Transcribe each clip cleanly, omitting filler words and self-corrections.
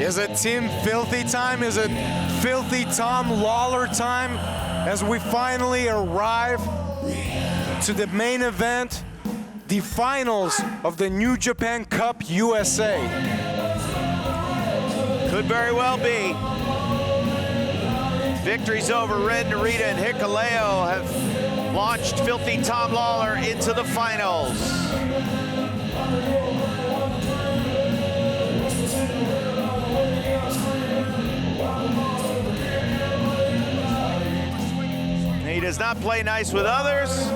Is it Team Filthy time? Is it Filthy Tom Lawlor time? As we finally arrive to the main event, the finals of the New Japan Cup USA. Could very well be. Victories over Ren Narita and Hikuleo have launched Filthy Tom Lawlor into the finals. He does not play nice with others.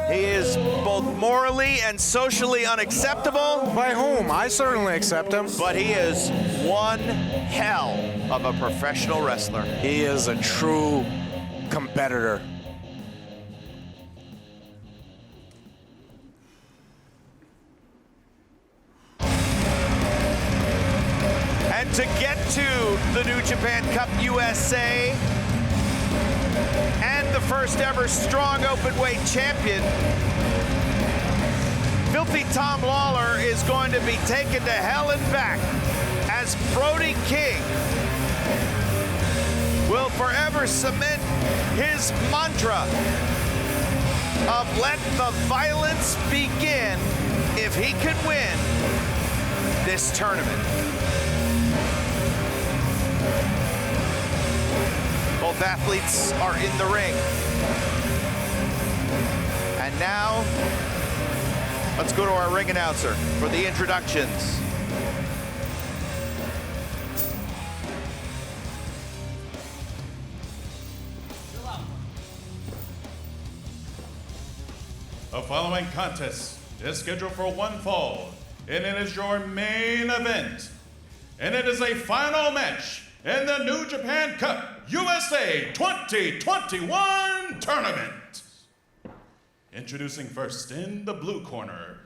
He is both morally and socially unacceptable. By whom? I certainly accept him. But he is one hell of a professional wrestler. He is a true competitor. And to get to the New Japan Cup USA and the first ever strong openweight champion, Filthy Tom Lawlor is going to be taken to hell and back, as Brody King will forever cement his mantra of let the violence begin if he can win this tournament. Both athletes are in the ring. And now, let's go to our ring announcer for the introductions. The following contest is scheduled for one fall, and it is your main event. And it is a final match in the New Japan Cup USA 2021 tournament. Introducing first in the blue corner,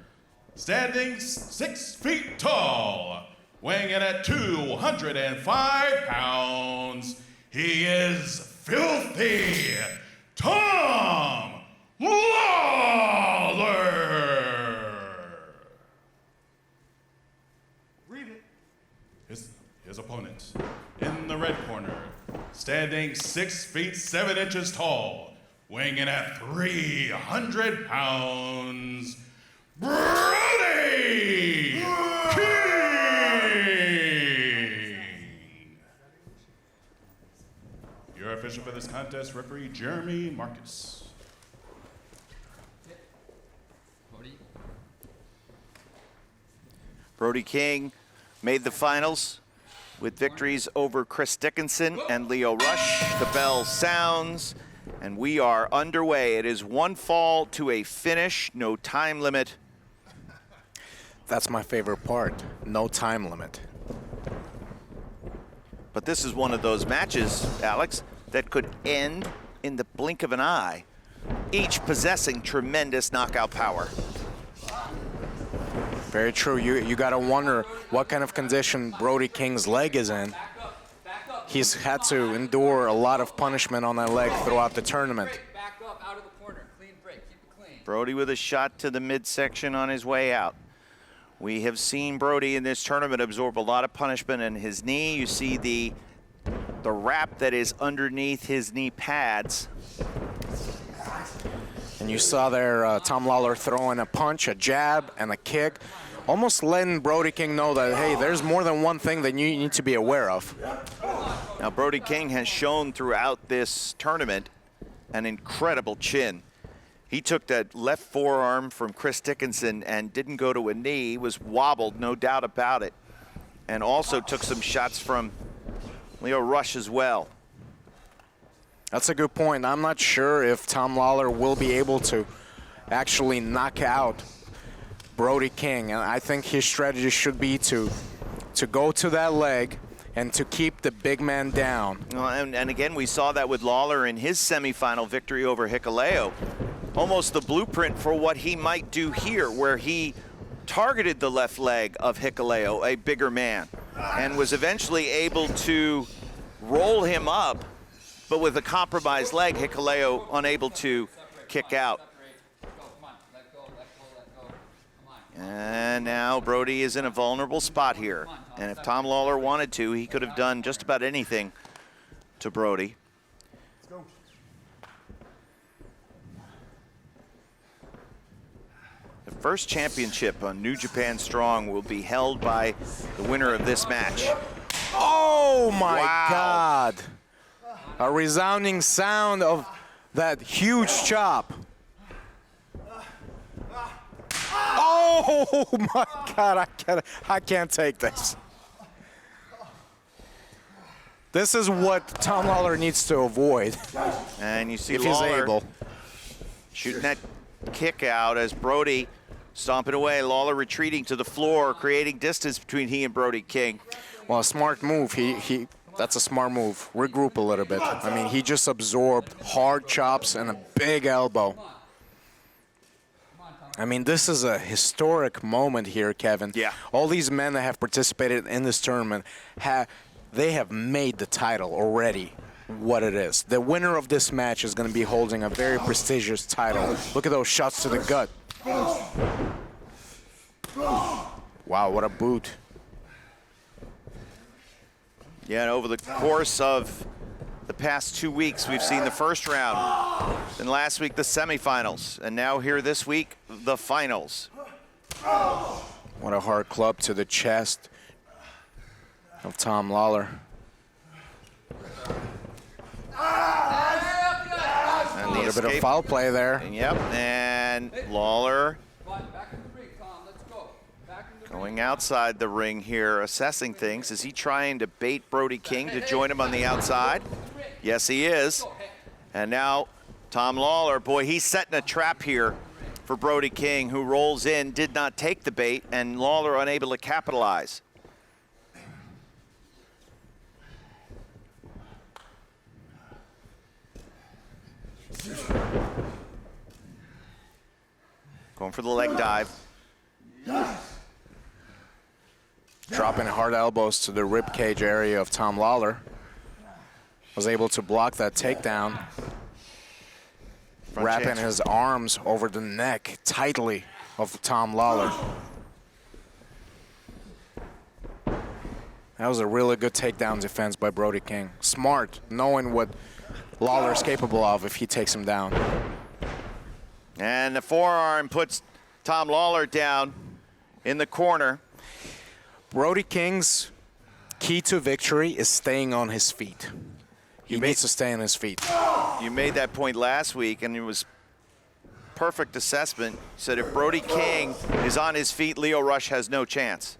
standing 6 feet tall, weighing in at 205 pounds, he is Filthy Tom Lawlor. Read it. His opponent in the red corner, standing 6 feet 7 inches tall, weighing in at 300 pounds, Brody King. Your official for this contest, referee Jeremy Marcus. Brody King made the finals with victories over Chris Dickinson and Leo Rush. The bell sounds, and we are underway. It is one fall to a finish, no time limit. That's my favorite part, no time limit. But this is one of those matches, Alex, that could end in the blink of an eye, each possessing tremendous knockout power. Very true. You gotta wonder what kind of condition Brody King's leg is in. He's had to endure a lot of punishment on that leg throughout the tournament. Back up, out of the corner. Clean break, keep it clean. Brody with a shot to the midsection on his way out. We have seen Brody in this tournament absorb a lot of punishment in his knee. You see the wrap that is underneath his knee pads. And you saw there Tom Lawlor throwing a punch, a jab, and a kick, almost letting Brody King know that, hey, there's more than one thing that you need to be aware of. Now, Brody King has shown throughout this tournament an incredible chin. He took that left forearm from Chris Dickinson and didn't go to a knee. He was wobbled, no doubt about it. And also took some shots from Leo Rush as well. That's a good point. I'm not sure if Tom Lawlor will be able to actually knock out Brody King. And I think his strategy should be to go to that leg and to keep the big man down. Well, and again, we saw that with Lawler in his semifinal victory over Hikuleo. Almost the blueprint for what he might do here, where he targeted the left leg of Hikuleo, a bigger man, and was eventually able to roll him up but with a compromised leg, Hikuleo unable to kick out. Go, come on. Let go, let go, let go. Come on. And now Brody is in a vulnerable spot here. And if Tom Lawler wanted to, he could have done just about anything to Brody. The first championship on New Japan Strong will be held by the winner of this match. Oh my Wow. God. A resounding sound of that huge chop. Oh my God, I can't take this. This is what Tom Lawler needs to avoid And you see if he's Lawler able. shooting that kick out as Brody stomping away. Lawler retreating to the floor, creating distance between he and Brody King. Well, a smart move. That's a smart move. Regroup a little bit. I mean, he just absorbed hard chops and a big elbow. I mean, this is a historic moment here, Kevin. Yeah. All these men that have participated in this tournament, they have made the title already what it is. The winner of this match is going to be holding a very prestigious title. Look at those shots to the gut. Wow, what a boot. Yeah, and over the course of the past 2 weeks, we've seen the first round, then last week the semifinals, and now here this week, the finals. What a hard club to the chest of Tom Lawler. And A the little bit of escape. foul play there. Yep, and Lawler Come on, back in the ring, Tom. Let's go. Back in the ring. going outside the ring here, assessing things. Is he trying to bait Brody King to join him on the outside? Yes, he is. And now Tom Lawler, boy, he's setting a trap here for Brody King, who rolls in, did not take the bait, and Lawler unable to capitalize. Going for the leg dive. Dropping hard elbows to the rib cage area of Tom Lawler. Was able to block that takedown. Front Wrapping chance. his arms over the neck tightly of Tom Lawler. That was a really good takedown defense by Brody King. Smart, knowing what Lawler's capable of if he takes him down. And the forearm puts Tom Lawler down in the corner. Brody King's key to victory is staying on his feet. He needs to stay on his feet. You made that point last week, and it was perfect assessment. You said if Brody King is on his feet, Lio Rush has no chance.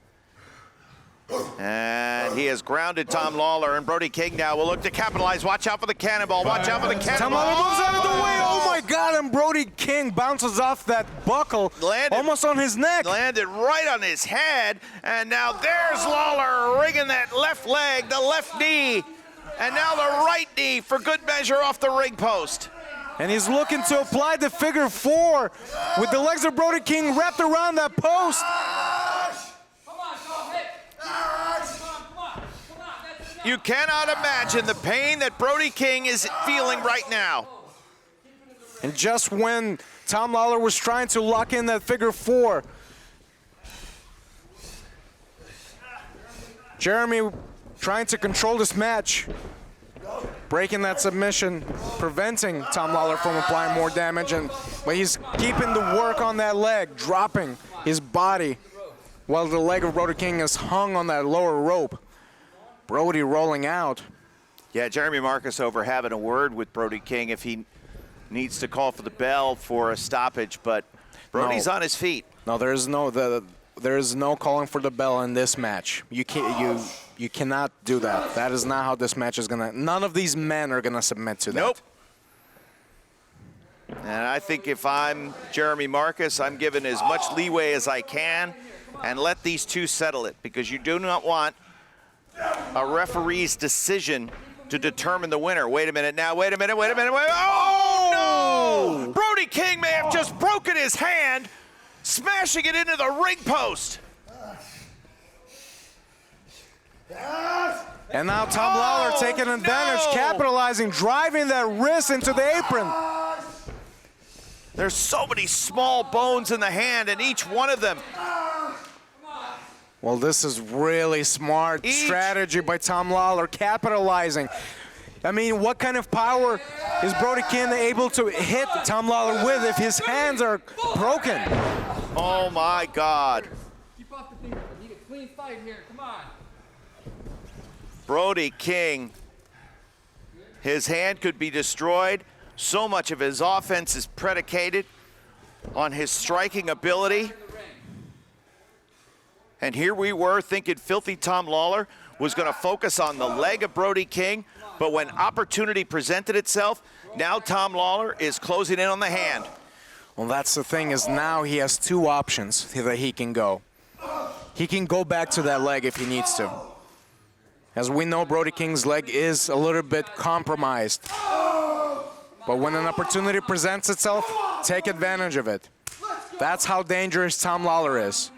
And he has grounded Tom Lawler, and Brody King now will look to capitalize. Watch out for the cannonball. Watch out for the Tom cannonball. Lawler moves out of the way. Oh my God! And Brody King bounces off that buckle, Landed. almost on his neck. Landed right on his head, and now there's Lawler ringing that left leg, the left knee, and now the right knee for good measure off the ring post. And he's looking to apply the figure four with the legs of Brody King wrapped around that post. Come on, Tom. Hey. Come on. That's enough. You cannot imagine the pain that Brody King is feeling right now. And just when Tom Lawler was trying to lock in that figure four, Jeremy trying to control this match, breaking that submission, preventing Tom Lawler from applying more damage, but he's keeping the work on that leg, dropping his body while the leg of Brody King is hung on that lower rope. Brody rolling out. Yeah, Jeremy Marcus over having a word with Brody King if he needs to call for the bell for a stoppage, but Brody's on his feet. No, there is no calling for the bell in this match. You cannot do that. That is not how this match is gonna. None of these men are gonna submit to that. Nope. And I think if I'm Jeremy Marcus, I'm giving as much leeway as I can and let these two settle it, because you do not want a referee's decision to determine the winner. Wait a minute now, wait a minute. Oh, no! Brody King may have just broken his hand, smashing it into the ring post. And now Tom Lawler taking advantage, capitalizing, driving that wrist into the apron. There's so many small bones in the hand, and each one of them. Well, this is really smart strategy by Tom Lawler, capitalizing. I mean, what kind of power is Brody King able to hit Tom Lawler with if his hands are broken? Oh my God. Keep off the finger. I need a clean fight here. Come on. Brody King, his hand could be destroyed. So much of his offense is predicated on his striking ability. And here we were thinking Filthy Tom Lawler was going to focus on the leg of Brody King, but when opportunity presented itself, now Tom Lawler is closing in on the hand. Well, that's the thing, is now he has two options that he can go. He can go back to that leg if he needs to. As we know, Brody King's leg is a little bit compromised. But when an opportunity presents itself, take advantage of it. That's how dangerous Tom Lawler is.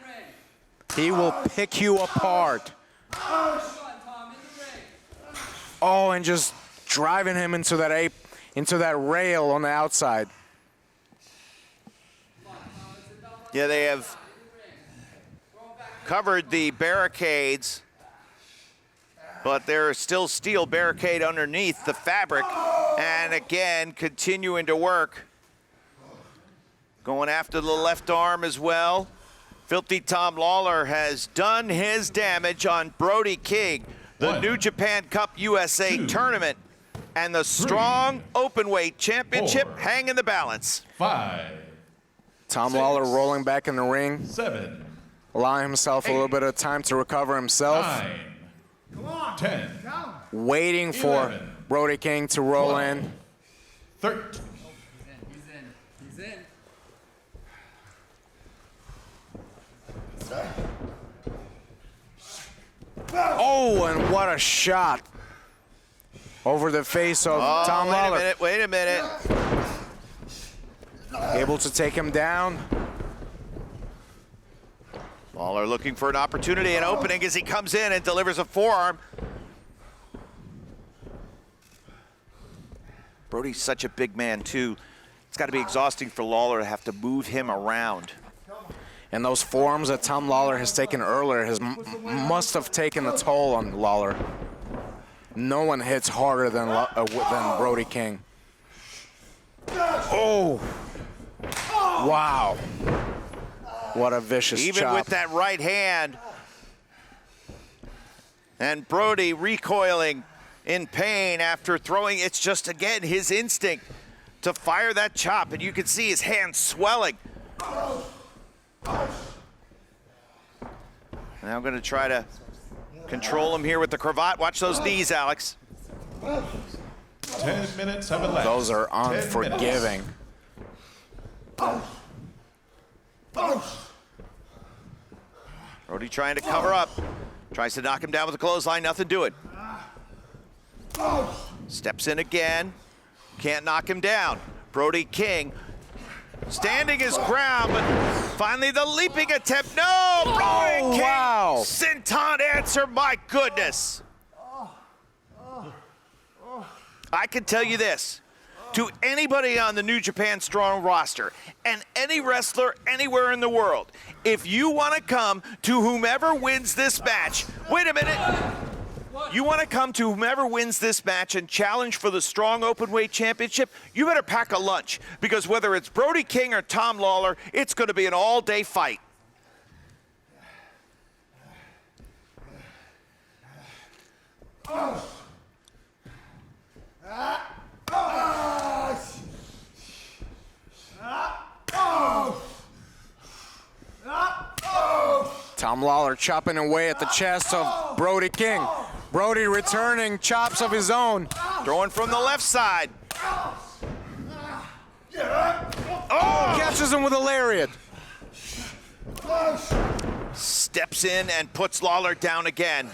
He will pick you apart. Oh, and just driving him into that rail on the outside. Yeah, they have covered the barricades, but there is still steel barricade underneath the fabric. And again, continuing to work. Going after the left arm as well. Filthy Tom Lawler has done his damage on Brody King. The New Japan Cup USA tournament and the Strong Openweight Championship hang in the balance. 5. Tom Lawler rolling back in the ring, 7. allowing himself a little bit of time to recover himself. 9. 10. Waiting for 11. Brody King to roll 12. in. He's 13. in. He's in. Oh, and what a shot over the face of Tom Lawler. Wait a minute. Able to take him down. Lawler looking for an opportunity, an opening as he comes in and delivers a forearm. Brody's such a big man, too. It's got to be exhausting for Lawler to have to move him around. And those forearms that Tom Lawler has taken earlier must have taken a toll on Lawler. No one hits harder than Brody King. Oh! Wow. What a vicious Even chop. with that right hand. And Brody recoiling in pain after throwing. It's just, again, his instinct to fire that chop. And you can see his hand swelling. Now I'm going to try to control him here with the cravat. Watch those knees, Alex. 10 minutes have elapsed. Those are 10 minutes. unforgiving. Brody trying to cover up. Tries to knock him down with a clothesline. Nothing doing. Steps in again. Can't knock him down. Brody King standing his ground, but finally the leaping attempt. No! Brody King! Wow. Senton answer, my goodness. I can tell you this. To anybody on the New Japan Strong roster and any wrestler anywhere in the world, if you want to come to whomever wins this match, wait a minute. You want to come to whomever wins this match and challenge for the Strong Openweight Championship, you better pack a lunch, because whether it's Brody King or Tom Lawler, it's going to be an all-day fight. Tom Lawler chopping away at the chest of Brody King. Brody returning chops of his own. Throwing from the left side. Oh, catches him with a lariat. Steps in and puts Lawler down again.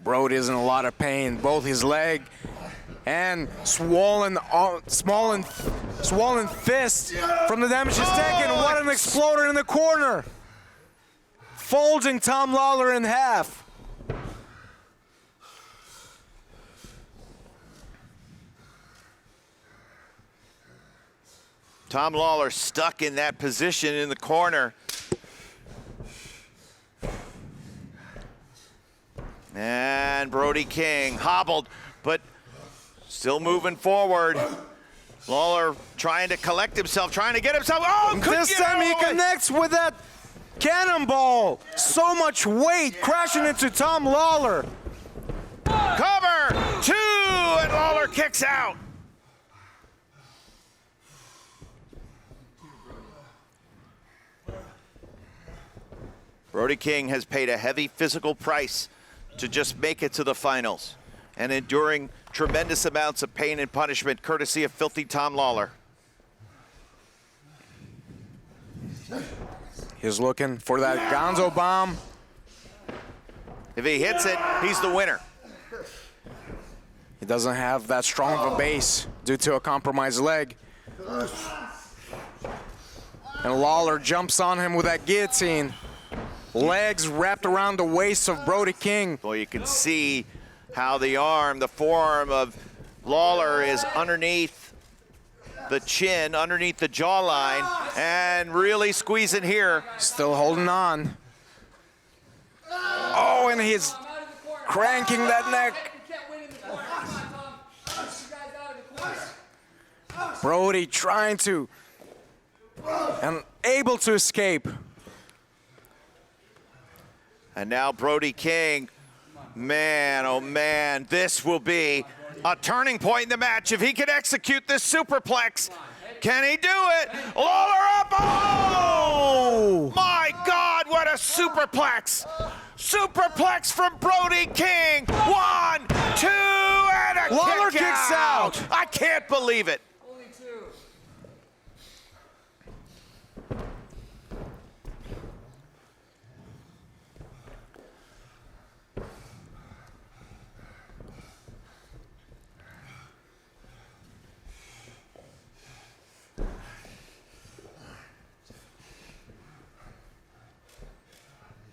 Brody is in a lot of pain. Both his leg and swollen fist from the damage he's taken. What an exploder in the corner. folding Tom Lawlor in half. Tom Lawlor stuck in that position in the corner. And Brody King hobbled, but still moving forward. Lawler trying to collect himself, trying to get himself. Oh, This time he connects with that cannonball. So much weight crashing into Tom Lawlor. Cover, 2, and Lawler kicks out. Brody King has paid a heavy physical price to just make it to the finals and enduring tremendous amounts of pain and punishment courtesy of Filthy Tom Lawlor. He's looking for that Gonzo bomb. If he hits it, he's the winner. He doesn't have that strong of a base due to a compromised leg. And Lawler jumps on him with that guillotine. Legs wrapped around the waist of Brody King. Well, you can see how the forearm of Lawler is underneath the chin, underneath the jawline, and really squeezing here. Still holding on. Oh, and he's cranking that neck. Brody trying to and able to escape. And now Brody King, man, oh man, this will be a turning point in the match. If he can execute this superplex, can he do it? Lawler up, oh! My God, what a superplex! Superplex from Brody King. 1, 2, and a Lawler kick kicks out. I can't believe it. Only 2.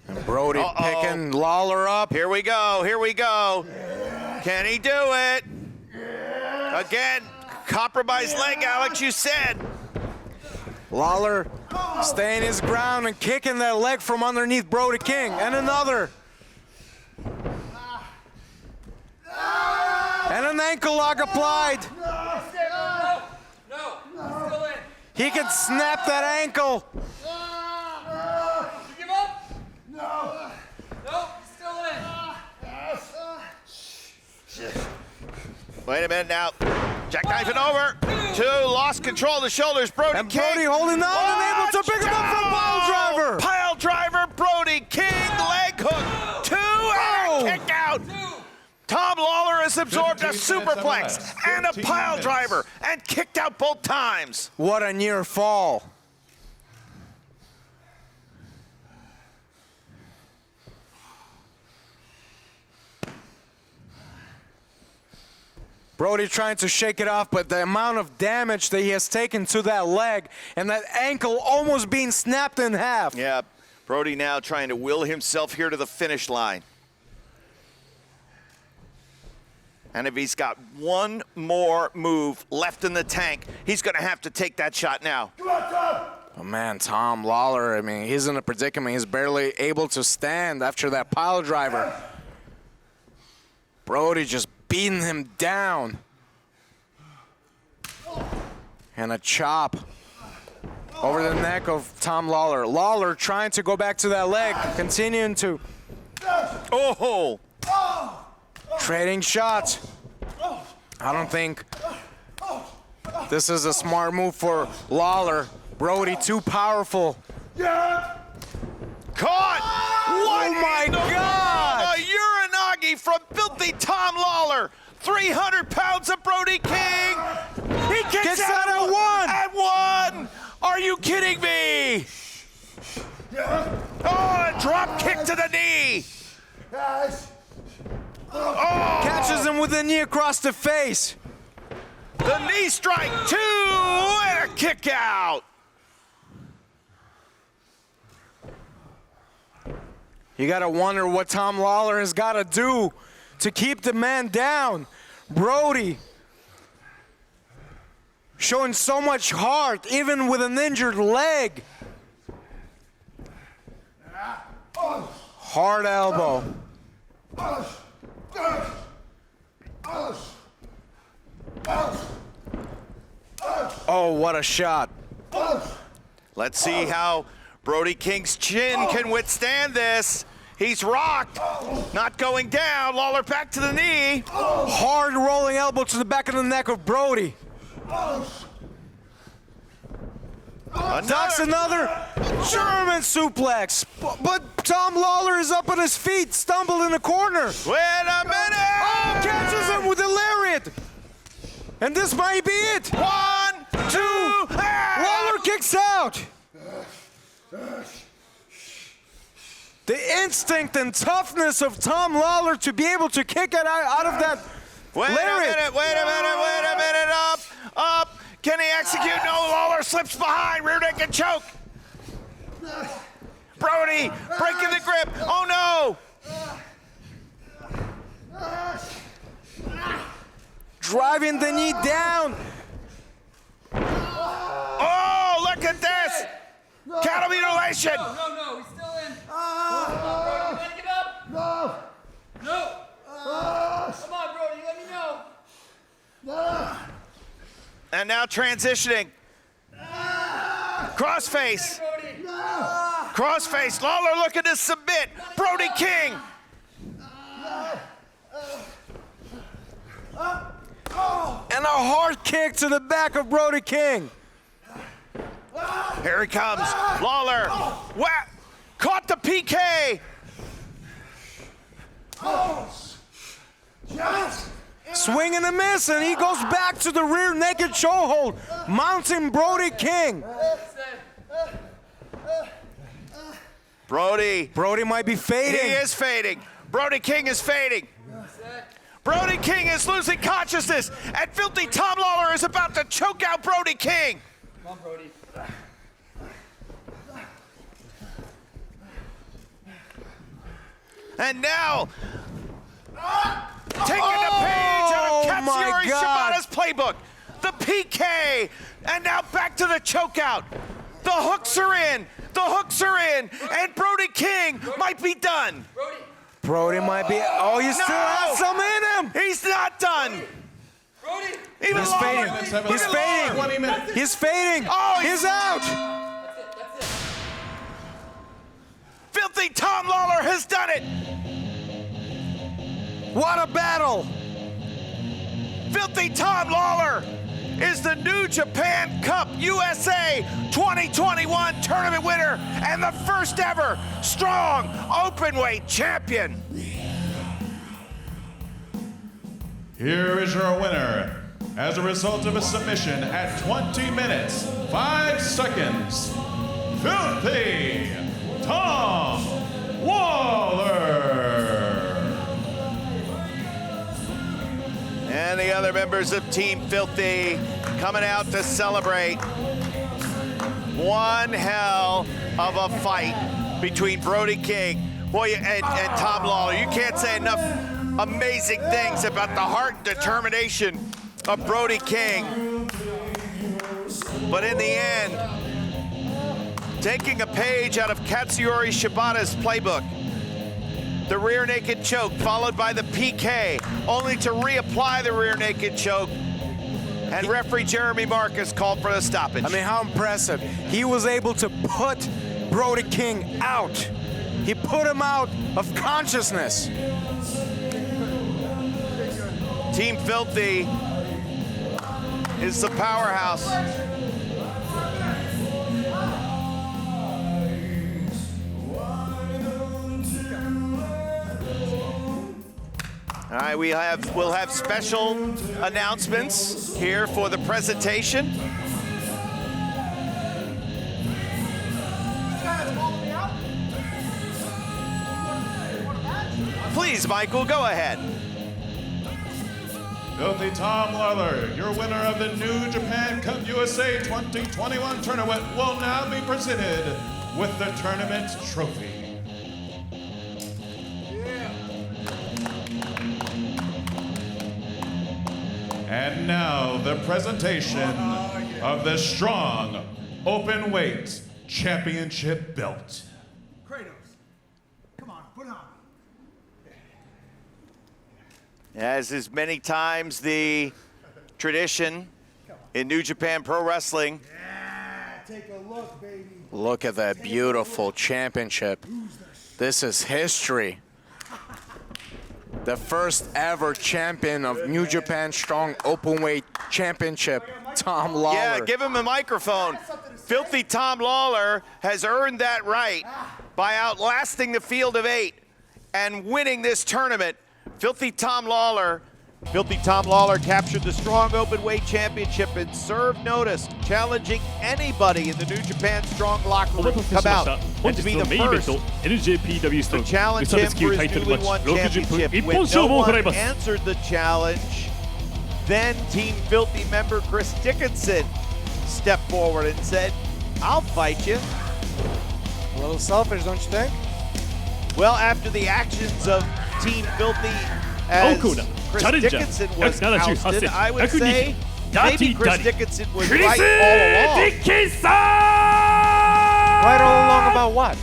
And Brody picking Lawler up. Here we go, here we go. Can he do it? Again, compromised leg, Alex, you said. Lawler staying his ground and kicking that leg from underneath Brody King. And another. And an ankle lock applied. No, still in. He can snap that ankle. You give up? No, still in. Wait a minute now. Jackknifing over. 2, lost control of the shoulders. Brody And King. Brody holding on and able to pick him up from pile driver. Pile driver, Brody King, leg hook. 2, and a kick out. Tom Lawler has absorbed a 15 minutes superplex MLS. and a 15 pile minutes. driver and kicked out both times. What a near fall. Brody trying to shake it off, but the amount of damage that he has taken to that leg and that ankle almost being snapped in half. Yeah, Brody now trying to will himself here to the finish line. And if he's got one more move left in the tank, he's going to have to take that shot now. Oh man, Tom Lawler, I mean, he's in a predicament. He's barely able to stand after that pile driver. Brody just beating him down. And a chop over the neck of Tom Lawler. Lawler trying to go back to that leg, continuing to Oh! trading shots. I don't think this is a smart move for Lawler. Brody too powerful. Caught! What Oh my in the God! world? A Uranagi from Filthy Tom Lawler. 300 pounds of Brody King. He kicks Gets out at 1. At 1. Are you kidding me? Oh, a drop kick to the knee. Oh, Catches him with a knee across the face. the knee strike. 2 and a kick out. You gotta wonder what Tom Lawler has gotta do to keep the man down. Brody showing so much heart, even with an injured leg. Hard elbow. Oh, what a shot. Let's see how Brody King's chin can withstand this. He's rocked, not going down. Lawler back to the knee. Hard rolling elbow to the back of the neck of Brody. Ducks another German suplex. But Tom Lawler is up on his feet, stumbled in the corner. Wait a minute! Oh, catches him with the lariat. And this might be it. 1, 2, Lawler kicks out. The instinct and toughness of Tom Lawler to be able to kick it out of that lariat. Wait a minute, up. Can he execute? No, Lawler slips behind, rear naked choke. Brody breaking the grip. Oh no. Driving the knee down. Oh, look at this. Cattle mutilation. No, he's still in. Come on, Brody, you gotta get up. No. Come on, Brody, let me know. And now transitioning. Crossface. Brody. Crossface. Lawler looking to submit. Brody King. And a hard kick to the back of Brody King. Here he comes. Lawler. Whap. Caught the PK. Swing and a miss, and he goes back to the rear naked chokehold, mounting Brody King. Brody might be fading. He is fading. Brody King is fading. Brody King is losing consciousness, and Filthy Tom Lawlor is about to choke out Brody King. Come on, Brody. And now, taking a page out of Katsuyori Shibata's playbook. The PK, and now back to the chokeout. The hooks are in. And Brody King might be done. Brody might be. Oh, he still has some in him. He's not done. Brody. Even He's Lawler. fading. He's fading. 20 minutes. He's fading. Oh, he's out. That's it. Filthy Tom Lawlor has done it. What a battle. Filthy Tom Lawlor is the New Japan Cup USA 2021 tournament winner and the first ever strong openweight champion. Here is your winner, as a result of a submission at 20 minutes, 5 seconds, Filthy Tom Lawlor. And the other members of Team Filthy coming out to celebrate. One hell of a fight between Brody King and Tom Lawlor. You can't say enough amazing things about the heart and determination of Brody King. But in the end, taking a page out of Katsuyori Shibata's playbook, the rear naked choke followed by the PK, only to reapply the rear naked choke. And referee Jeremy Marcus called for the stoppage. I mean, how impressive. He was able to put Brody King out. He put him out of consciousness. Team Filthy is the powerhouse. All right, we'll have special announcements here for the presentation. Please, Michael, go ahead. Filthy Tom Lawlor, your winner of the New Japan Cup USA 2021 tournament, will now be presented with the tournament trophy. And now the presentation of the Strong Openweight Championship belt. Kratos, come on, put it on. As is many times the tradition in New Japan Pro Wrestling. Yeah, take a look, baby. Look at that beautiful championship. This is history. The first ever champion of New Japan Strong Openweight Championship, Tom Lawler. Yeah, give him a microphone. Filthy Tom Lawler has earned that right by outlasting the field of 8 and winning this tournament. Filthy Tom Lawler captured the Strong Openweight Championship and served notice, challenging anybody in the New Japan Strong locker room to come out and to be the first to challenge him for his newly won championship. When no one answered the challenge, then Team Filthy member Chris Dickinson stepped forward and said, "I'll fight you." A little selfish, don't you think? Well, after the actions of Team Filthy as Chris Dickinson was ousted, I would say maybe Chris Dickinson was right all along. Right all along about what?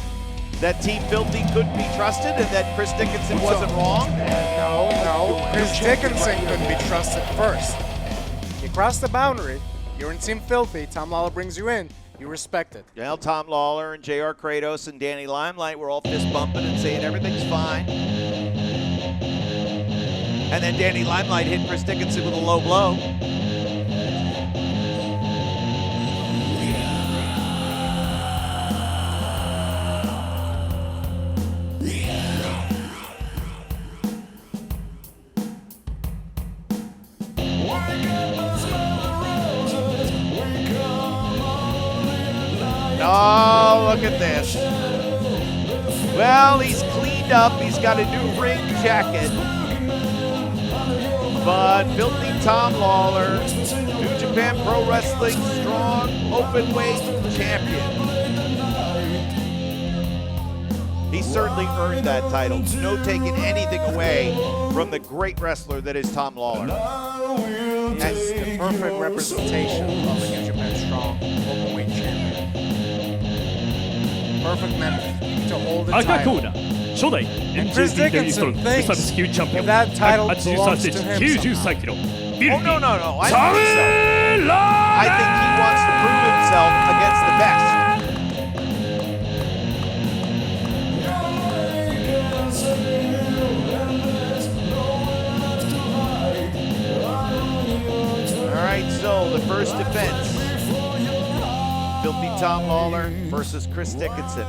That Team Filthy couldn't be trusted and that Chris Dickinson wasn't wrong? No. Chris Dickinson couldn't be trusted first. You cross the boundary, you're in Team Filthy, Tom Lawler brings you in, you respect it. Well, Tom Lawler and JR Kratos and Danny Limelight were all fist bumping and saying everything's fine. And then Danny Limelight hit Chris Dickinson with a low blow. Oh, look at this. Well, he's cleaned up. He's got a new ring jacket. But Filthy Tom Lawler, New Japan Pro Wrestling Strong Openweight Champion. He certainly earned that title. No taking anything away from the great wrestler that is Tom Lawler. That's the perfect representation of a New Japan Strong Openweight Champion. Perfect man to hold the title. And Chris Dickinson thinks if that title belongs to him somehow. Oh, no. I don't think so. I think he wants to prove himself against the best. All right, so the first defense. Filthy Tom Lawler versus Chris Dickinson.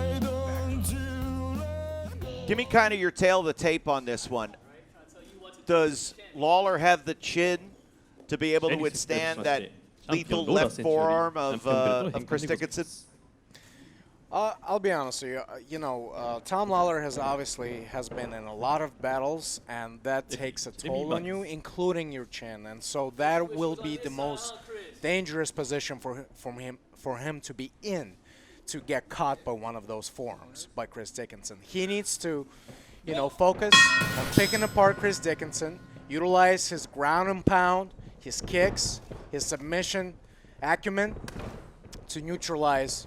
Give me kind of your tail of the tape on this one. Does Lawler have the chin to be able to withstand that lethal left forearm of Chris Dickinson? I'll be honest with you. Tom Lawler has been in a lot of battles, and that takes a toll on you, including your chin. And so that will be the most dangerous position for him to be in, to get caught by one of those forearms by Chris Dickinson. He needs to, focus on picking apart Chris Dickinson, utilize his ground and pound, his kicks, his submission acumen to neutralize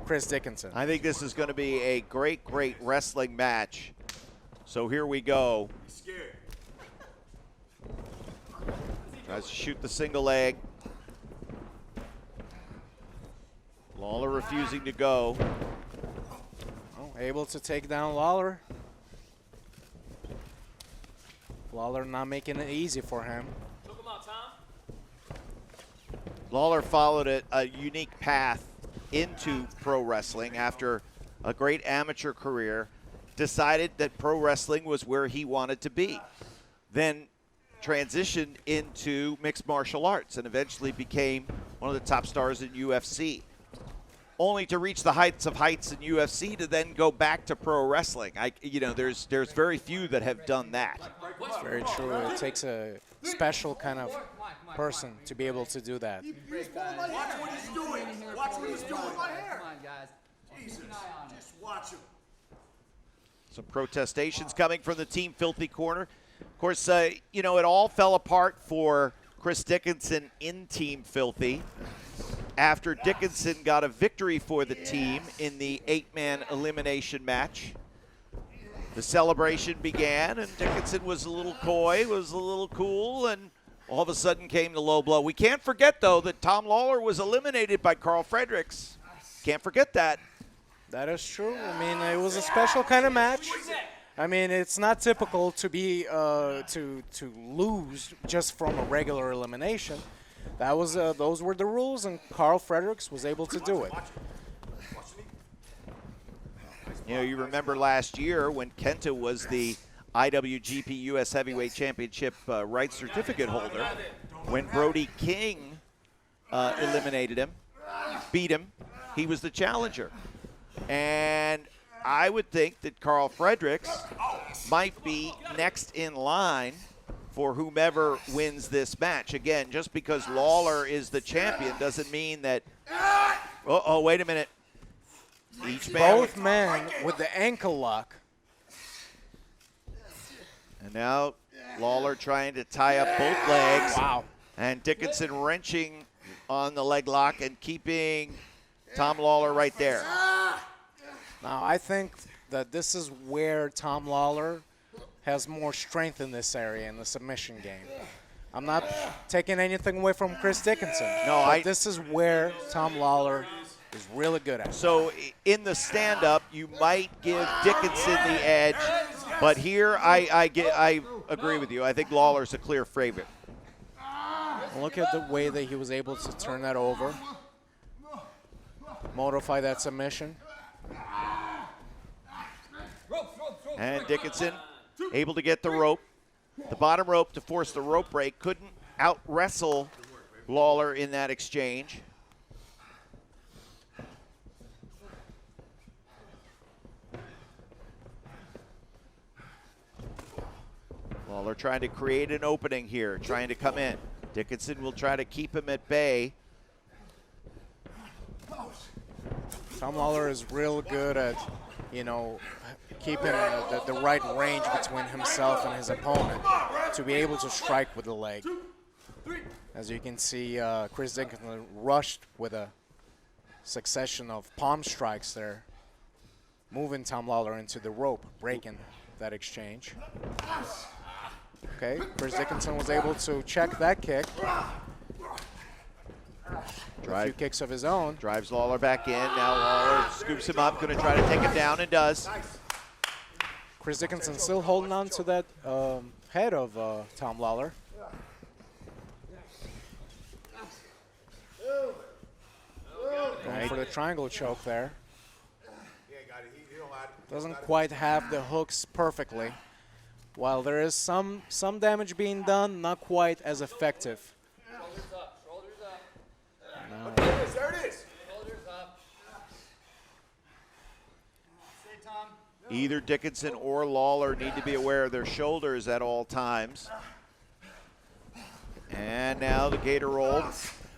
Chris Dickinson. I think this is going to be a great wrestling match. So here we go. Tries to shoot the single leg. Lawler refusing to go. Able to take down Lawler. Lawler not making it easy for him. Lawler followed a unique path into pro wrestling after a great amateur career, decided that pro wrestling was where he wanted to be. Then transitioned into mixed martial arts and eventually became one of the top stars in UFC. Only to reach the heights of heights in UFC to then go back to pro wrestling. There's very few that have done that. It's very true. It takes a special kind of person to be able to do that. Watch what he's doing. Watch what he's doing. Come on, guys. Jesus, just watch him. Some protestations coming from the Team Filthy corner. Of course, it all fell apart for Chris Dickinson in Team Filthy after Dickinson got a victory for the team in the 8-man elimination match. The celebration began, and Dickinson was a little coy, was a little cool, and all of a sudden came the low blow. We can't forget, though, that Tom Lawler was eliminated by Carl Fredericks. Can't forget that. That is true. I mean, it was a special kind of match. I mean, it's not typical to be to lose just from a regular elimination. That was those were the rules, and Carl Fredericks was able to do it. You know, you remember last year when Kenta was the IWGP US Heavyweight Championship rights certificate holder, when Brody King eliminated him, beat him, he was the challenger. And I would think that Carl Fredericks might be next in line for whomever wins this match. Again, just because Lawler is the champion doesn't mean that... Uh-oh, wait a minute. Both men with the ankle lock. And now Lawler trying to tie up both legs. Wow. And Dickinson wrenching on the leg lock and keeping Tom Lawler right there. Now, I think that this is where Tom Lawler has more strength in this area in the submission game. I'm not taking anything away from Chris Dickinson. No, but this is where Tom Lawler is really good at. So in the stand-up, you might give Dickinson the edge, but here I agree with you. I think Lawler's a clear favorite. Look at the way that he was able to turn that over, modify that submission. And Dickinson able to get the rope, the bottom rope to force the rope break. Couldn't out-wrestle Lawler in that exchange. Lawler trying to create an opening here, trying to come in. Dickinson will try to keep him at bay. Tom Lawler is real good at, you know, keeping the right range between himself and his opponent to be able to strike with the leg. As you can see, Chris Dickinson rushed with a succession of palm strikes there, moving Tom Lawler into the rope, breaking that exchange. Okay, Chris Dickinson was able to check that kick. A few kicks of his own. Drives Lawler back in. Now Lawler scoops him up, going to try to take him down, and does. Chris Dickinson still holding on to that head of Tom Lawler. Going for the triangle choke there. Doesn't quite have the hooks perfectly. While there is some damage being done, not quite as effective. Shoulders up, shoulders up. No. There it is. Shoulders up. Stay, Tom. Either Dickinson or Lawler need to be aware of their shoulders at all times. And now the gator roll.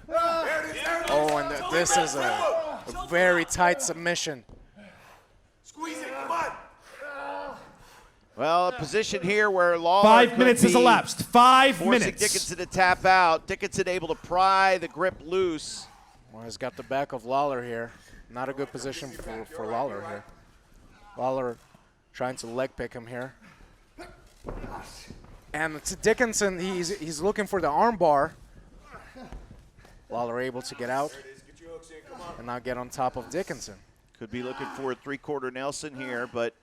Oh, and this is a very tight submission. Squeeze it, come on. Well, a position here where Lawler 5 could minutes has be elapsed. 5 forcing minutes. Dickinson to tap out. Dickinson able to pry the grip loose. Well, he's got the back of Lawler here. Not a good position for Lawler here. Lawler trying to leg pick him here. And to Dickinson, he's looking for the arm bar. Lawler able to get out and now get on top of Dickinson. Could be looking for a three-quarter Nelson here, but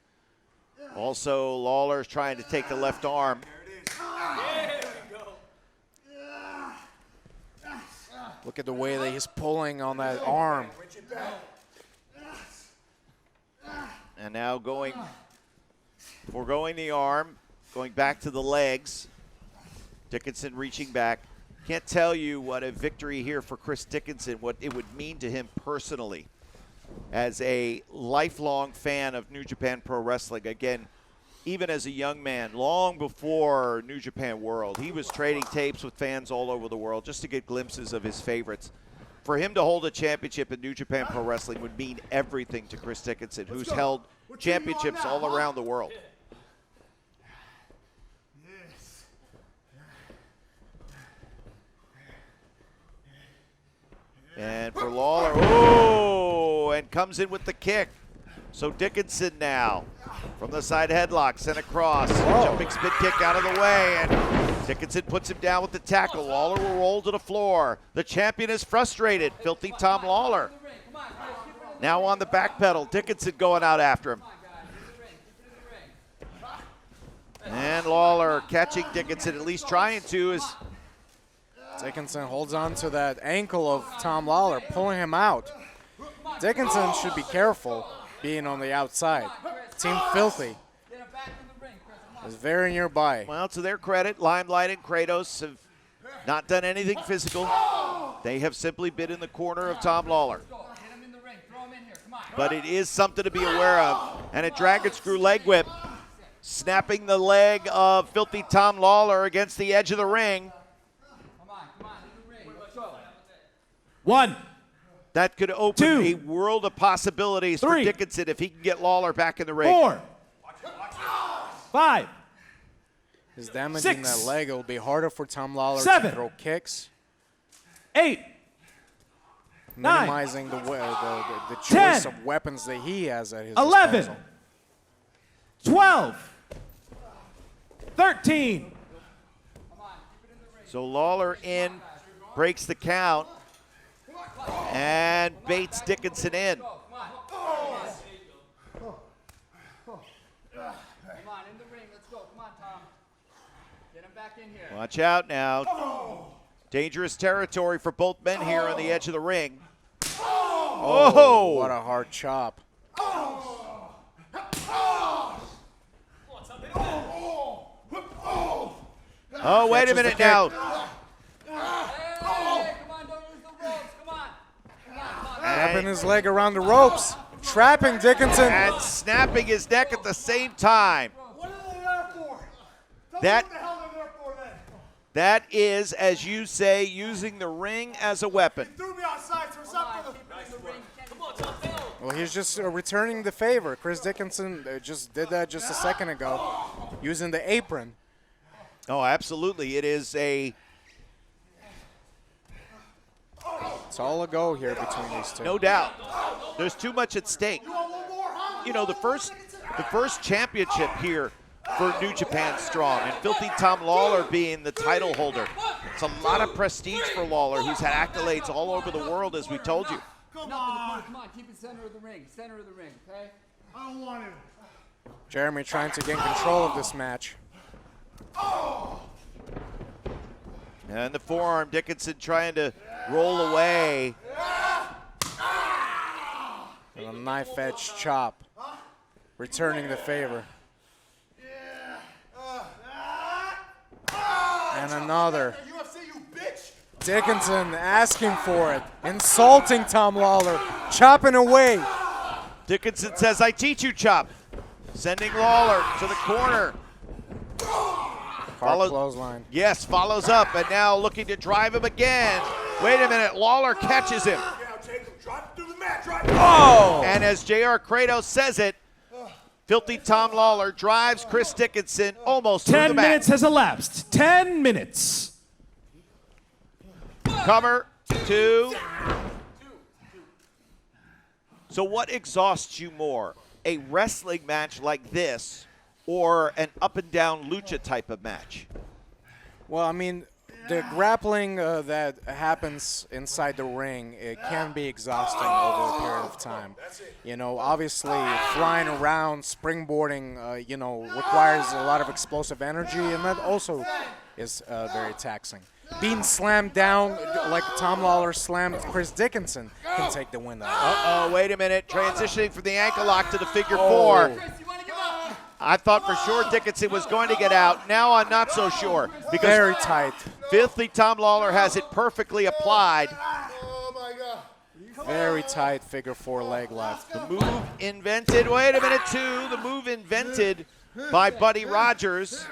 also Lawler's trying to take the left arm. Look at the way that he's pulling on that arm. And now foregoing the arm, going back to the legs. Dickinson reaching back. Can't tell you what a victory here for Chris Dickinson, what it would mean to him personally as a lifelong fan of New Japan Pro Wrestling. Again, even as a young man, long before New Japan World, he was trading tapes with fans all over the world just to get glimpses of his favorites. For him to hold a championship in New Japan Pro Wrestling would mean everything to Chris Dickinson, who's held championships all around the world. And for Lawler, oh, and comes in with the kick. So Dickinson now from the side headlock, sent across, jumping spin kick out of the way, and Dickinson puts him down with the tackle. Lawler will roll to the floor. The champion is frustrated, Filthy Tom Lawlor. Now on the back pedal, Dickinson going out after him. And Lawler catching Dickinson, at least trying to, is Dickinson holds on to that ankle of Tom Lawlor, pulling him out. Dickinson should be careful being on the outside. Team Filthy is very nearby. Well, to their credit, Limelight and Kratos have not done anything physical. They have simply been in the corner of Tom Lawlor. But it is something to be aware of. And a dragon screw leg whip, snapping the leg of Filthy Tom Lawlor against the edge of the ring. One. That could open Two. a world of possibilities Three. for Dickinson if he can get Lawler back in the ring. 4. 5. His damaging 6. that leg, it will be harder for Tom Lawlor 7. to throw kicks. 8. 9. Minimizing the choice 10. of weapons that he has at his 11. disposal. 12. 13. So Lawler in, breaks the count, and baits Dickinson in. Come on, in the ring. Let's go. Come on, Tom. Get him back in here. Watch out now. Dangerous territory for both men here on the edge of the ring. Oh! What a hard chop. Oh, wait a Catches the minute kick. now. Hey, come on, don't use the ropes. Come on. Wrapping his leg around the ropes. Trapping Dickinson. And snapping his neck at the same time. What are they there for? Tell That- me what the hell they're there for then. That is, as you say, using the ring as a weapon. Threw me outside for something. Well, he's just returning the favor. Chris Dickinson just did that just a second ago, using the apron. Oh, absolutely. It is a, It's all a go here between these two. no doubt. There's too much at stake. You know, the first championship here for New Japan Strong, and Filthy Tom Lawlor being the title holder. It's a lot of prestige for Lawler, who's had accolades all over the world, as we told you. Come on, keep it center of the ring. Center of the ring, okay? I don't want it. Jeremy trying to gain control of this match. And the forearm, Dickinson trying to roll away. And a knife-edge chop. Returning the favor. And another. UFC, you bitch. Dickinson asking for it. Insulting Tom Lawlor. Chopping away. Dickinson says, I teach you, chop. Sending Lawler to the corner. Hard clothesline. Yes, follows up, and now looking to drive him again. Wait a minute, Lawler catches him. Yeah, take him. Drop through the mat. Drop. Oh! And as JR Kratos says it, Filthy Tom Lawlor drives Chris Dickinson almost through the 10 mat. minutes has elapsed. 10 minutes. Cover, 2. So what exhausts you more, a wrestling match like this or an up and down lucha type of match? Well, I mean, the grappling that happens inside the ring, it can be exhausting over a period of time. You know, obviously flying around, springboarding, you know, requires a lot of explosive energy, and that also is very taxing. Being slammed down like Tom Lawlor slammed Chris Dickinson can take the win out. Uh-oh, wait a minute. Transitioning from the ankle lock to the figure 4. Chris, you want to give up? I thought for sure Dickinson was going to get out. Now I'm not so sure because Very tight. Filthy Tom Lawlor has it perfectly applied. Oh my God. Very tight figure 4 leg left. The move invented, wait a minute, 2. The move invented by Buddy Rogers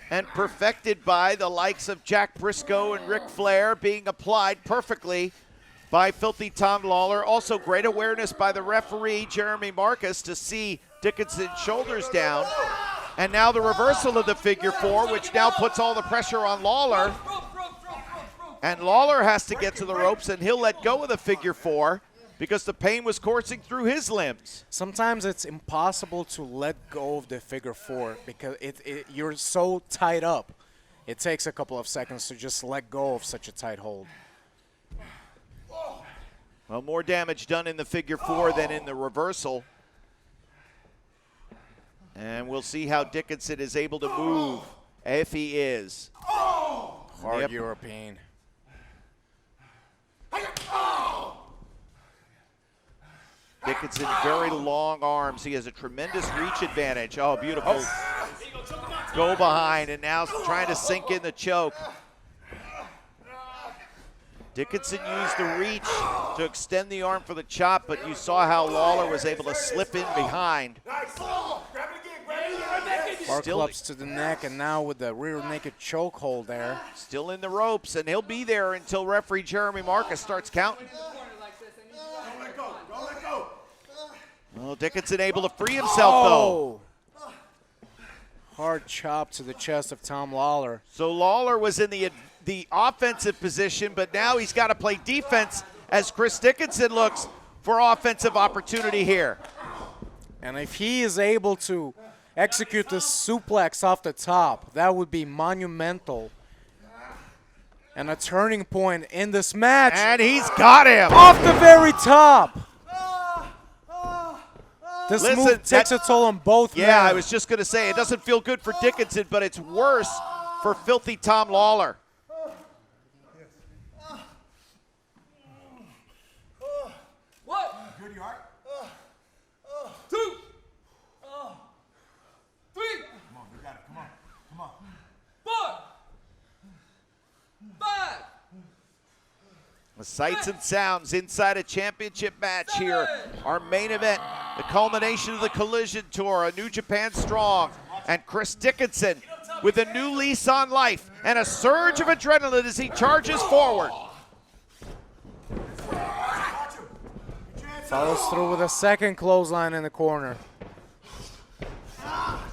and perfected by the likes of Jack Briscoe and Ric Flair, being applied perfectly by Filthy Tom Lawlor. Also great awareness by the referee, Jeremy Marcus, to see Dickinson's shoulders down. And now the reversal of the figure 4, which now puts all the pressure on Lawler. And Lawler has to get to the ropes, and he'll let go of the figure 4 because the pain was coursing through his limbs. Sometimes it's impossible to let go of the figure 4 because you're so tied up. It takes a couple of seconds to just let go of such a tight hold. Well, more damage done in the figure 4 than in the reversal. And we'll see how Dickinson is able to move, if he is. Hard Yep. European. Dickinson, very long arms. He has a tremendous reach advantage. Oh, beautiful. Go behind, and now trying to sink in the choke. Dickinson used the reach to extend the arm for the chop, but you saw how Lawler was able to slip in behind. Bar clubs to the neck, and now with the rear naked chokehold there. Still in the ropes, and he'll be there until referee Jeremy Marcus starts counting. Well, Dickinson able to free himself, though. Hard chop to the chest of Tom Lawler. So Lawler was in the offensive position, but now he's got to play defense as Chris Dickinson looks for offensive opportunity here. And if he is able to execute the suplex off the top, that would be monumental. And a turning point in this match. And he's got him. Off the very top. This Listen, move takes a toll on both men. Yeah, I was just going to say, it doesn't feel good for Dickinson, but it's worse for Filthy Tom Lawlor. What? Good, you all right? 2, 3, Come on, you got it. Come on. Come on. 4, 5. The sights and sounds inside a championship match here. Our main event, the culmination of the Collision Tour, a New Japan Strong, and Chris Dickinson with a new lease on life and a surge of adrenaline as he charges forward. Follows through with a second clothesline in the corner.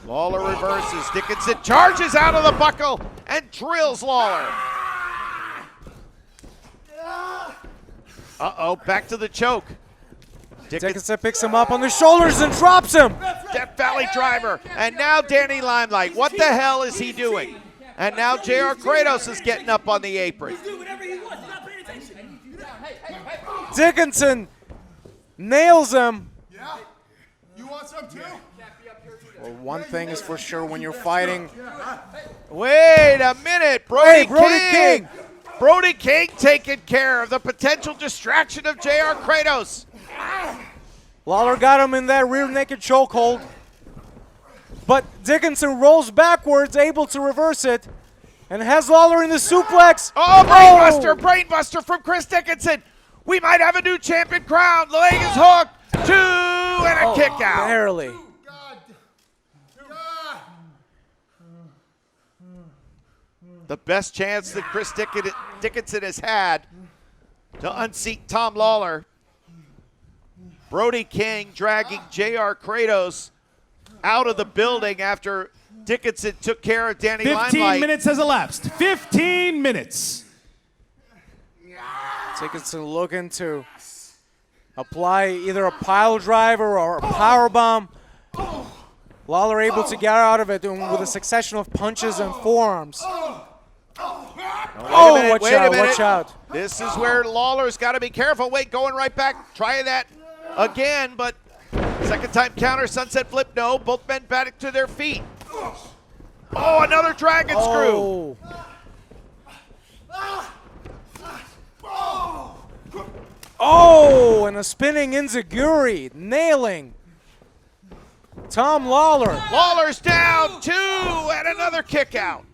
Lawler reverses. Dickinson charges out of the buckle and drills Lawler. Uh-oh, back to the choke. Dickinson picks him up on the shoulders and drops him. Death Valley driver. And now Danny Limelight. What the hell is he doing? And now JR Kratos is getting up on the apron. Do whatever he wants. He's not paying attention. Hey. Dickinson nails him. Yeah? You want some too? Well, one thing is for sure when you're fighting. Wait a minute. Hey, Brody King. Brody King taking care of the potential distraction of JR Kratos. Lawler got him in that rear naked chokehold. But Dickinson rolls backwards, able to reverse it, and has Lawler in the suplex. Oh, brainbuster from Chris Dickinson. We might have a new champion crowned. The leg is hooked. 2 and a kick out. Barely. The best chance that Chris Dickinson has had to unseat Tom Lawler. Brody King dragging JR Kratos out of the building after Dickinson took care of Danny 15 Limelight. minutes has elapsed. 15 minutes. Dickinson looking to apply either a pile driver or a power bomb. Lawler able to get out of it with a succession of punches and forearms. Watch out. This is where Lawler's got to be careful. Wait, going right back, trying that again, but second time counter, sunset flip, no. Both men back to their feet. Oh, another dragon screw. Oh, and a spinning enziguri, nailing Tom Lawler. Lawler's down 2 and another kick out.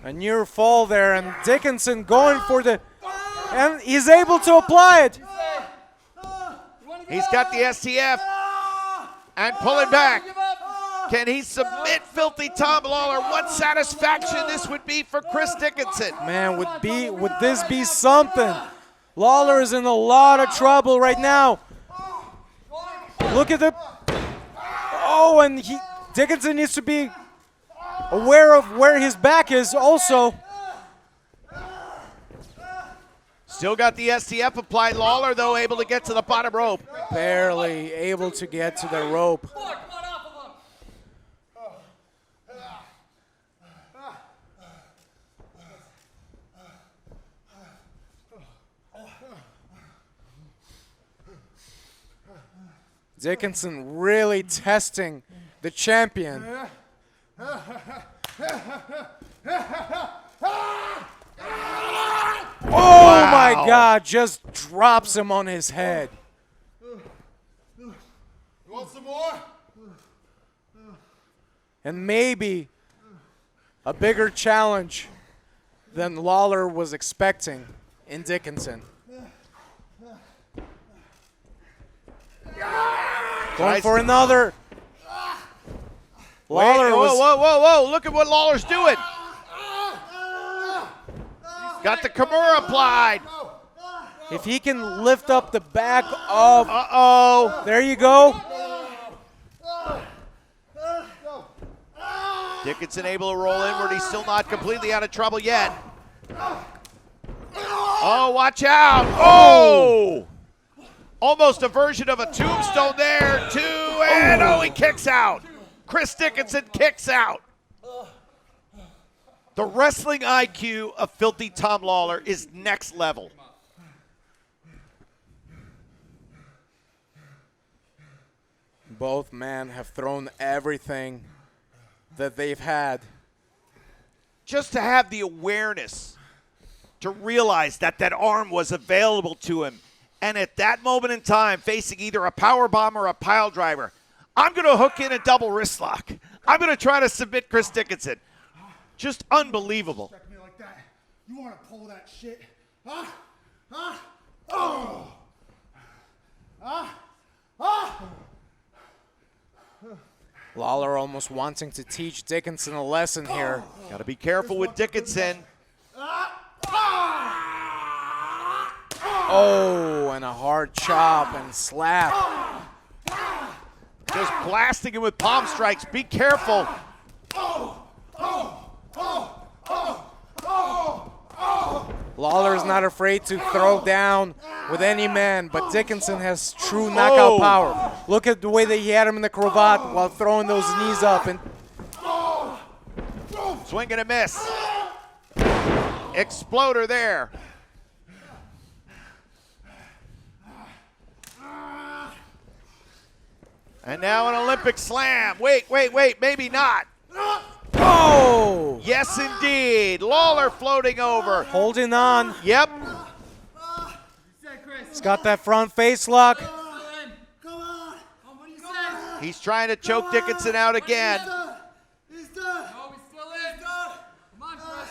A near fall there, and Dickinson going for the, and he's able to apply it. He's got the STF and pulling back. Can he submit Filthy Tom Lawler? What satisfaction this would be for Chris Dickinson. Man, would this be something? Lawler is in a lot of trouble right now. Look at the, and Dickinson needs to be aware of where his back is also. Still got the STF applied. Lawler, though, able to get to the bottom rope. Barely able to get to the rope. Come on off of him. Dickinson really testing the champion. Oh my God, just drops him on his head. You want some more? And maybe a bigger challenge than Lawler was expecting in Dickinson. Going for another. Lawler was. Whoa. Look at what Lawler's doing. Got the Kimura applied. If he can lift up the back of. Uh-oh. There you go. Dickinson able to roll inward. He's still not completely out of trouble yet. Oh, watch out. Oh! Almost a version of a tombstone there, too. And he kicks out. Chris Dickinson kicks out. The wrestling IQ of Filthy Tom Lawlor is next level. Both men have thrown everything that they've had. Just to have the awareness to realize that that arm was available to him. And at that moment in time, facing either a power bomb or a pile driver, I'm going to hook in a double wrist lock. I'm going to try to submit Chris Dickinson. Just unbelievable. Check me like that. You want to pull that shit? Huh? Huh? Oh! Huh? Huh? Lawler almost wanting to teach Dickinson a lesson here. Got to be careful with Dickinson. Oh, and a hard chop and slap. Just blasting him with palm strikes. Be careful. Lawler is not afraid to throw down with any man, but Dickinson has true knockout power. Look at the way that he had him in the cravat while throwing those knees up. And Swing and a miss. Exploder there. And now an Olympic slam. Wait, maybe not. oh, Yes, indeed. Lawler floating over. holding on. Yep. He's got that front face lock. Come on. What do you say? He's trying to choke Dickinson out again. He's done. No, he's still in. Come on, Chris.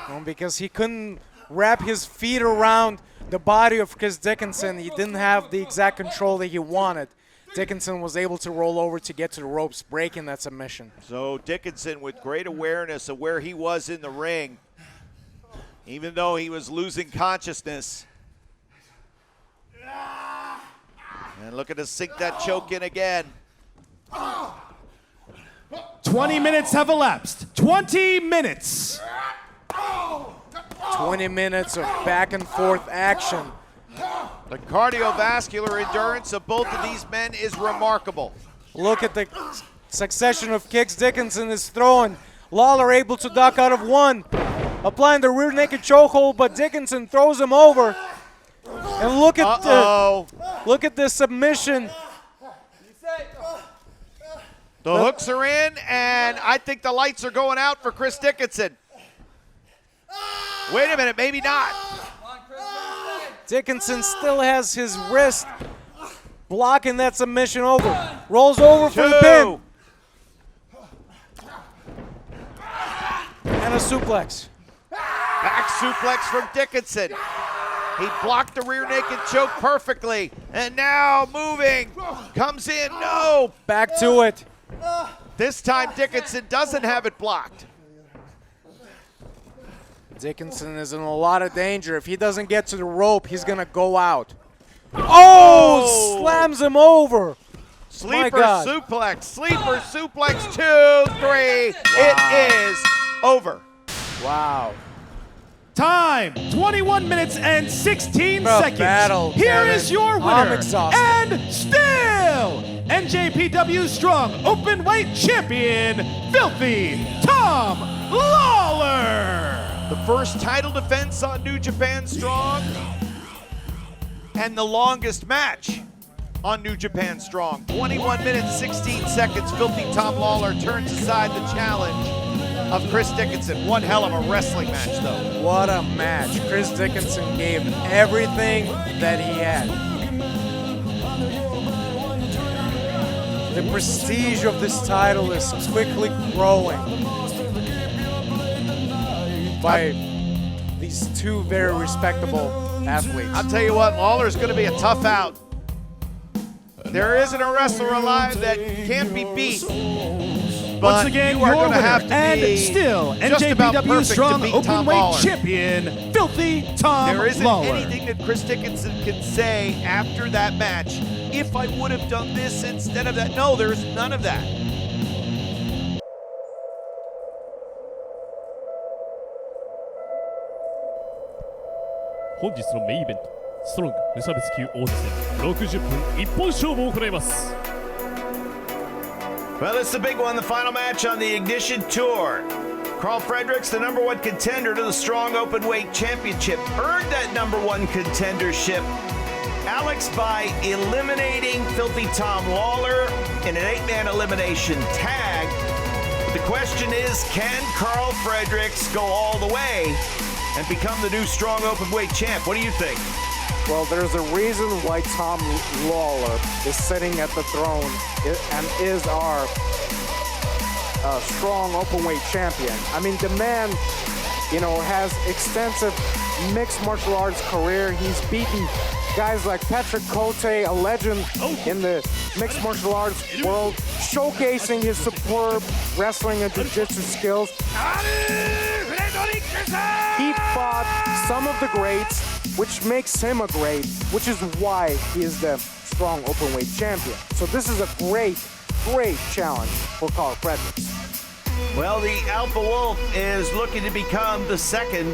Well, because he couldn't wrap his feet around the body of Chris Dickinson. He didn't have the exact control that he wanted. Dickinson was able to roll over to get to the ropes, breaking that submission. So Dickinson with great awareness of where he was in the ring, even though he was losing consciousness. And looking to sink that choke in again. 20 minutes have elapsed. 20 minutes. 20 minutes of back and forth action. The cardiovascular endurance of both of these men is remarkable. Look at the succession of kicks Dickinson is throwing. Lawler able to duck out of one, applying the rear naked chokehold, but Dickinson throws him over. And look at the submission. The hooks are in, and I think the lights are going out for Chris Dickinson. Wait a minute, maybe not. Dickinson still has his wrist blocking that submission over. Rolls over for the pin. And a suplex. Back suplex from Dickinson. He blocked the rear naked choke perfectly. And now moving. Comes in. No. Back to it. This time Dickinson doesn't have it blocked. Dickinson is in a lot of danger. If he doesn't get to the rope, he's going to go out. Oh! Slams him over. Sleeper suplex. Sleeper suplex. 2, 3. It is over. Wow. Time, 21 minutes and 16 Bro, seconds. battle, Here damn is it. your I'm winner. exhausted. And still, NJPW Strong Openweight Champion, Filthy Tom Lawler. The first title defense on New Japan Strong and the longest match on New Japan Strong. 21 minutes, 16 seconds. Filthy Tom Lawler turns aside the challenge of Chris Dickinson. One hell of a wrestling match, though. What a match. Chris Dickinson gave everything that he had. The prestige of this title is quickly growing by these two very respectable athletes. I'll tell you what, Lawler's going to be a tough out. There isn't a wrestler alive that can't be beat. But Once again, you are your going to winner have to and be still just about NJPW perfect to Strong beat Tom Openweight Lawler. Champion, Filthy Tom There isn't Lawler. anything that Chris Dickinson can say after that match. If I would have done this instead of that. No, there's none of that. 本日のメインイベントストロング無差別級王座戦60分一本勝負を行います。 Well, it's the big one, the final match on the Ignition Tour. Carl Fredericks, the #1 contender to the Strong Openweight Championship, earned that #1 contendership, Alex, by eliminating Filthy Tom Lawler in an 8-man elimination tag. But the question is, can Carl Fredericks go all the way and become the new Strong Openweight champ? What do you think? Well, there's a reason why Tom Lawler is sitting at the throne and is our strong openweight champion. I mean, the man, you know, has extensive mixed martial arts career. He's beaten guys like Patrick Cote, a legend in the mixed martial arts world, showcasing his superb wrestling and jiu-jitsu skills. He fought some of the greats, which makes him a great, which is why he is the strong openweight champion. So this is a great, great challenge for Carl Fredericks. Well, the Alpha Wolf is looking to become the second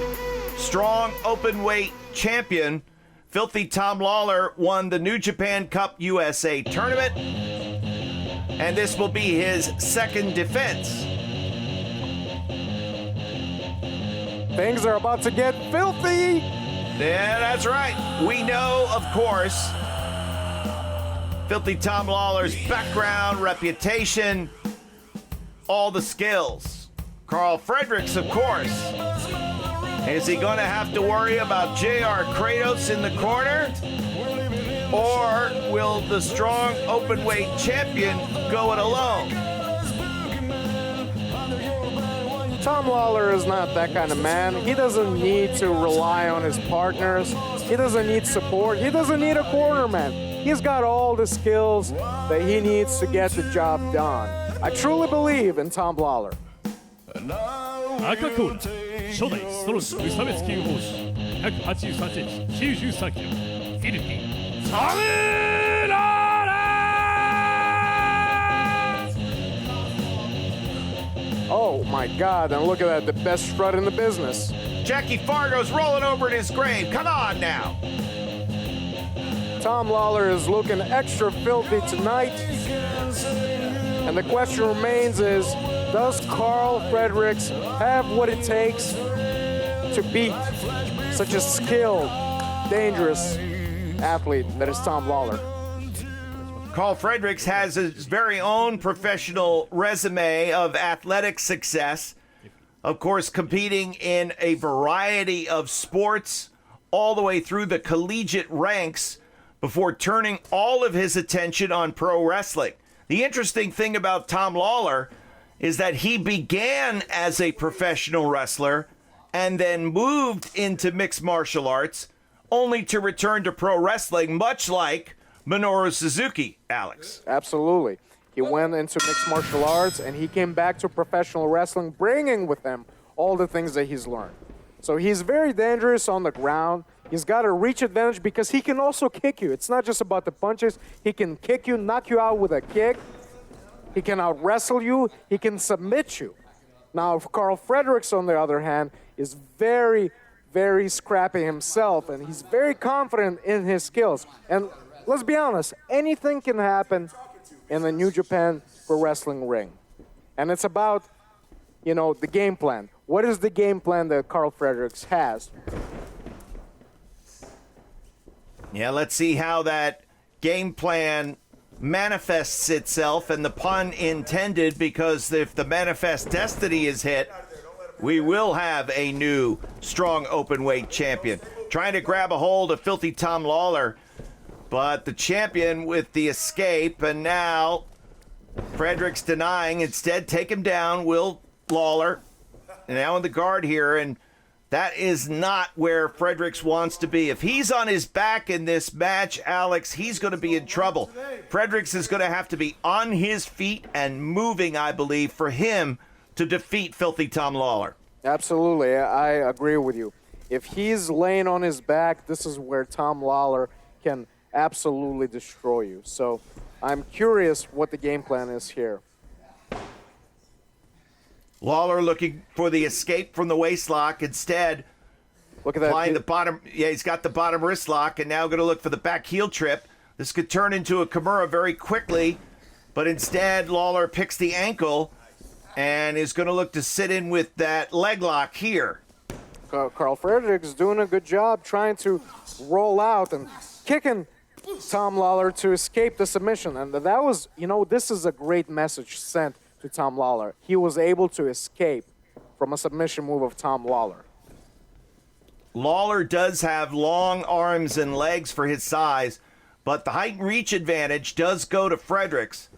strong openweight champion. Filthy Tom Lawler won the New Japan Cup USA tournament, and this will be his second defense. Things are about to get filthy. Yeah, that's right. We know, of course, Filthy Tom Lawler's background, reputation, all the skills. Carl Fredericks, of course. Is he going to have to worry about J.R. Kratos in the corner? Or will the strong openweight champion go it alone? Tom Lawler is not that kind of man. He doesn't need to rely on his partners. He doesn't need support. He doesn't need a cornerman. He's got all the skills that he needs to get the job done. I truly believe in Tom Lawler. 赤コーナー初代ストロング無差別級王子183センチ93キロフィルティトム・ローラー Oh my God, and look at that, the best strut in the business. Jackie Fargo's rolling over in his grave. Come on now. Tom Lawler is looking extra filthy tonight. And the question remains is, does Carl Fredericks have what it takes to beat such a skilled, dangerous athlete that is Tom Lawler? Carl Fredericks has his very own professional resume of athletic success. Of course, competing in a variety of sports all the way through the collegiate ranks before turning all of his attention on pro wrestling. The interesting thing about Tom Lawler is that he began as a professional wrestler and then moved into mixed martial arts, only to return to pro wrestling, much like Minoru Suzuki, Alex. Absolutely. He went into mixed martial arts and he came back to professional wrestling, bringing with him all the things that he's learned. So he's very dangerous on the ground. He's got a reach advantage because he can also kick you. It's not just about the punches. He can kick you, knock you out with a kick. He can out-wrestle you. He can submit you. Now, Carl Fredericks, on the other hand, is very, very scrappy himself, and he's very confident in his skills. And let's be honest, anything can happen in the New Japan Pro Wrestling ring. And it's about, you know, the game plan. What is the game plan that Carl Fredericks has? Yeah, let's see how that game plan manifests itself, and the pun intended, because if the manifest destiny is hit, we will have a new strong openweight champion. Trying to grab a hold of Filthy Tom Lawlor, but the champion with the escape, and now Fredericks denying. Instead, take him down, will Lawler. And now in the guard here, and that is not where Fredericks wants to be. If he's on his back in this match, Alex, he's going to be in trouble. Fredericks is going to have to be on his feet and moving, I believe, for him to defeat Filthy Tom Lawlor. Absolutely, I agree with you. If he's laying on his back, this is where Tom Lawlor can absolutely destroy you. So I'm curious what the game plan is here. Lawler looking for the escape from the waist lock. Instead, look at that. Applying the bottom. Yeah, he's got the bottom wrist lock, and now going to look for the back heel trip. This could turn into a Kimura very quickly, but instead Lawler picks the ankle and is going to look to sit in with that leg lock here. Carl Fredericks is doing a good job trying to roll out and kicking Tom Lawlor to escape the submission. And that was, you know, this is a great message sent to Tom Lawlor. He was able to escape from a submission move of Tom Lawlor. Lawler does have long arms and legs for his size, but the height and reach advantage does go to Fredericks.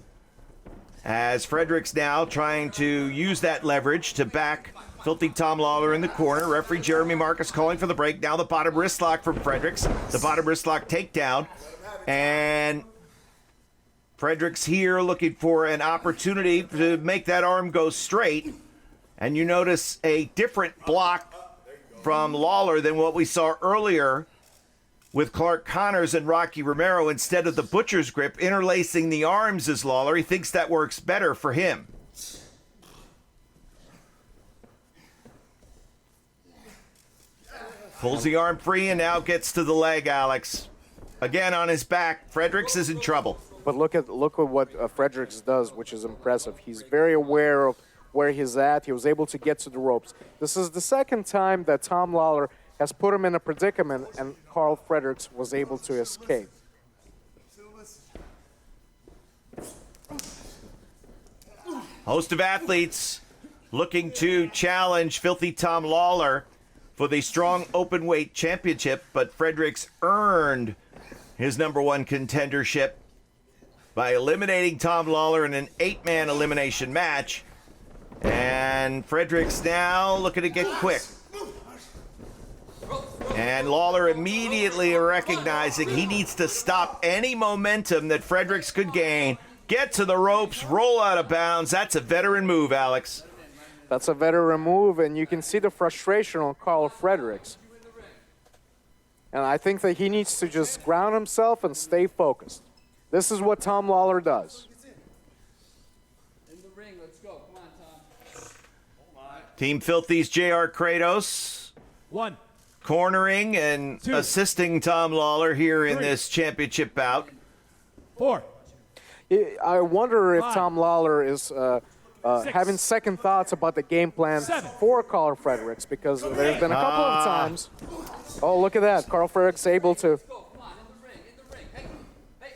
As Fredericks now trying to use that leverage to back Filthy Tom Lawlor in the corner. Referee Jeremy Marcus calling for the break. Now the bottom wrist lock from Fredericks. The bottom wrist lock takedown. And Fredericks here looking for an opportunity to make that arm go straight. And you notice a different block from Lawler than what we saw earlier with Clark Connors and Rocky Romero. Instead of the butcher's grip, interlacing the arms is Lawler. He thinks that works better for him. Pulls the arm free and now gets to the leg, Alex. Again on his back. Fredericks is in trouble. But look at what Fredericks does, which is impressive. He's very aware of where he's at. He was able to get to the ropes. This is the second time that Tom Lawlor has put him in a predicament, and Carl Fredericks was able to escape. Host of athletes looking to challenge Filthy Tom Lawlor for the Strong Openweight Championship, but Fredericks earned his #1 contendership by eliminating Tom Lawlor in an 8-man elimination match. And Fredericks now looking to get quick. And Lawlor immediately recognizing he needs to stop any momentum that Fredericks could gain, get to the ropes, roll out of bounds. That's a veteran move, Alex. That's a veteran move, and you can see the frustration on Carl Fredericks. And I think that he needs to just ground himself and stay focused. This is what Tom Lawlor does. In the ring, let's go. Come on, Tom. Team Filthy's J.R. Kratos. 1, Cornering and 2, assisting Tom Lawlor here in 3, this championship bout. 4. I wonder if 5, Tom Lawlor is 6, having second thoughts about the game plan 7. for Carl Fredericks, because there's been a couple of times. Oh, look at that. Carl Fredericks able to. Come on, in the ring. Hey, hey.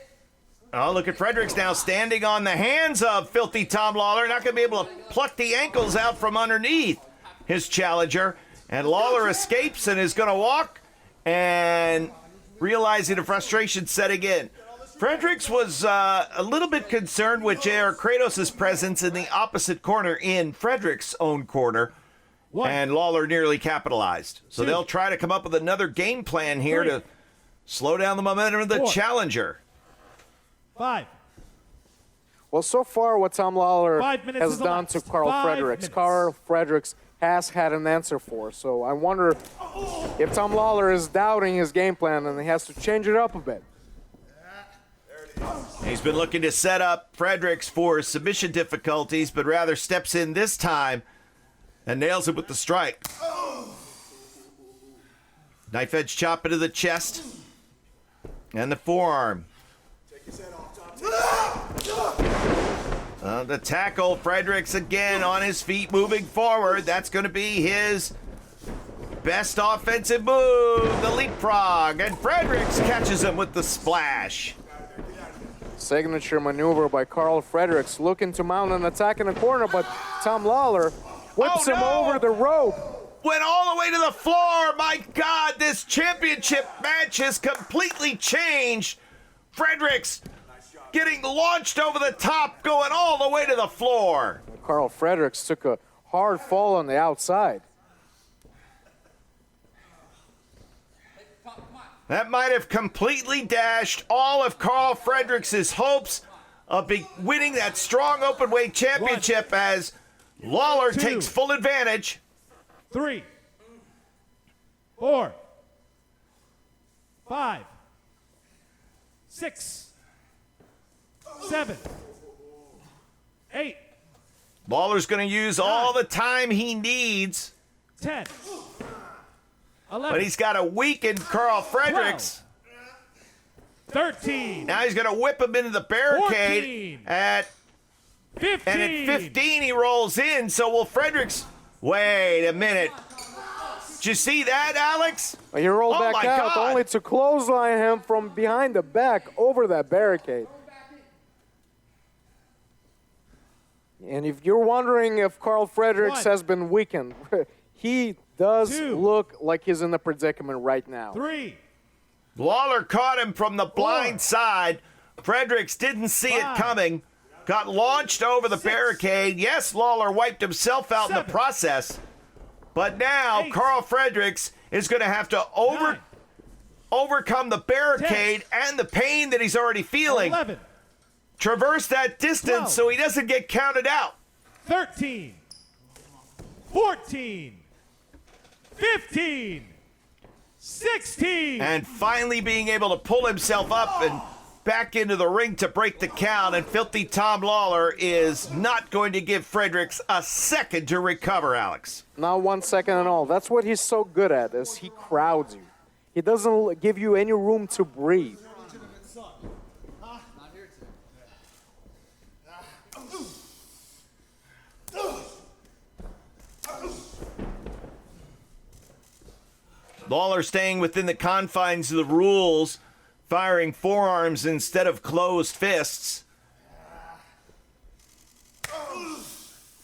Oh, look at Fredericks now standing on the hands of Filthy Tom Lawlor. Not going to be able to pluck the ankles out from underneath his challenger. And Lawlor escapes and is going to walk, and realizing the frustration setting in. Fredericks was a little bit concerned with J.R. Kratos' presence in the opposite corner in Fredericks' own corner. 1, And Lawlor nearly capitalized. So 2, they'll try to come up with another game plan here 3, to slow down the momentum of the 4, challenger. 5. Well, so far what Tom Lawlor 5 minutes has is done to elapsed. Carl 5 Fredericks, minutes. Carl Fredericks has had an answer for. So I wonder if Tom Lawlor is doubting his game plan and he has to change it up a bit. He's been looking to set up Fredericks for submission difficulties, but rather steps in this time and nails it with the strike. Knife edge chop into the chest and the forearm. The tackle, Fredericks again on his feet, moving forward. That's going to be his best offensive move, the leapfrog, and Fredericks catches him with the splash. Signature maneuver by Carl Fredericks, looking to mount an attack in the corner, but Tom Lawler whips him over the rope. Went all the way to the floor. My God, this championship match has completely changed. Fredericks getting launched over the top, going all the way to the floor. Carl Fredericks took a hard fall on the outside. That might have completely dashed all of Carl Fredericks' hopes of winning that strong openweight championship as Lawler takes full advantage. 3, 4, 5, 6, 7, 8. Lawler's going to use all the time he needs. 10, 11. But he's got to weaken Carl Fredericks. 13. Now he's going to whip him into the barricade 14, at 15. And at 15 he rolls in. So will Fredericks? Wait a minute. Did you see that, Alex? He rolled back my out God. only to clothesline him from behind the back over that barricade. And if you're wondering if Carl Fredericks has been weakened, he does look like he's in a predicament right now. 3. Lawler caught him from the blind side. Fredericks didn't see it coming. Got launched over the barricade. Yes, Lawler wiped himself out in the process. But now Carl Fredericks is going to have to overcome the barricade and the pain that he's already feeling. 11. Traverse that distance so he doesn't get counted out. 13. 14. 15. 16. And finally being able to pull himself up and back into the ring to break the count. And Filthy Tom Lawler is not going to give Fredericks a second to recover, Alex. Not 1 second at all. That's what he's so good at, is he crowds you. He doesn't give you any room to breathe. Lawler staying within the confines of the rules, firing forearms instead of closed fists.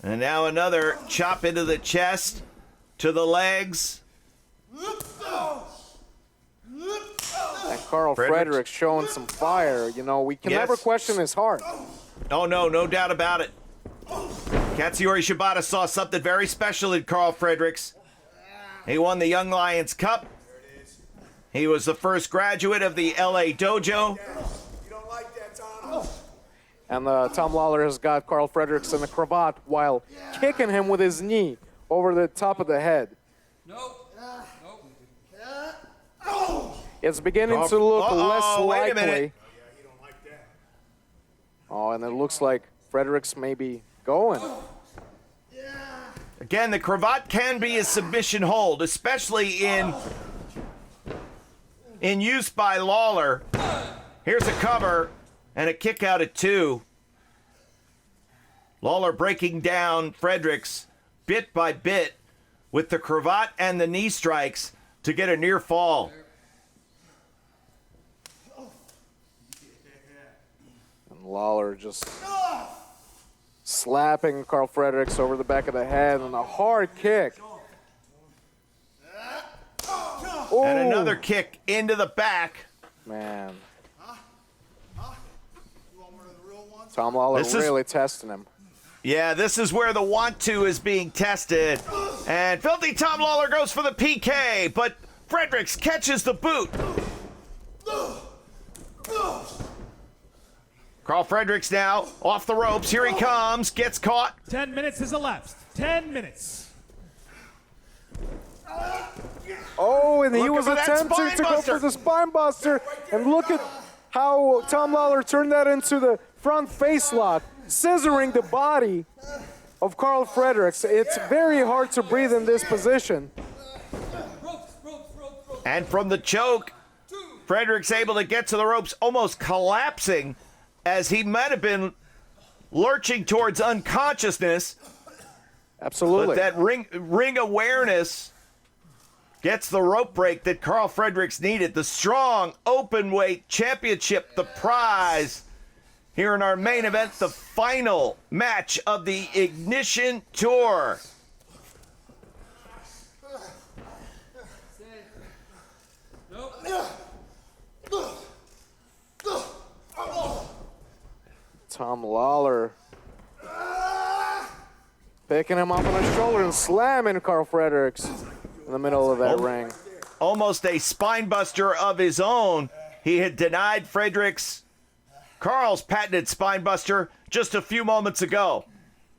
And now another chop into the chest, to the legs. And Carl Fredericks showing some fire. You know, we can never question his heart. Oh, no doubt about it. Katsuyori Shibata saw something very special in Carl Fredericks. He won the Young Lions Cup. He was the first graduate of the LA Dojo. And Tom Lawler has got Carl Fredericks in the cravat while kicking him with his knee over the top of the head. It's beginning to look less wait a minute. likely. Oh, and it looks like Fredericks may be going. Again, the cravat can be a submission hold, especially in use by Lawler. Here's a cover and a kick out at 2. Lawler breaking down Fredericks bit by bit with the cravat and the knee strikes to get a near fall. And Lawler just slapping Carl Fredericks over the back of the head and a hard kick. And another kick into the back. Man. Tom Lawler really testing him. Yeah, this is where the want to is being tested. And Filthy Tom Lawler goes for the PK, but Fredericks catches the boot. Carl Fredericks now off the ropes. Here he comes, gets caught. 10 minutes has elapsed. 10 minutes. Oh, and he Looking was for that attempting to go spine for the spine buster. And look at how Tom Lawler turned that into the front face lock, scissoring the body of Carl Fredericks. It's very hard to breathe in this position. And from the choke, Fredericks able to get to the ropes, almost collapsing as he might have been lurching towards unconsciousness. Absolutely. But that ring awareness gets the rope break that Carl Fredericks needed. The strong open weight championship, the prize. Here in our main event, the final match of the Ignition Tour. Tom Lawler picking him up on the shoulder and slamming Carl Fredericks in the middle of that ring. Almost a spine buster of his own. He had denied Fredericks Carl's patented spine buster just a few moments ago.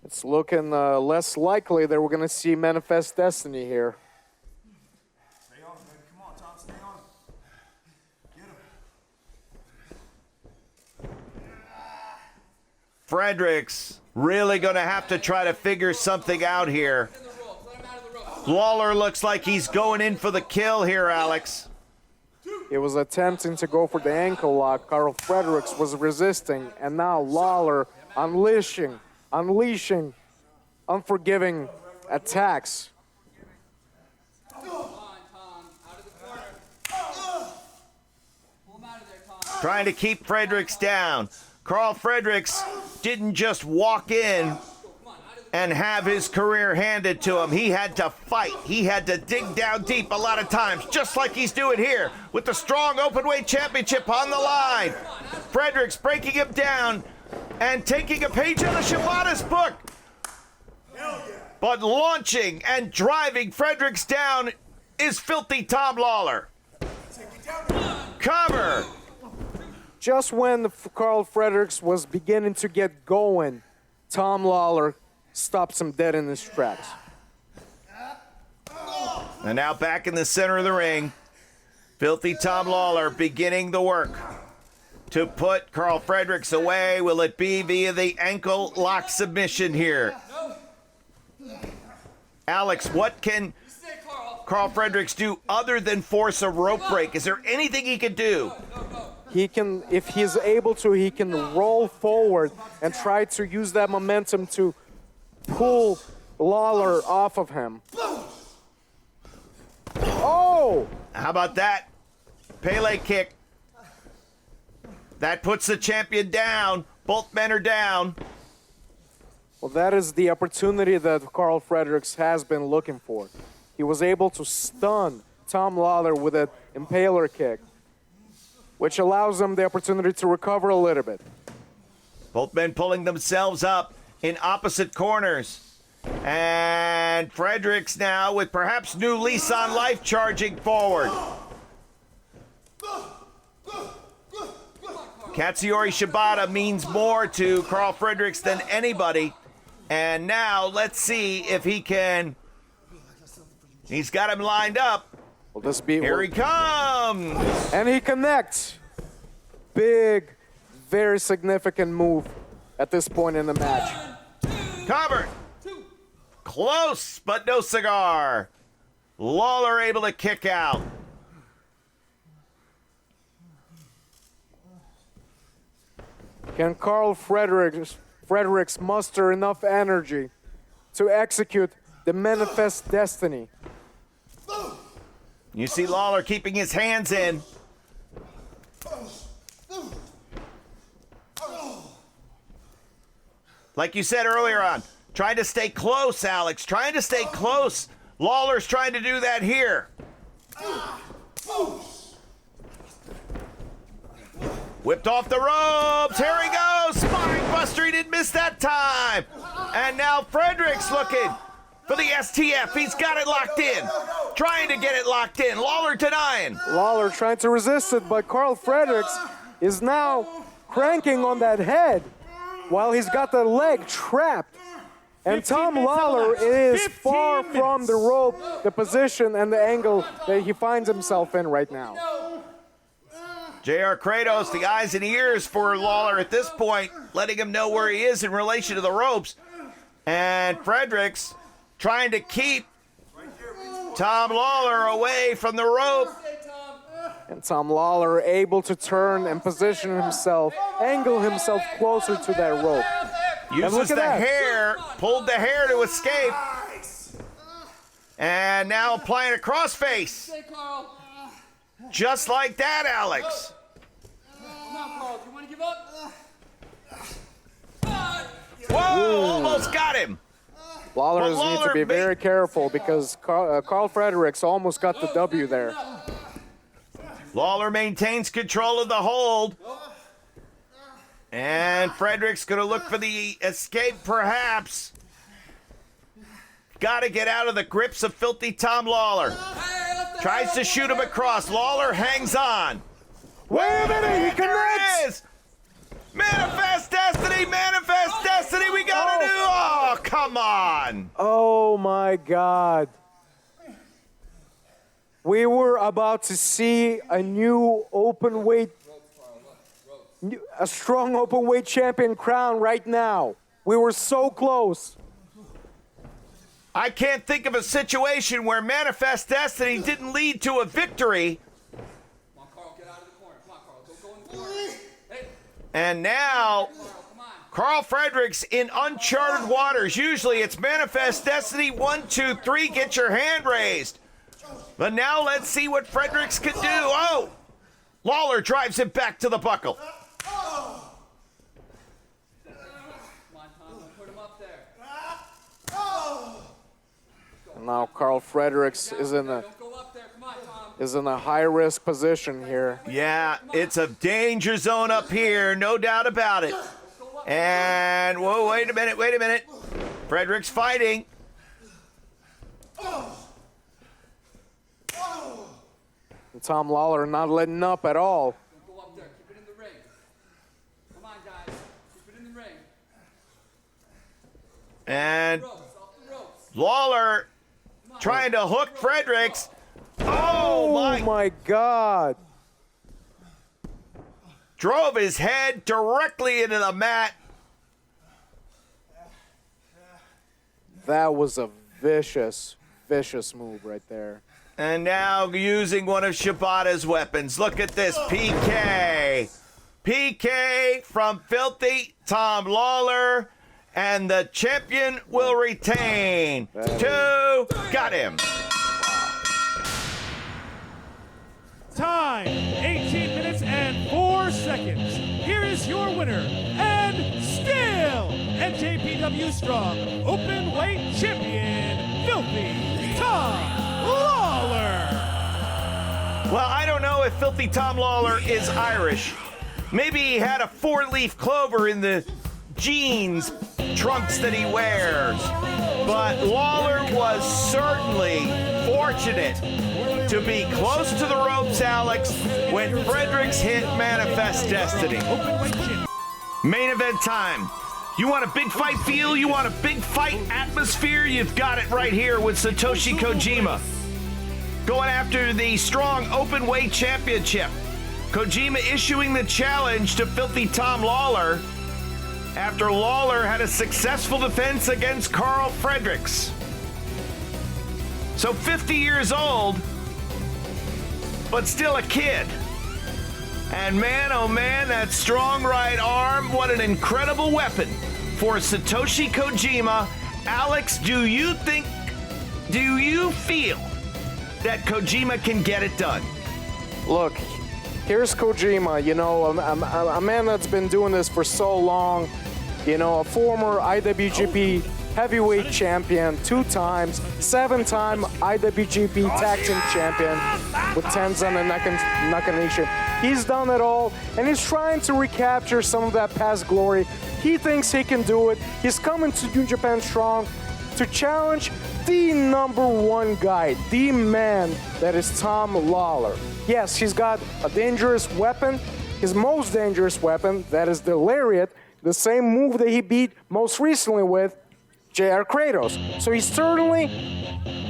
It's looking less likely that we're going to see Manifest Destiny here. Stay on, baby. Come on, Tom. Stay on. Get him. Fredericks really going to have to try to figure something out here. Lawler looks like he's going in for the kill here, Alex. He was attempting to go for the ankle lock. Carl Fredericks was resisting, and now Lawler unleashing unforgiving attacks. Trying to keep Fredericks down. Carl Fredericks didn't just walk in and have his career handed to him. He had to fight. He had to dig down deep a lot of times, just like he's doing here with the strong openweight championship on the line. Fredericks breaking him down and taking a page out of Shibata's book. But launching and driving Fredericks down is Filthy Tom Lawlor. Cover. Just when Carl Fredericks was beginning to get going, Tom Lawler stops him dead in his tracks. And now back in the center of the ring, Filthy Tom Lawlor beginning the work to put Carl Fredericks away. Will it be via the ankle lock submission here? Alex, what can Carl Fredericks do other than force a rope break? Is there anything he can do? He can, if he's able to, he can roll forward and try to use that momentum to pull Lawler off of him. Oh! How about that? Pele kick. That puts the champion down. Both men are down. Well, that is the opportunity that Carl Fredericks has been looking for. He was able to stun Tom Lawler with an impaler kick, which allows him the opportunity to recover a little bit. Both men pulling themselves up in opposite corners. And Fredericks now with perhaps new lease on life charging forward. Katsuyori Shibata means more to Carl Fredericks than anybody. And now let's see if he can. He's got him lined up. Will this be? Here he comes. And he connects. Big, very significant move at this point in the match. Covered. Close, but no cigar. Lawler able to kick out. Can Carl Fredericks muster enough energy to execute the Manifest Destiny? You see Lawler keeping his hands in. Like you said earlier on, trying to stay close, Alex. Trying to stay close. Lawler's trying to do that here. Whipped off the ropes. Here he goes. Spine buster. He didn't miss that time. And now Fredericks looking for the STF. He's got it locked in. Trying to get it locked in. Lawler denying. Lawler trying to resist it, but Carl Fredericks is now cranking on that head while he's got the leg trapped. And Tom Lawler is far from the rope, the position and the angle that he finds himself in right now. J.R. Kratos, the eyes and ears for Lawler at this point, letting him know where he is in relation to the ropes. And Fredericks trying to keep Tom Lawler away from the rope. And Tom Lawler able to turn and position himself, angle himself closer to that rope. Uses the hair, pulled the hair to escape. And now applying a crossface. Stay, Carl. Just like that, Alex. Come on, Carl. Do you want to give up? Whoa, almost got him. Lawler But needs Lawler to be very careful because Carl Fredericks almost got the W there. Lawler maintains control of the hold. And Fredericks going to look for the escape, perhaps. Got to get out of the grips of Filthy Tom Lawler. Tries to shoot him across. Lawler hangs on. Wait a minute, he connects! Manifest Destiny, Manifest Destiny, we got to do. Oh, come on. Oh my God. We were about to see a new open weight, a strong open weight champion crown right now. We were so close. I can't think of a situation where Manifest Destiny didn't lead to a victory. Come on, Carl. Get out of the corner. Come on, Carl. Don't go in the corner. Hey, And now, come on. Carl Fredericks in uncharted waters. Usually it's Manifest Destiny, 1, 2, 3, get your hand raised. But now let's see what Fredericks can do. Oh! Lawler drives him back to the buckle. Come on, Tom. Don't put him up there. And now Carl Fredericks is in a Don't go up there. Come on, Tom. high risk position here. Yeah, it's a danger zone up here, no doubt about it. And, whoa, wait a minute. Fredericks fighting. And Tom Lawler not letting up at all. Don't go up there. Keep it in the ring. Come on, guys. Keep it in the ring. And Ropes. Off the ropes. Lawler trying to hook Fredericks. Oh, my God. Drove his head directly into the mat. That was a vicious move right there. And now using one of Shibata's weapons. Look at this, PK. PK from Filthy Tom Lawler. And the champion will retain. 2, got him. Time, 18 minutes and 4 seconds. Here is your winner, and still NJPW Strong Open Weight Champion, Filthy Tom Lawler. Well, I don't know if Filthy Tom Lawler is Irish. Maybe he had a 4-leaf clover in the jeans trunks that he wears. But Lawler was certainly fortunate to be close to the ropes, Alex, when Fredericks hit Manifest Destiny. Main event time. You want a big fight feel? You want a big fight atmosphere? You've got it right here with Satoshi Kojima. Going after the Strong Open Weight Championship. Kojima issuing the challenge to Filthy Tom Lawler after Lawler had a successful defense against Carl Fredericks. So 50 years old, but still a kid. And man, oh man, that strong right arm, what an incredible weapon for Satoshi Kojima. Alex, do you feel that Kojima can get it done? Look, here's Kojima, you know, a man that's been doing this for so long, you know, a former IWGP heavyweight champion 2 times, 7-time IWGP tag team champion with Tenzan and Nakanishi. He's done it all, and he's trying to recapture some of that past glory. He thinks he can do it. He's coming to New Japan Strong to challenge the #1 guy, the man that is Tom Lawler. Yes, he's got a dangerous weapon, his most dangerous weapon, that is the lariat, the same move that he beat most recently with JR Kratos. So he certainly,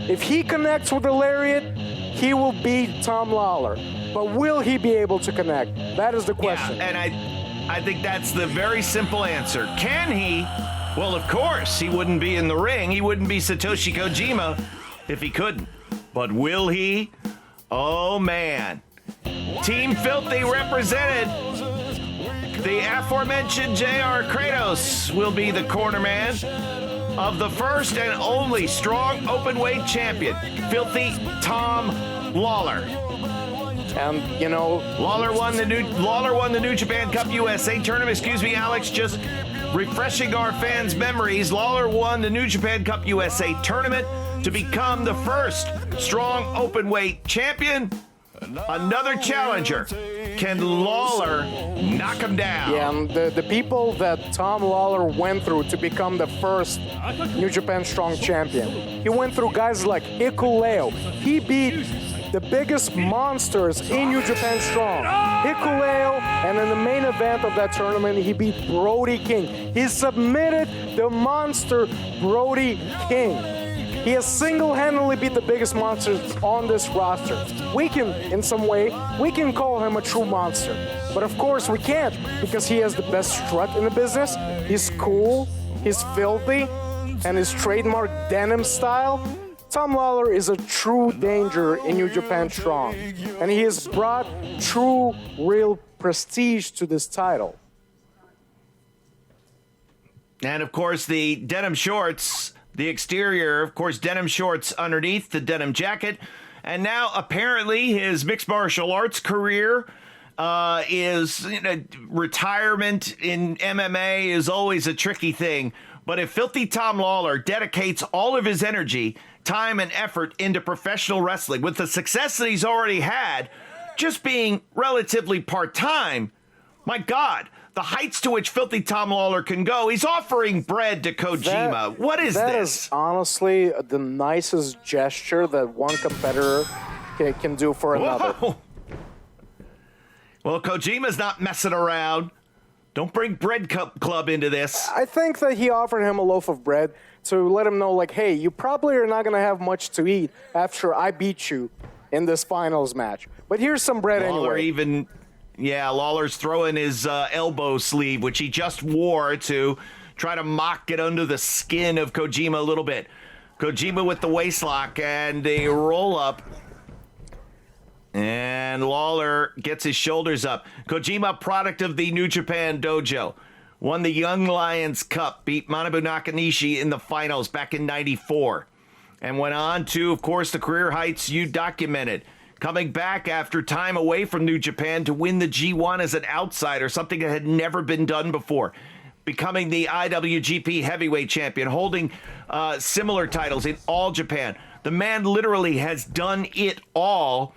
if he connects with the lariat, he will beat Tom Lawler. But will he be able to connect? That is the question. Yeah, and I think that's the very simple answer. Can he? Well, of course, he wouldn't be in the ring. He wouldn't be Satoshi Kojima if he couldn't. But will he? Oh, man. Team Filthy represented. The aforementioned JR Kratos will be the cornerman of the first and only strong openweight champion, Filthy Tom Lawlor. And, you know, Lawler won the New Japan Cup USA tournament. Excuse me, Alex, just refreshing our fans' memories. Lawler won the New Japan Cup USA tournament to become the first strong openweight champion. Another challenger. Can Lawler knock him down? yeah, and the people that Tom Lawler went through to become the first New Japan Strong champion. He went through guys like Hikuleo. He beat the biggest monsters in New Japan Strong. Hikuleo, and in the main event of that tournament, he beat Brody King. He submitted the monster Brody King. He has single-handedly beat the biggest monsters on this roster. We can, in some way, we can call him a true monster. But of course we can't, because he has the best strut in the business. He's cool, he's filthy, and his trademark denim style. Tom Lawler is a true danger in New Japan Strong, and he has brought true, real prestige to this title. And of course, the denim shorts, the exterior, of course, denim shorts underneath the denim jacket. And now apparently his mixed martial arts career is, retirement in MMA is always a tricky thing. But if Filthy Tom Lawler dedicates all of his energy, time, and effort into professional wrestling with the success that he's already had, just being relatively part-time, my God, the heights to which Filthy Tom Lawler can go. He's offering bread to Kojima. What is that this? Is honestly the nicest gesture that one competitor can do for another. Whoa. Well, Kojima's not messing around. Don't bring Bread Club into this. I think that he offered him a loaf of bread to let him know, like, hey, you probably are not going to have much to eat after I beat you in this finals match. But here's some bread anyway. Lawler's throwing his elbow sleeve, which he just wore to try to get under the skin of Kojima a little bit. Kojima with the waistlock and a roll-up. And Lawler gets his shoulders up. Kojima, product of the New Japan Dojo, won the Young Lions Cup, beat Manabu Nakanishi in the finals back in '94, and went on to, of course, the career heights you documented. Coming back after time away from New Japan to win the G1 as an outsider, something that had never been done before. Becoming the IWGP Heavyweight Champion, holding similar titles in All Japan. The man literally has done it all,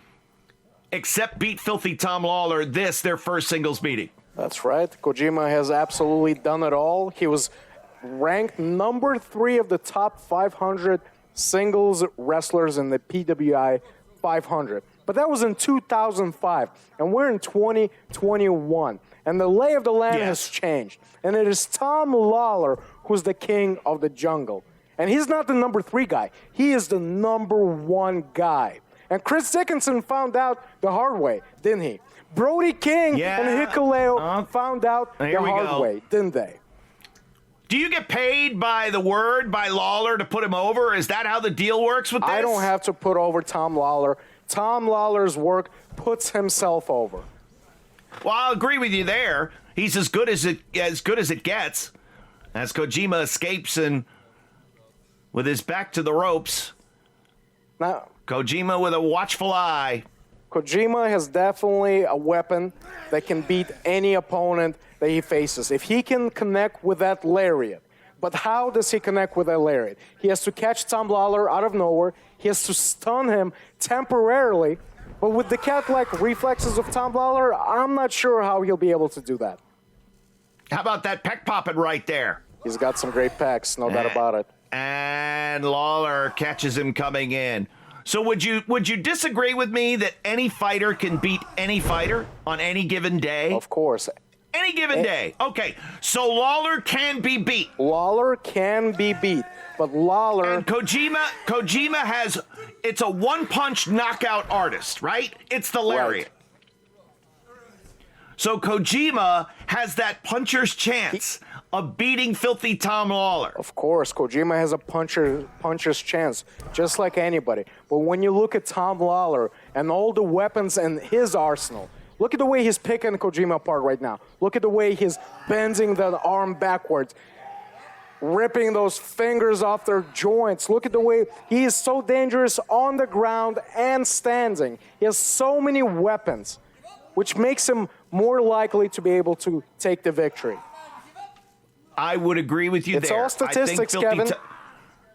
except beat Filthy Tom Lawler, their first singles meeting. That's right. Kojima has absolutely done it all. He was ranked number 3 of the top 500 singles wrestlers in the PWI 500. But that was in 2005, and we're in 2021. And the lay of the land has changed. And it is Tom Lawler who's the king of the jungle. And he's not the number 3 guy. He is the number 1 guy. And Chris Dickinson found out the hard way, didn't he? Brody King and Hikuleo found out the hard way, didn't they? Do you get paid by the word by Lawler to put him over? Is that how the deal works with this? I don't have to put over Tom Lawler. Tom Lawler's work puts himself over. Well, I'll agree with you there. He's as good as it gets. As Kojima escapes and with his back to the ropes. Now, Kojima with a watchful eye. Kojima has definitely a weapon that can beat any opponent that he faces. If he can connect with that lariat. But how does he connect with that lariat? He has to catch Tom Lawler out of nowhere. He has to stun him temporarily. But with the cat-like reflexes of Tom Lawler, I'm not sure how he'll be able to do that. How about that pec popping right there? He's got some great pecs, no doubt about it. And Lawler catches him coming in. So would you disagree with me that any fighter can beat any fighter on any given day? Of course. Any given day. Okay, so Lawler can be beat. Lawler can be beat, but Lawler... And Kojima has... It's a one-punch knockout artist, right? It's the lariat. Right. So Kojima has that puncher's chance of beating Filthy Tom Lawlor. Of course, Kojima has a puncher's chance, just like anybody. But when you look at Tom Lawlor and all the weapons in his arsenal, look at the way he's picking Kojima apart right now. Look at the way he's bending the arm backwards, ripping those fingers off their joints. Look at the way he is so dangerous on the ground and standing. He has so many weapons, which makes him more likely to be able to take the victory. I would agree with you It's there. all statistics, Kevin.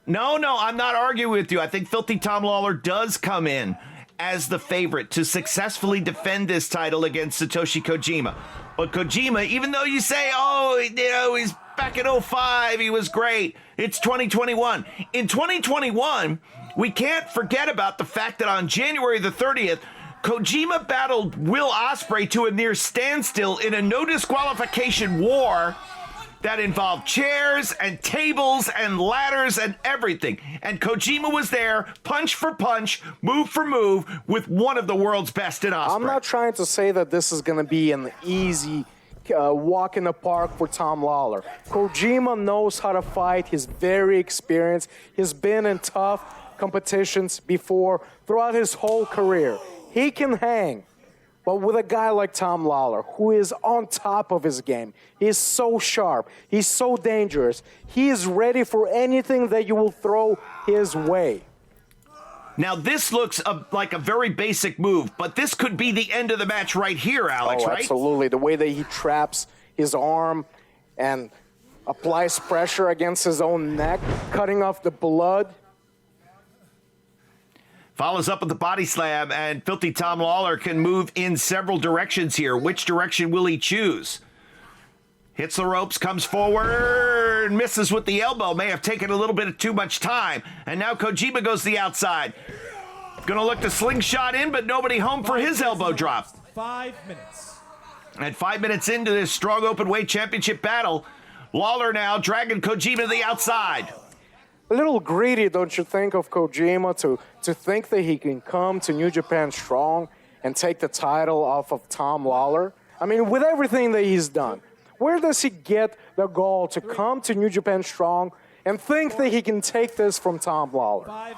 No, I'm not arguing with you. I think Filthy Tom Lawlor does come in as the favorite to successfully defend this title against Satoshi Kojima. But Kojima, even though you say, he's back in 05, he was great. It's 2021. In 2021, we can't forget about the fact that on January the 30th, Kojima battled Will Ospreay to a near standstill in a no disqualification war that involved chairs and tables and ladders and everything. And Kojima was there, punch for punch, move for move, with one of the world's best in Ospreay. I'm not trying to say that this is going to be an easy walk in the park for Tom Lawlor. Kojima knows how to fight. He's very experienced. He's been in tough competitions before throughout his whole career. He can hang. But with a guy like Tom Lawlor, who is on top of his game, he's so sharp, he's so dangerous, he is ready for anything that you will throw his way. Now, this looks like a very basic move, but this could be the end of the match right here, Alex, right? Absolutely. The way that he traps his arm and applies pressure against his own neck, cutting off the blood. Follows up with the body slam, and Filthy Tom Lawlor can move in several directions here. Which direction will he choose? Hits the ropes, comes forward, misses with the elbow. May have taken a little bit of too much time. And now Kojima goes to the outside. Gonna look to slingshot in, but nobody home for his elbow drop. 5 minutes. And 5 minutes into this strong open weight championship battle, Lawlor now dragging Kojima to the outside. A little greedy, don't you think, of Kojima to think that he can come to New Japan Strong and take the title off of Tom Lawlor? I mean, with everything that he's done, where does he get the gall to come to New Japan Strong and think that he can take this from Tom Lawlor?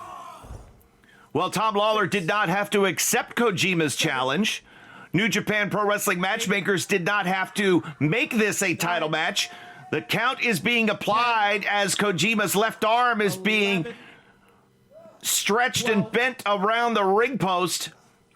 Well, Tom Lawlor did not have to accept Kojima's challenge. New Japan Pro Wrestling matchmakers did not have to make this a title match. The count is being applied as Kojima's left arm is being stretched and bent around the ring post.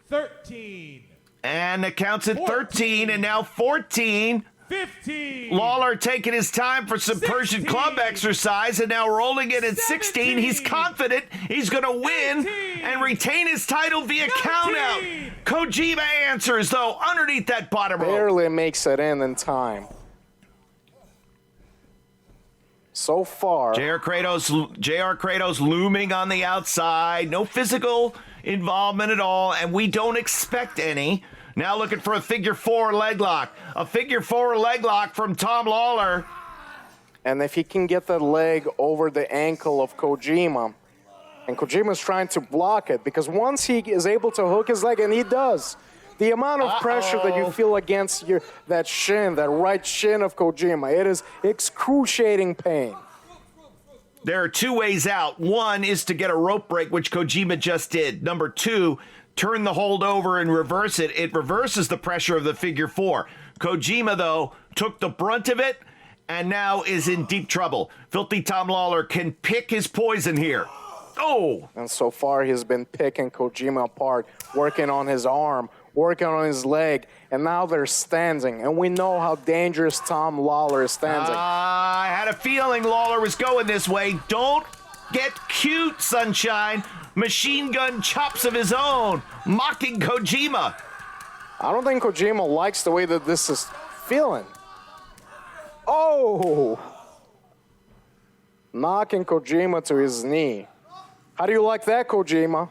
13. And the count's at 13 and now 14. 15. Lawlor taking his time for some Persian club exercise and now rolling it at 16. He's confident he's going to win 18, and retain his title via 19. countout. Kojima answers, though, underneath that bottom rope. Barely makes it in time. So far, JR Kratos looming on the outside. No physical involvement at all, and we don't expect any. Now looking for a figure four leg lock. A figure four leg lock from Tom Lawlor. and if he can get the leg over the ankle of Kojima, and Kojima's trying to block it, because once he is able to hook his leg, and he does, the amount of pressure that you feel against that shin, that right shin of Kojima, it is excruciating pain. There are two ways out. One is to get a rope break, which Kojima just did. Number two, turn the hold over and reverse it. It reverses the pressure of the figure four. Kojima, though, took the brunt of it and now is in deep trouble. Filthy Tom Lawlor can pick his poison here. Oh! And so far, he's been picking Kojima apart, working on his arm, working on his leg, and now they're standing. And we know how dangerous Tom Lawlor is standing. I had a feeling Lawler was going this way. Don't get cute, Sunshine. Machine gun chops of his own, mocking Kojima. I don't think Kojima likes the way that this is feeling. Oh! Knocking Kojima to his knee. How do you like that, Kojima?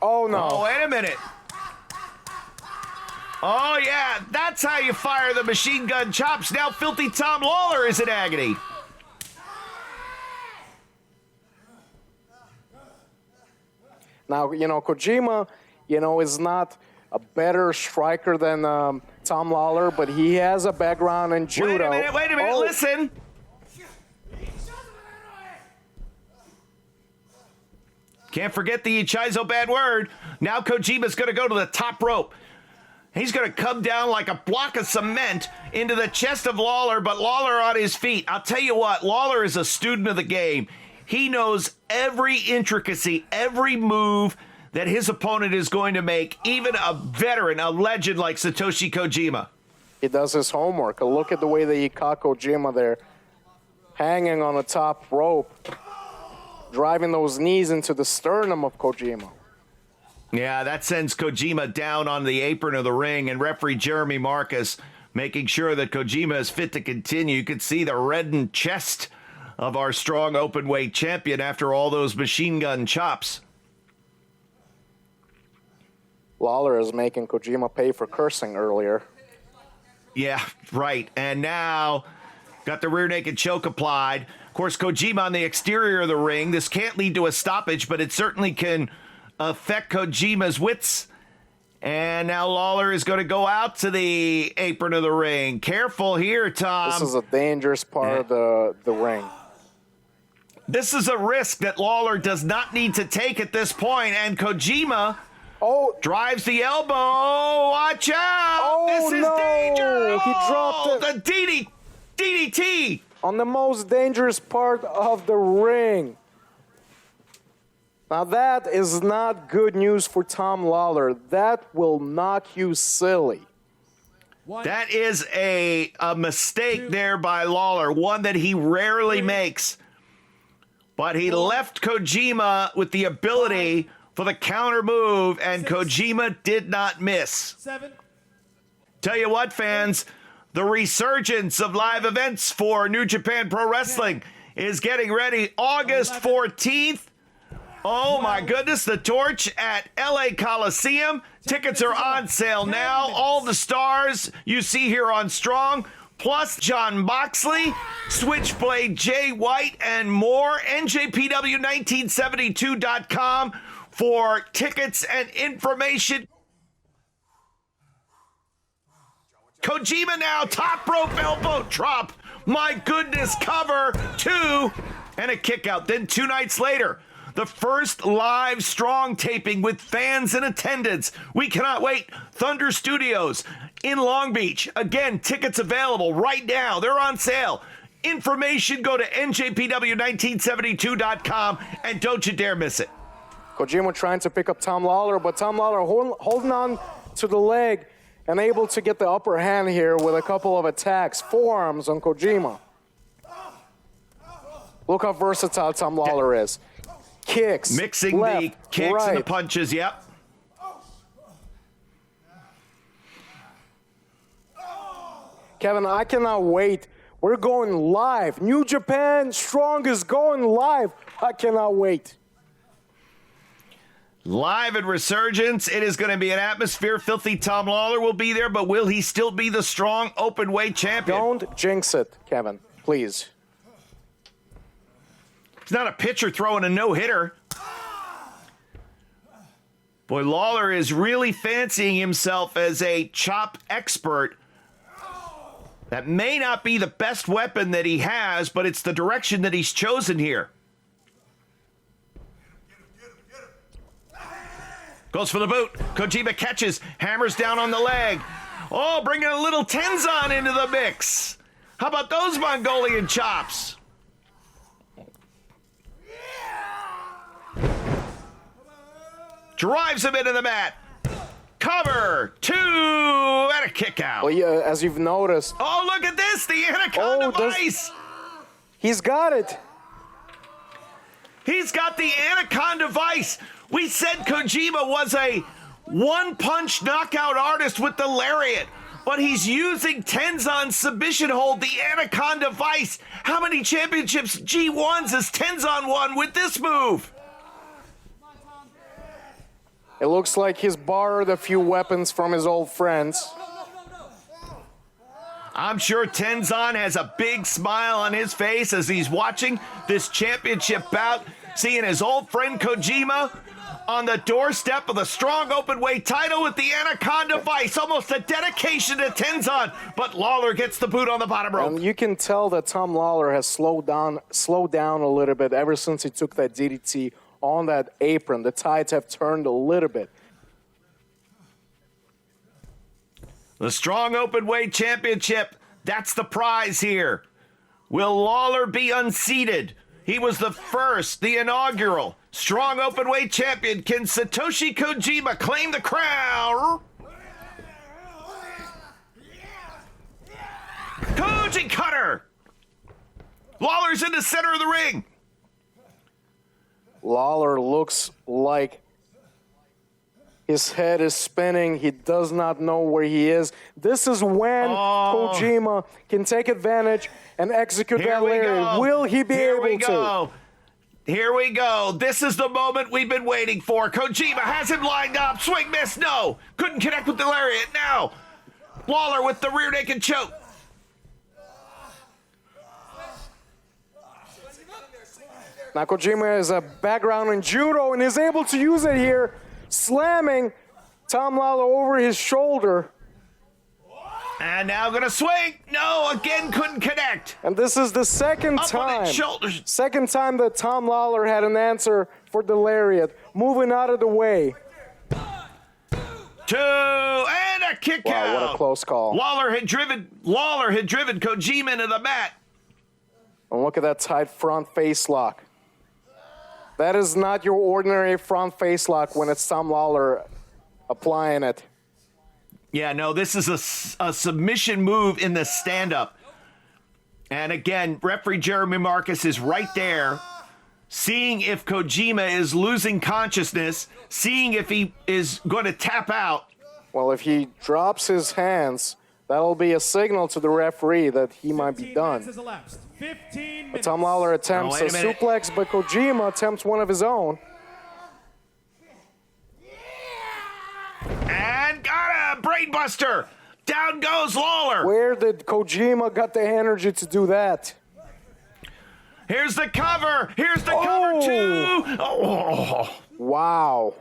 Oh, no. Oh, wait a minute. Oh, yeah, that's how you fire the machine gun chops. Now Filthy Tom Lawlor is in agony. Now, Kojima, is not a better striker than Tom Lawler, but he has a background in judo. Wait a minute, Oh. listen. Can't forget the Ichizo bad word. Now Kojima's going to go to the top rope. He's going to come down like a block of cement into the chest of Lawler, but Lawler on his feet. I'll tell you what, Lawler is a student of the game. He knows every intricacy, every move that his opponent is going to make, even a veteran, a legend like Satoshi Kojima. He does his homework. Look at the way that he caught Kojima there, hanging on the top rope, driving those knees into the sternum of Kojima. Yeah, that sends Kojima down on the apron of the ring, and referee Jeremy Marcus making sure that Kojima is fit to continue. You could see the reddened chest of our strong openweight champion after all those machine gun chops. Lawler is making Kojima pay for cursing earlier. Yeah, right. And now got the rear naked choke applied. Of course, Kojima on the exterior of the ring. This can't lead to a stoppage, but it certainly can affect Kojima's wits. And now Lawler is going to go out to the apron of the ring. Careful here, Tom. This is a dangerous part of the ring. This is a risk that Lawler does not need to take at this point, and Kojima drives the elbow. Watch out! Oh, this is no. danger! He dropped it. The DDT! On the most dangerous part of the ring. Now that is not good news for Tom Lawler. That will knock you silly. That is a mistake there by Lawler, one that he rarely makes. But he left Kojima with the ability for the counter move, and Kojima did not miss. 7. Tell you what, fans, the resurgence of live events for New Japan Pro Wrestling is getting ready August 14th. Oh my goodness, the torch at LA Coliseum. Tickets are on sale now. All the stars you see here on Strong, plus John Moxley, Switchblade Jay White, and more. NJPW1972.com for tickets and information. Kojima now, top rope elbow drop. My goodness, cover, 2, and a kick out. Then 2 nights later, the first live Strong taping with fans in attendance. We cannot wait. Thunder Studios in Long Beach. Again, tickets available right now. They're on sale. Information, go to NJPW1972.com, and don't you dare miss it. Kojima trying to pick up Tom Lawler, but Tom Lawler holding on to the leg and able to get the upper hand here with a couple of attacks. Forearms on Kojima. Look how versatile Tom Lawler is. Kicks, mixing left, the kicks right. and the punches, yep. Kevin, I cannot wait. We're going live. New Japan Strong is going live. I cannot wait. Live at Resurgence, it is going to be an atmosphere. Filthy Tom Lawler will be there, but will he still be the Strong openweight champion? Don't jinx it, Kevin, please. He's not a pitcher throwing a no-hitter. Boy, Lawler is really fancying himself as a chop expert. That may not be the best weapon that he has, but it's the direction that he's chosen here. Goes for the boot. Kojima catches, hammers down on the leg. Oh, bringing a little Tenzan into the mix. How about those Mongolian chops? Drives him into the mat. Cover, 2, and a kick out. Well, yeah, as you've noticed. Oh, look at this, the Anaconda Vice. He's got it. He's got the Anaconda Vice. We said Kojima was a one-punch knockout artist with the lariat, but he's using Tenzan's submission hold, the Anaconda Vice. How many championships G1s has Tenzan won with this move? It looks like he's borrowed a few weapons from his old friends. I'm sure Tenzan has a big smile on his face as he's watching this championship bout, seeing his old friend Kojima on the doorstep of the strong open-weight title with the Anaconda Vice. Almost a dedication to Tenzan, but Lawler gets the boot on the bottom rope. And you can tell that Tom Lawler has slowed down a little bit ever since he took that DDT on that apron. The tides have turned a little bit. The strong open-weight championship, that's the prize here. Will Lawler be unseated? He was the first, the inaugural strong open-weight champion. Can Satoshi Kojima claim the crown? Koji Cutter! Lawler's in the center of the ring. Lawler looks like his head is spinning. He does not know where he is. This is when Kojima can take advantage and execute that lariat. Will he be able to? Here we go. This is the moment we've been waiting for. Kojima has him lined up. Swing, miss, no. Couldn't connect with the lariat. Now, Lawler with the rear naked choke. Now Kojima has a background in judo and is able to use it here, slamming Tom Lawler over his shoulder. And now gonna swing. No, again couldn't connect. And this is the second time that Tom Lawler had an answer for the lariat, moving out of the way. 2 and a kick out. Wow, what a close call. Lawler had driven Kojima into the mat. And look at that tight front face lock. That is not your ordinary front face lock when it's Tom Lawler applying it. Yeah, no, this is a submission move in the stand-up. And again, referee Jeremy Marcus is right there, seeing if Kojima is losing consciousness, seeing if he is going to tap out. Well, if he drops his hands, that'll be a signal to the referee that he might be done. 15 But Tom Lawler attempts a suplex, but Kojima attempts one of his own. And got a brainbuster. Down goes Lawler. Where did Kojima got the energy to do that? Here's the cover. Here's the cover too. Oh. Wow.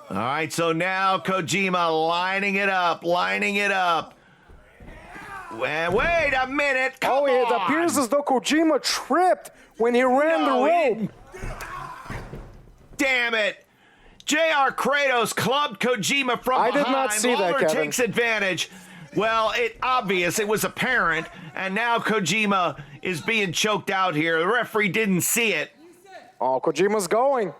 All right, so now Kojima lining it up. Wait a minute. Come on. It appears as though Kojima tripped when he ran the rope. Damn it. JR Kratos clubbed Kojima from behind. I did not see Lawler that, Kevin. takes advantage. Well, it was apparent, and now Kojima is being choked out here. The referee didn't see it. Oh, Kojima's going.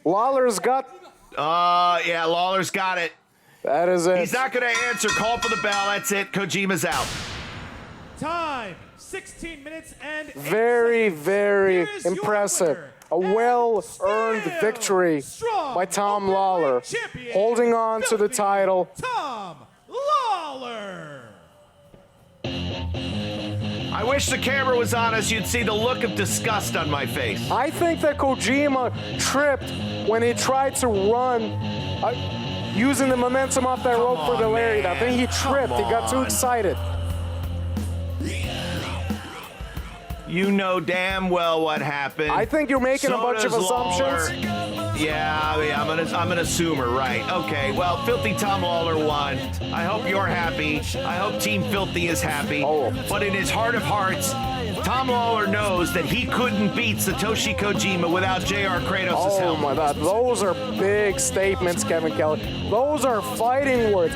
Lawler's got... Yeah, Lawler's got it. That is it. He's not going to answer. Call for the bell. That's it. Kojima's out. Time, 16 minutes and 8 very, seconds. very Here is impressive. your winner, A well-earned still victory strong by Tom openweight Lawler, champion, holding on to the Filthy title. Tom Lawler. I wish the camera was on us. You'd see the look of disgust on my face. I think that Kojima tripped when he tried to run using the momentum off that rope for the lariat. I think he tripped. He got too excited. You know damn well what happened. I think you're making a bunch of does assumptions. Lawler. Yeah, I'm an assumer, right? Okay, well, Filthy Tom Lawler won. I hope you're happy. I hope Team Filthy is happy. But in his heart of hearts, Tom Lawler knows that he couldn't beat Satoshi Kojima without JR Kratos' help. Oh my God, those are big statements, Kevin Kelly. Those are fighting words.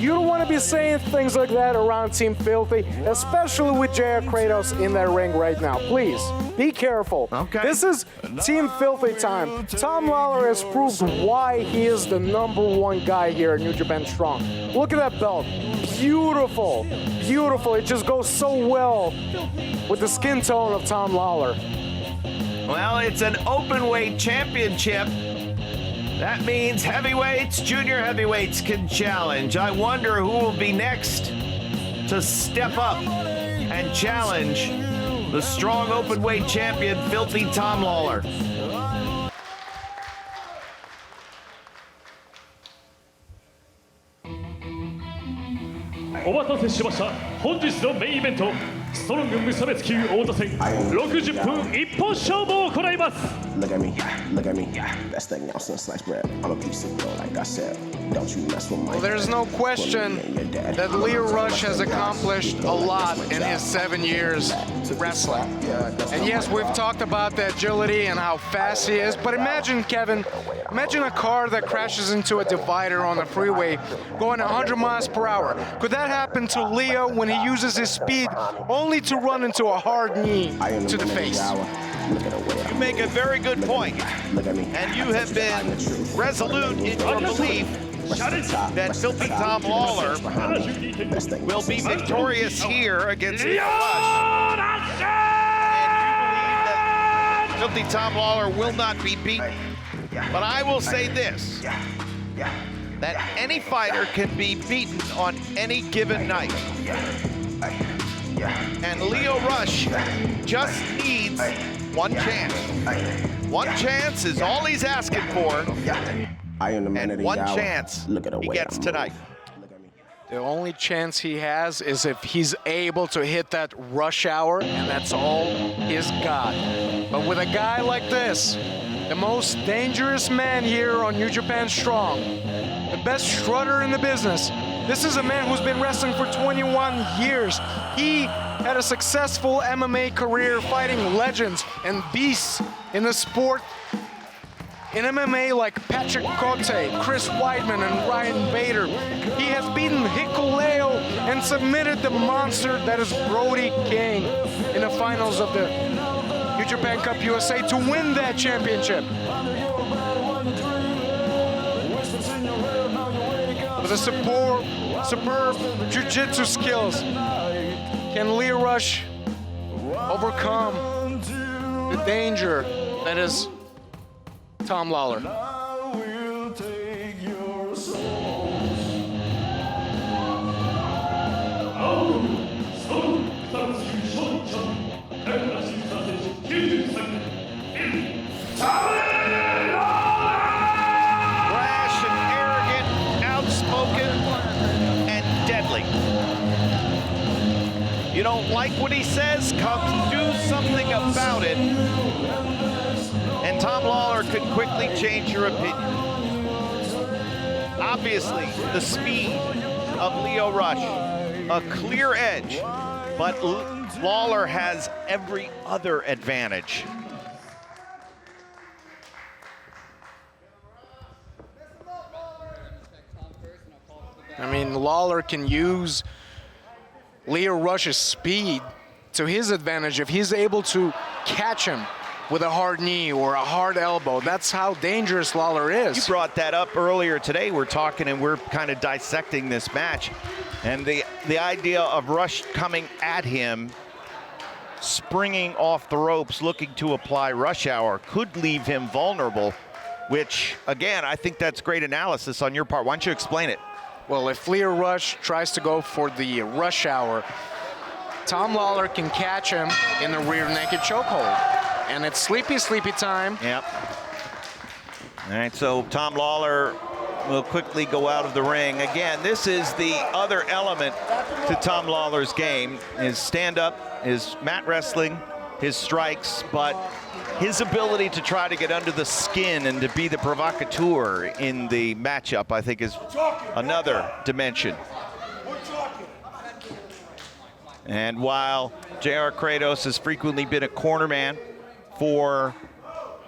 You don't want to be saying things like that around Team Filthy, especially with JR Kratos in that ring right now. Please, be careful. Okay. This is Team Filthy time. Tom Lawler has proved why he is the #1 guy here at New Japan Strong. Look at that belt. Beautiful. Beautiful. It just goes so well with the skin tone of Tom Lawler. Well, it's an open weight championship. That means heavyweights, junior heavyweights can challenge. I wonder who will be next to step up and challenge the strong open weight champion, Filthy Tom Lawler. お待たせしました。本日のメインイベント、ストロング無差別級王座戦60分一本勝負を行います。 Look at me, look at me. That's the ounce of sliced bread. I'm a piece of dough, like I said. Don't you mess with my. Well, there's no question that Leo Rush has accomplished a lot in his 7 years wrestling. And yes, we've talked about the agility and how fast he is, but imagine, Kevin, imagine a car that crashes into a divider on the freeway going 100 miles per hour. Could that happen to Leo when he uses his speed only to run into a hard knee to the face? You make a very good point, and you have been resolute in your belief that Filthy Tom Lawlor will be victorious here against Leo Rush. And you believe that Filthy Tom Lawlor will not be beaten. But I will say this, that any fighter can be beaten on any given night. And Leo Rush just needs one chance. One chance is all he's asking for. And one chance he gets tonight. The only chance he has is if he's able to hit that rush hour, and that's all he's got. But with a guy like this, the most dangerous man here on New Japan Strong, the best strutter in the business, this is a man who's been wrestling for 21 years. He had a successful MMA career fighting legends and beasts in the sport. In MMA like Patrick Cote, Chris Weidman, and Ryan Bader, he has beaten Hikuleo and submitted the monster that is Brody King in the finals of the New Japan Cup USA to win that championship. With a superb jiu-jitsu skills, can Leo Rush overcome the danger that is Tom Lawlor? Brash and arrogant, outspoken, and deadly. You don't like what he says? Come do something about it. And Tom Lawlor could quickly change your opinion. Obviously, the speed of Leo Rush, a clear edge, but Lawlor has every other advantage. I mean, Lawlor can use Leo Rush's speed to his advantage if he's able to catch him with a hard knee or a hard elbow. That's how dangerous Lawlor is. You brought that up earlier today. We're talking and we're kind of dissecting this match. And the idea of Rush coming at him, springing off the ropes, looking to apply rush hour could leave him vulnerable, which, again, I think that's great analysis on your part. Why don't you explain it? Well, if Leo Rush tries to go for the rush hour, Tom Lawlor can catch him in the rear naked chokehold. And it's sleepy time. Yep. All right, so Tom Lawlor will quickly go out of the ring. Again, this is the other element to Tom Lawlor's game, his stand-up, his mat wrestling, his strikes, but his ability to try to get under the skin and to be the provocateur in the matchup, I think, is another dimension. And while J.R. Kratos has frequently been a corner man for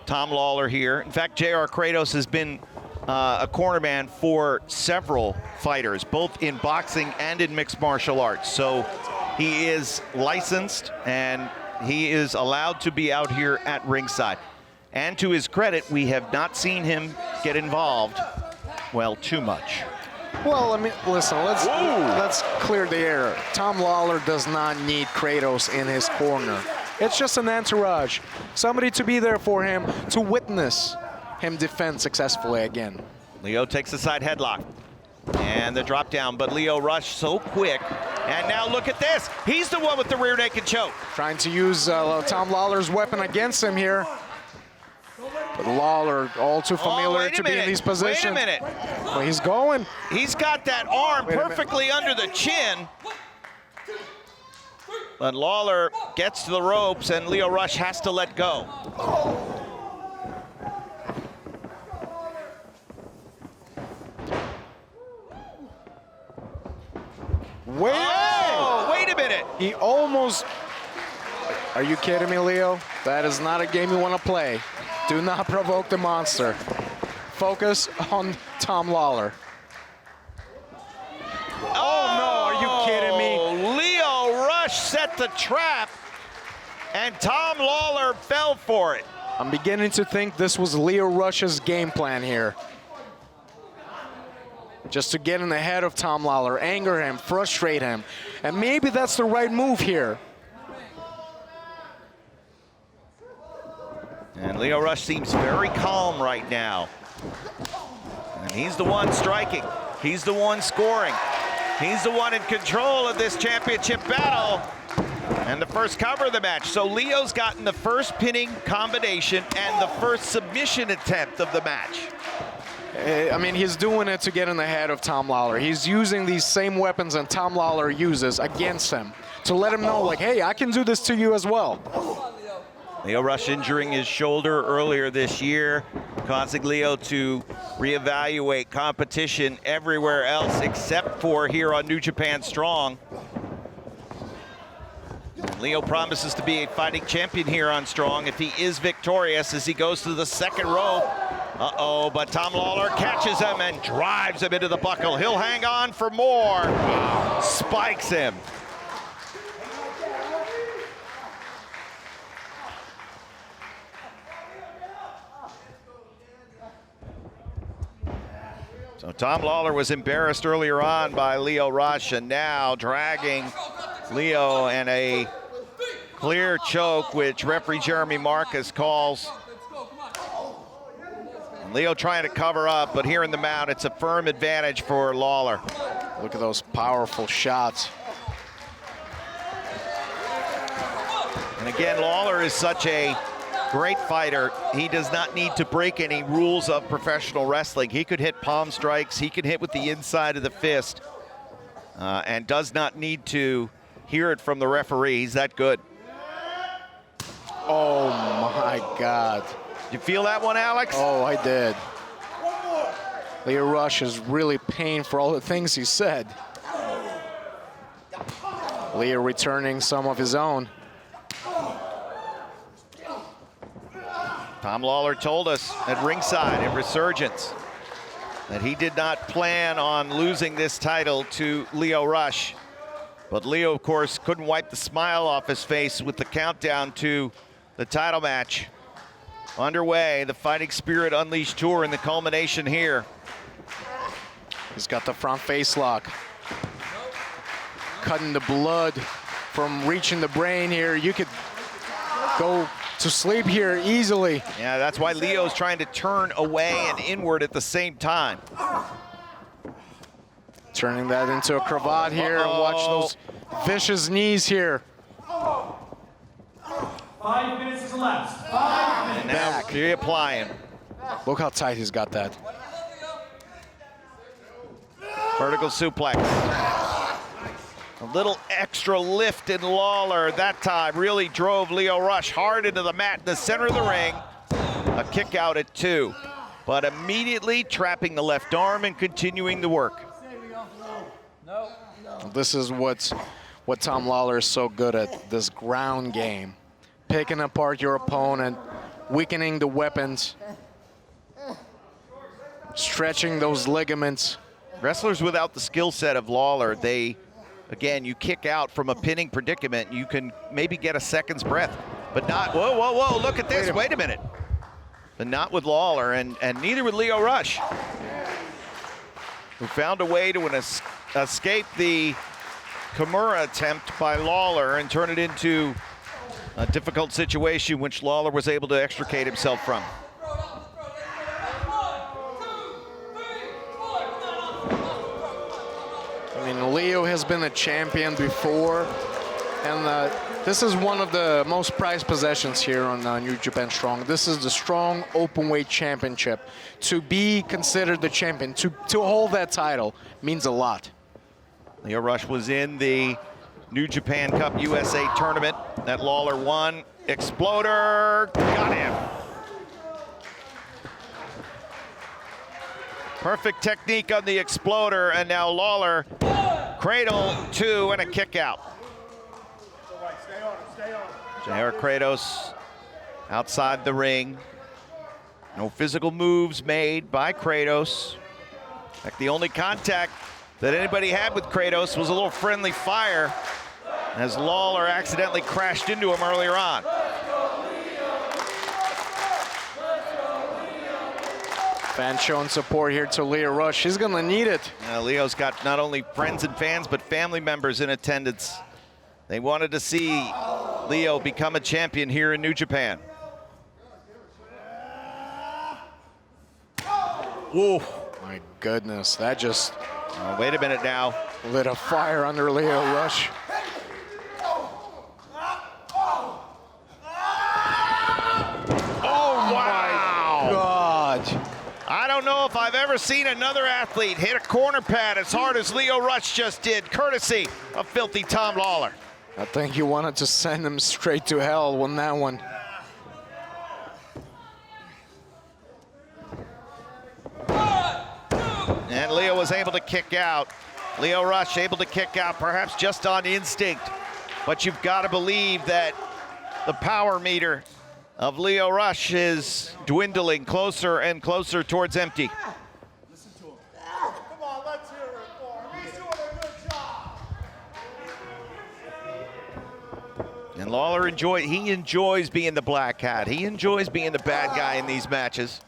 Tom Lawlor here, in fact, J.R. Kratos has been a corner man for several fighters, both in boxing and in mixed martial arts. So he is licensed and he is allowed to be out here at ringside. And to his credit, we have not seen him get involved, well, too much. Well, I mean, listen, let's clear the air. Tom Lawlor does not need Kratos in his corner. It's just an entourage, somebody to be there for him, to witness him defend successfully again. Leo takes the side headlock and the drop down, but Leo Rush so quick. And now look at this. He's the one with the rear naked choke. Trying to use Tom Lawlor's weapon against him here. But Lawler, all too familiar to be in these positions. Wait a minute. Well, he's going. He's got that arm perfectly under the chin. But Lawler gets to the ropes, and Lio Rush has to let go. Wait a minute. He almost... Are you kidding me, Leo? That is not a game you want to play. Do not provoke the monster. Focus on Tom Lawler. Oh, no, are you kidding me? Lio Rush set the trap, and Tom Lawler fell for it. I'm beginning to think this was Lio Rush's game plan here. Just to get in the head of Tom Lawler, anger him, frustrate him. And maybe that's the right move here. And Lio Rush seems very calm right now. And he's the one striking. He's the one scoring. He's the one in control of this championship battle. And the first cover of the match. So Leo's gotten the first pinning combination and the first submission attempt of the match. I mean, he's doing it to get in the head of Tom Lawler. He's using these same weapons that Tom Lawler uses against him to let him know, like, hey, I can do this to you as well. Lio Rush injuring his shoulder earlier this year, causing Lio to reevaluate competition everywhere else except for here on New Japan Strong. And Lio promises to be a fighting champion here on Strong if he is victorious as he goes to the second rope. Uh-oh, but Tom Lawler catches him and drives him into the buckle. He'll hang on for more. Spikes him. So Tom Lawler was embarrassed earlier on by Lio Rush, and now dragging Lio in a clear choke, which referee Jeremy Marcus calls. Lio trying to cover up, but here in the mount, it's a firm advantage for Lawler. Look at those powerful shots. And again, Lawler is such a great fighter. He does not need to break any rules of professional wrestling. He could hit palm strikes. He can hit with the inside of the fist and does not need to hear it from the referee. He's that good. Oh, my God. You feel that one, Alex? Oh, I did. Lio Rush is really paying for all the things he said. Lio returning some of his own. Tom Lawler told us at ringside at Resurgence that he did not plan on losing this title to Lio Rush. But Lio, of course, couldn't wipe the smile off his face with the countdown to the title match. Underway, the Fighting Spirit Unleashed Tour, and the culmination here. He's got the front face lock. Cutting the blood from reaching the brain here. You could go to sleep here easily. Yeah, that's why Leo's trying to turn away and inward at the same time. Turning that into a cravat here. And watch those vicious knees here. 5 minutes has elapsed. 5 minutes. And now reapplying. Look how tight he's got that. Vertical suplex. A little extra lift in Lawler that time really drove Lio Rush hard into the mat in the center of the ring. A kick out at 2, but immediately trapping the left arm and continuing the work. This is what Tom Lawler is so good at, this ground game. Picking apart your opponent, weakening the weapons, stretching those ligaments. Wrestlers without the skill set of Lawler, again, you kick out from a pinning predicament, you can maybe get a second's breath, but not, whoa, look at this, wait a minute. But not with Lawler, and neither with Lio Rush, who found a way to escape the Kimura attempt by Lawler and turn it into a difficult situation which Lawler was able to extricate himself from. I mean, Lio has been a champion before, and This is one of the most prized possessions here on New Japan Strong. This is the Strong Openweight Championship. To be considered the champion, to hold that title, means a lot. Leo Rush was in the New Japan Cup USA tournament that Lawler won. Exploder, got him. Perfect technique on the Exploder, and now Lawler, cradle, 2, and a kick out. J.R. Kratos outside the ring. No physical moves made by Kratos. In fact, the only contact that anybody had with Kratos was a little friendly fire as Lawler accidentally crashed into him earlier on. Fans showing support here to Leo Rush. He's gonna need it. Leo's got not only friends and fans, but family members in attendance. They wanted to see Leo become a champion here in New Japan. Whoa, my goodness, that just wait a minute now. Lit a fire under Leo Rush. Oh, wow. God. I don't know if I've ever seen another athlete hit a corner pad as hard as Leo Rush just did, courtesy of Filthy Tom Lawlor. I think you wanted to send him straight to hell on that one. And Leo was able to kick out. Leo Rush able to kick out, perhaps just on instinct. But you've got to believe that the power meter of Leo Rush is dwindling closer and closer towards empty. Listen to him. Come on, let's hear it for him. He's doing a good job. And Lawler enjoys being the black hat. He enjoys being the bad guy in these matches.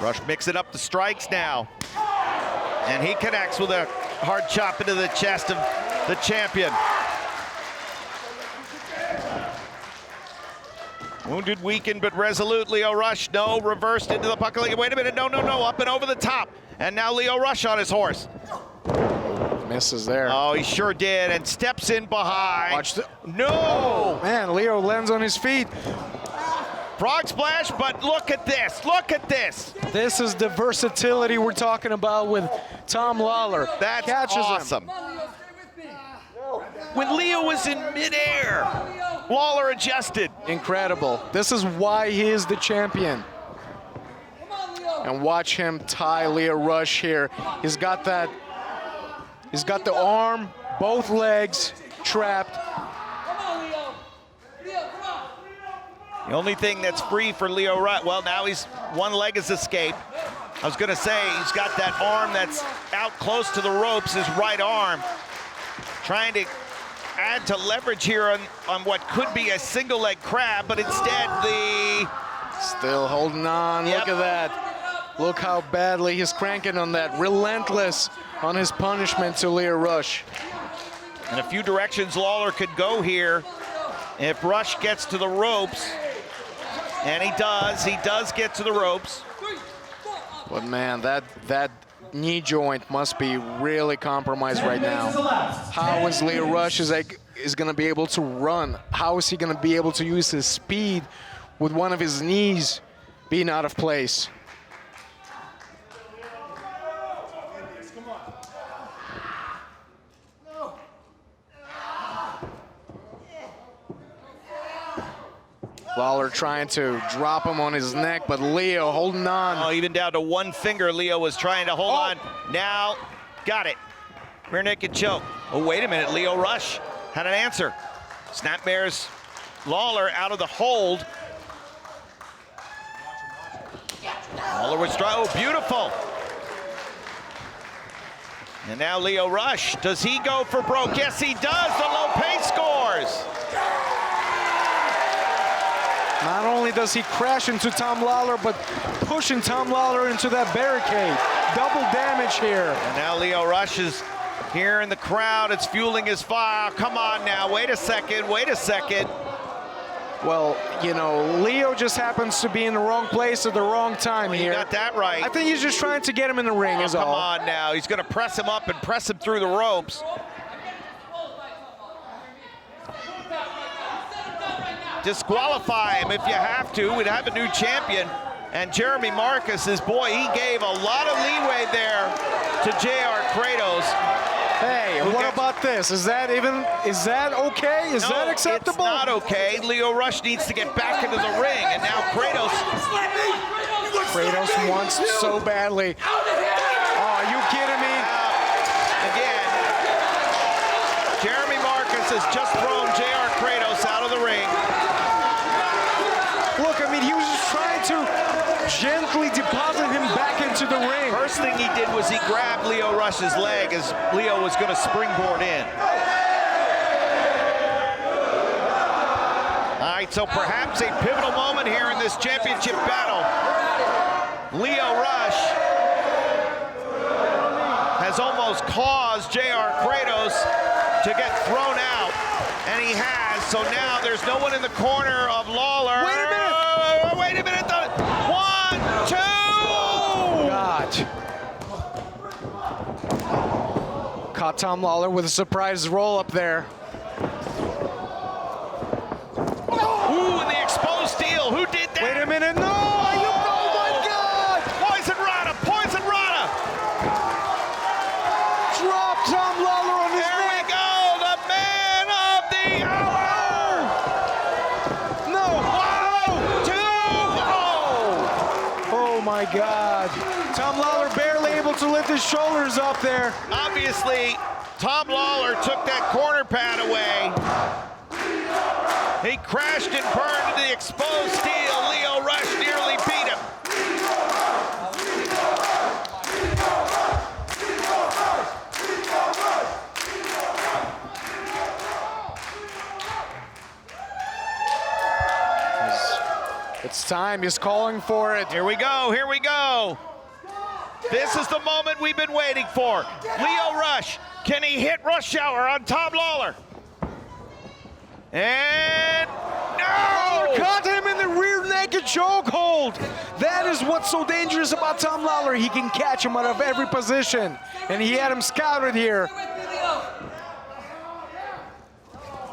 Rush mixing up the strikes now. And he connects with a hard chop into the chest of the champion. Wounded, weakened, but resolute. Leo Rush, no, reversed into the puck. Wait a minute, no, up and over the top. And now Leo Rush on his horse. Misses there. Oh, he sure did, and steps in behind. Watch the... No! Oh, man, Leo lands on his feet. Frog splash, but look at this, look at this. This is the versatility we're talking about with Tom Lawler. That's catches awesome. him. When Leo was in midair, Lawler adjusted. Incredible. This is why he is the champion. And watch him tie Leo Rush here. He's got that, he's got the arm, both legs trapped. The only thing that's free for Leo Rush, well, now he's one leg has escaped. I was gonna say, he's got that arm that's out close to the ropes, his right arm. Trying to add to leverage here on what could be a single leg crab, but instead the... Still holding on, Yep. Look at that. Look how badly he's cranking on that. Relentless on his punishment to Leo Rush. And a few directions Lawler could go here. If Rush gets to the ropes, and he does get to the ropes. But man, that knee joint must be really compromised right now. How is Leo Rush is going to be able to run? How is he going to be able to use his speed with one of his knees being out of place? Lawler trying to drop him on his neck, but Leo holding on. Oh, even down to one finger, Leo was trying to hold on. Now, got it. Rear naked choke. Oh, wait a minute, Leo Rush had an answer. Snapmares Lawler out of the hold. Lawler was trying, oh, beautiful. And now Leo Rush, does he go for broke? Yes, he does, the low pace scores. Not only does he crash into Tom Lawler, but pushing Tom Lawler into that barricade. Double damage here. And now Leo Rush is here in the crowd. It's fueling his fire. Come on now, wait a second, wait a second. Well, you know, Leo just happens to be in the wrong place at the wrong time You here. got that right. I think he's just trying to get him in the ring, is Come all. on now. He's going to press him up and press him through the ropes. Disqualify him if you have to. We'd have a new champion. And Jeremy Marcus, his boy, he gave a lot of leeway there to JR Kratos. Hey, what about this? Is that okay? Is that acceptable? It's not okay. Leo Rush needs to get back into the ring, and now Kratos wants so badly. Oh, are you kidding me? Again, Jeremy Marcus has just thrown JR Kratos out of the ring. Look, I mean, he was just trying to gently deposit him back into the ring. First thing he did was he grabbed Leo Rush's leg as Leo was going to springboard in. All right, so perhaps a pivotal moment here in this championship battle. Leo Rush has almost caused JR Kratos to get thrown out, and he has. So now there's no one in the corner of Lawler. Wait a minute. Wait a minute. 1, 2. God. Caught Tom Lawler with a surprise roll up there. Ooh, and the exposed steel. Who did that? Wait a minute. No. Oh my God. Poison Rana. Poison Rana. Drop Tom Lawler on his There we neck. go. The man of the hour. No. 1, 2, Oh my God. Tom Lawler barely able to lift his shoulders up there. Obviously, Tom Lawler took that corner pad away. He crashed and burned into the exposed steel. Leo Rush nearly beat him. It's time. He's calling for it. Here we go. Here we go. This is the moment we've been waiting for. Leo Rush. Can he hit Rush Hour on Tom Lawler? And no! Caught him in the rear naked chokehold. That is what's so dangerous about Tom Lawler. He can catch him out of every position. And he had him scouted here.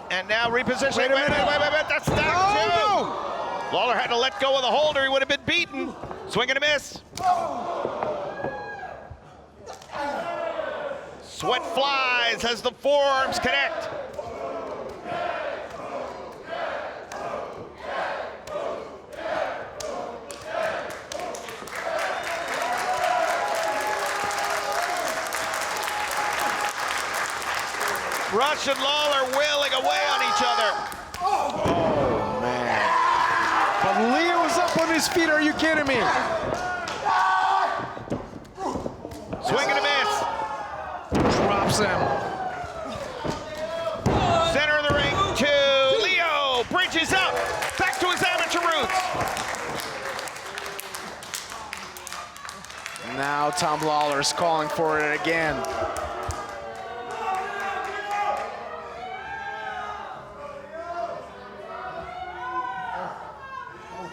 And now repositioning. Wait, that's down Oh, two. no. Lawler had to let go of the holder. He would have been beaten. Swing and a miss. Sweat flies as the forearms connect. Rush and Lawler wailing away on each other. Oh, man. But Leo's up on his feet. Are you kidding me? Swing and a miss. Drops him. Center of the ring to Leo. Bridges up. Back to his amateur roots. Now Tom Lawler's calling for it again.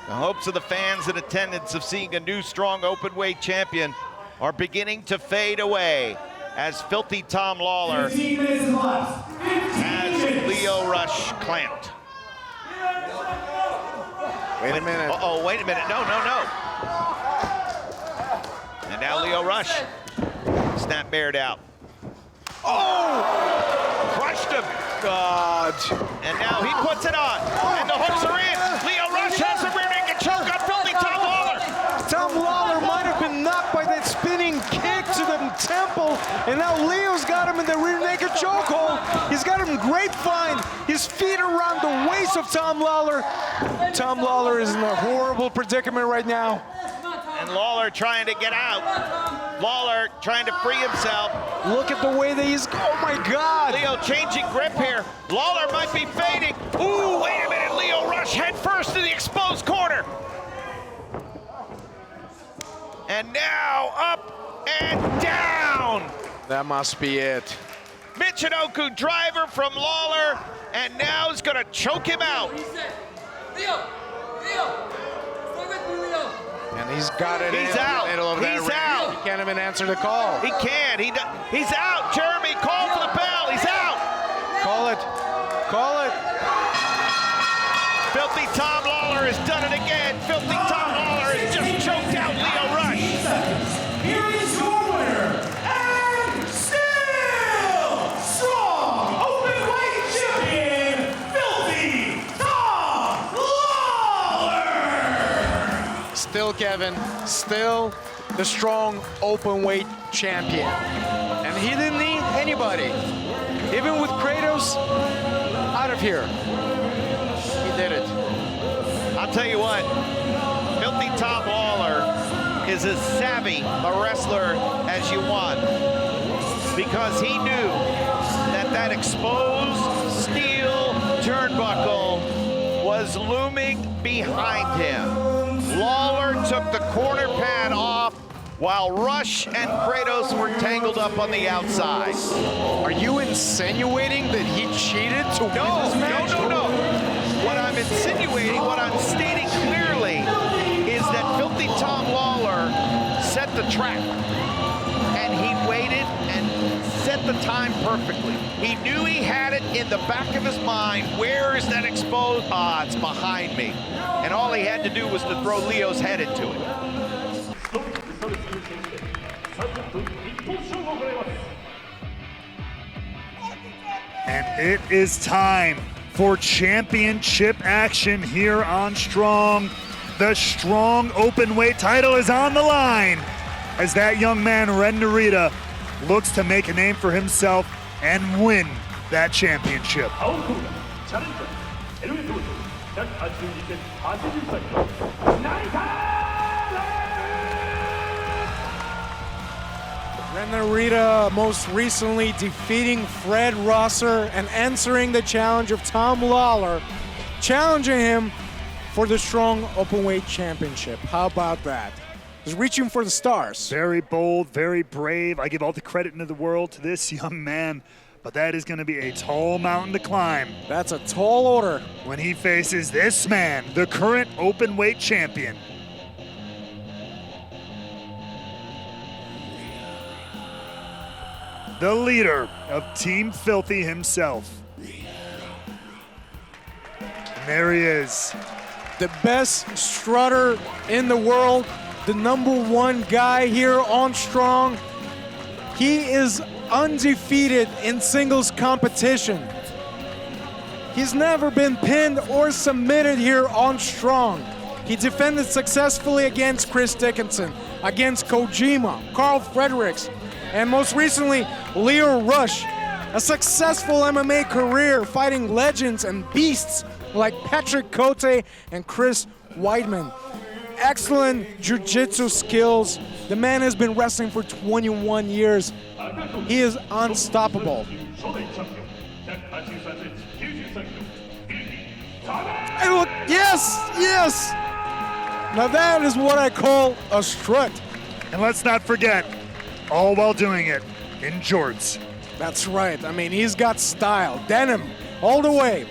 The hopes of the fans in attendance of seeing a new strong openweight champion are beginning to fade away as Filthy Tom Lawler has Leo Rush clamped. Wait a minute. Uh-oh, wait a minute. No. And now Leo Rush. Snap bared out. Oh! Crushed him. God. And now he puts it on. And the hooks are in. Leo Rush has a rear naked choke on Filthy Tom Lawler. Tom Lawler might have been knocked by that spinning kick to the temple, and now Leo's got him in the rear naked chokehold. He's got him grapevine. His feet around the waist of Tom Lawler. Tom Lawler is in a horrible predicament right now. And Lawler trying to get out. Lawler trying to free himself. Look at the way that he's, oh my God. Leo changing grip here. Lawler might be fading. Ooh, wait a minute. Leo Rush head first to the exposed corner. And now up and down. That must be it. Michinoku driver from Lawler, and now is gonna choke him out. Leo! Leo! Stay with me, Leo! And he's got it He's in out. the middle of that He's ring. out. He can't even answer the call. He can't. He's out. Jeremy, call for the bell. He's out. Call it. Call it. Filthy Tom Lawlor has done it again. Filthy Tom Lawlor has just choked out Leo Rush. Here is your winner, and still strong openweight champion, Filthy Tom Lawlor! Still, Kevin, still the strong openweight champion. And he didn't need anybody. Even with Kratos out of here, he did it. I'll tell you what, Filthy Tom Lawlor is as savvy a wrestler as you want, because he knew that exposed steel turnbuckle was looming behind him. Lawler took the corner pad off while Rush and Kratos were tangled up on the outside. Are you insinuating that he cheated to win this match? No. What I'm insinuating, what I'm stating clearly, is that Filthy Tom Lawlor set the trap. And he waited and set the time perfectly. He knew he had it in the back of his mind. Where is that exposed? Ah, it's behind me. And all he had to do was to throw Leo's head into it. And it is time for championship action here on Strong. The Strong Openweight title is on the line as that young man, Ren Narita, looks to make a name for himself and win that championship. Ren Narita most recently defeating Fred Rosser and answering the challenge of Tom Lawlor, challenging him for the Strong Openweight Championship. How about that? He's reaching for the stars. Very bold, very brave. I give all the credit in the world to this young man, but that is going to be a tall mountain to climb. That's a tall order. When he faces this man, the current Openweight champion. The leader of Team Filthy himself. And there he is. The best strutter in the world, the #1 guy here on Strong. He is undefeated in singles competition. He's never been pinned or submitted here on Strong. He defended successfully against Chris Dickinson, against Kojima, Carl Fredericks, and most recently, Leo Rush. A successful MMA career fighting legends and beasts like Patrick Cote and Chris Weidman. Excellent jiu-jitsu skills. The man has been wrestling for 21 years. He is unstoppable. And look, yes! Now that is what I call a strut. And let's not forget, all while doing it in jorts. That's right. I mean, he's got style. Denim, all the way.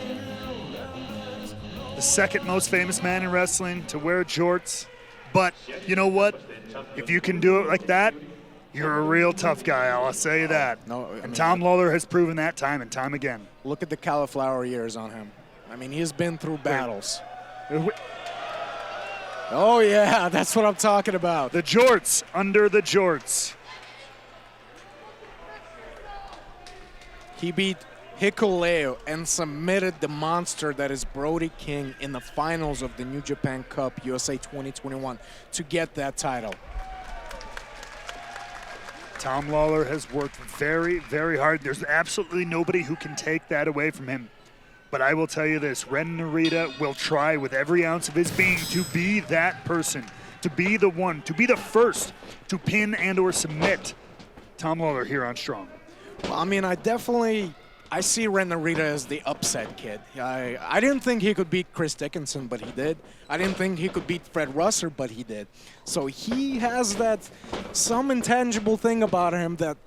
The second most famous man in wrestling to wear jorts. But you know what? If you can do it like that, you're a real tough guy, I'll say that. No, I mean, Tom Lawlor has proven that time and time again. Look at the cauliflower ears on him. I mean, he's been through battles. Oh, yeah, that's what I'm talking about. The jorts under the jorts. He beat Hikuleo and submitted the monster that is Brody King in the finals of the New Japan Cup USA 2021 to get that title. Tom Lawlor has worked very, very hard. There's absolutely nobody who can take that away from him. But I will tell you this, Ren Narita will try with every ounce of his being to be that person, to be the one, to be the first to pin and or submit Tom Lawlor here on Strong. Well, I mean, I see Ren Narita as the upset kid. I didn't think he could beat Chris Dickinson, but he did. I didn't think he could beat Fred Rosser, but he did. So he has that some intangible thing about him that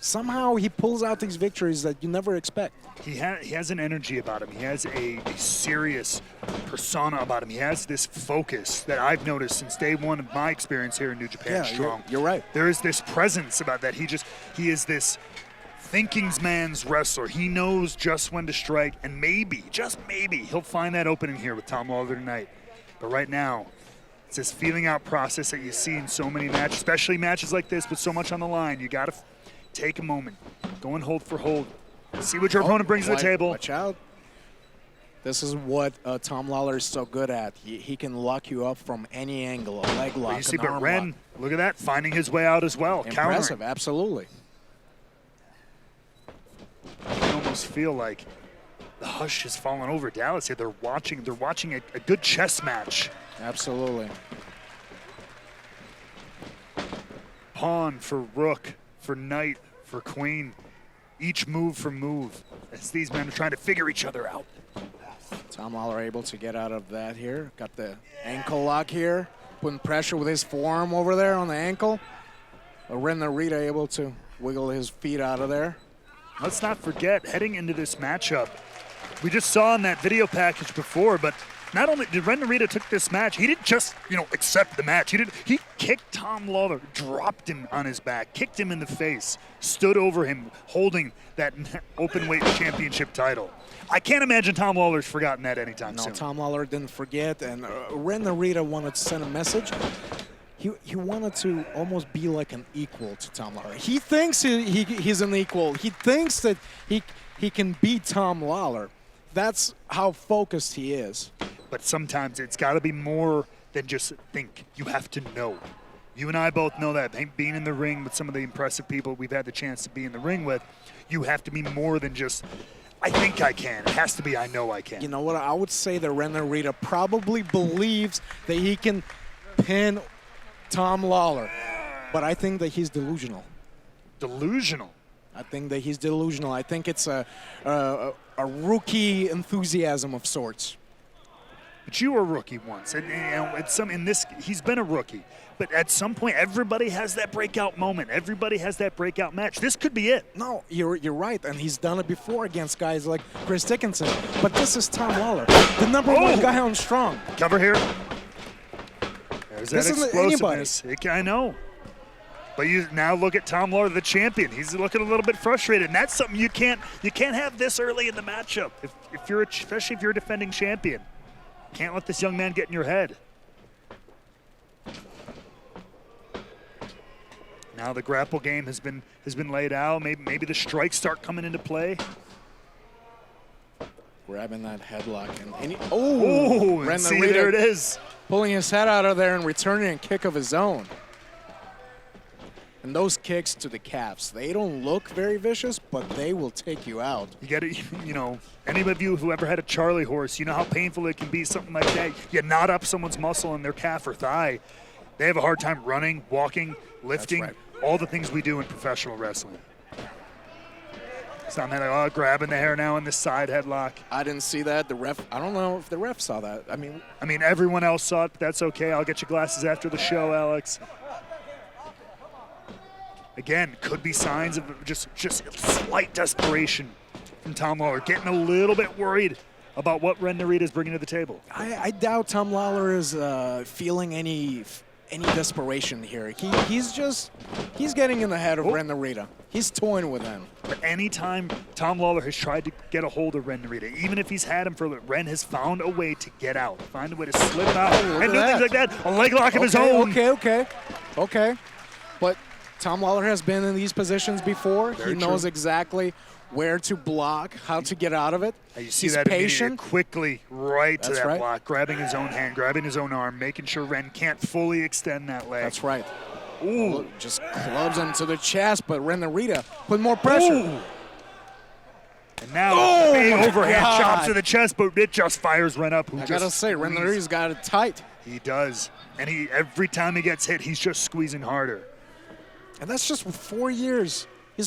somehow he pulls out these victories that you never expect. He has an energy about him. He has a serious persona about him. He has this focus that I've noticed since day one of my experience here in New Japan Strong. You're right. There is this presence about that. He is this thinking's man's wrestler. He knows just when to strike, and maybe, just maybe, he'll find that opening here with Tom Lawlor tonight. But right now, it's this feeling out process that you see in so many matches, especially matches like this with so much on the line. You got to take a moment, go and hold for hold, see what your opponent brings to the table. Watch out. This is what Tom Lawlor is so good at. He can lock you up from any angle, a leg lock, You see, an but arm Ren, lock. look at that, finding his way out as well. Impressive, Countering. absolutely. You almost feel like the hush has fallen over Dallas here. They're watching a good chess match. Absolutely. Pawn for rook, for knight, for queen. Each move for move. As these men are trying to figure each other out. Tom Lawlor able to get out of that here. Got the ankle lock here. Putting pressure with his forearm over there on the ankle. Ren Narita able to wiggle his feet out of there. Let's not forget, heading into this matchup, we just saw in that video package before, but not only did Ren Narita took this match, he didn't just, accept the match. He kicked Tom Lawlor, dropped him on his back, kicked him in the face, stood over him, holding that open-weight championship title. I can't imagine Tom Lawler's forgotten that anytime soon. No, Tom Lawlor didn't forget, and Ren Narita wanted to send a message. He wanted to almost be like an equal to Tom Lawlor. He thinks he's an equal. He thinks that he can beat Tom Lawlor. That's how focused he is. But sometimes it's got to be more than just think. You have to know. You and I both know that. Being in the ring with some of the impressive people we've had the chance to be in the ring with, you have to be more than just, I think I can. It has to be, I know I can. You know what? I would say that Ren Narita probably believes that he can pin Tom Lawlor, but I think that he's delusional. Delusional? I think that he's delusional. I think it's a rookie enthusiasm of sorts. But you were a rookie once, and he's been a rookie. But at some point, everybody has that breakout moment. Everybody has that breakout match. This could be it. No, you're right, and he's done it before against guys like Chris Dickinson. But this is Tom Lawlor, the number one guy on Strong. Cover here. There's that explosiveness. I know. But you now look at Tom Lawlor, the champion. He's looking a little bit frustrated, and that's something you can't have this early in the matchup. Especially if you're a defending champion, can't let this young man get in your head. Now the grapple game has been laid out. Maybe the strikes start coming into play. Grabbing that headlock and Ren see, Narita there it is. Pulling his head out of there and returning a kick of his own. And those kicks to the calves, they don't look very vicious, but they will take you out. You got to, any of you who ever had a Charlie horse, you know how painful it can be, something like that. You knot up someone's muscle in their calf or thigh. They have a hard time running, walking, lifting, all the things we do in professional wrestling. So I'm like, grabbing the hair now in this side headlock. I didn't see that. The ref, I don't know if the ref saw that. I mean, everyone else saw it, but that's okay. I'll get you glasses after the show, Alex. Again, could be signs of just slight desperation from Tom Lawlor, getting a little bit worried about what Ren Narita is bringing to the table. I doubt Tom Lawlor is feeling any desperation here. He's getting in the head of Ren Narita. He's toying with him. But anytime Tom Lawlor has tried to get a hold of Ren Narita, even if he's had him for a little, Ren has found a way to get out, find a way to slip out and do things like that. A leg lock of his own. Okay. But Tom Lawlor has been in these positions before. He knows exactly where to block, how to get out of it. You see He's that patient. Quickly right to that right. block, grabbing his own hand, grabbing his own arm, making sure Ren can't fully extend that leg. That's right. Ooh. Just clubs him to the chest, but Ren Narita put more pressure. Ooh. And now big overhand chop to the chest, but it just fires Ren up. I gotta say, Ren Narita's got it tight. He does. And every time he gets hit, he's just squeezing harder. And that's just 4 years. Ren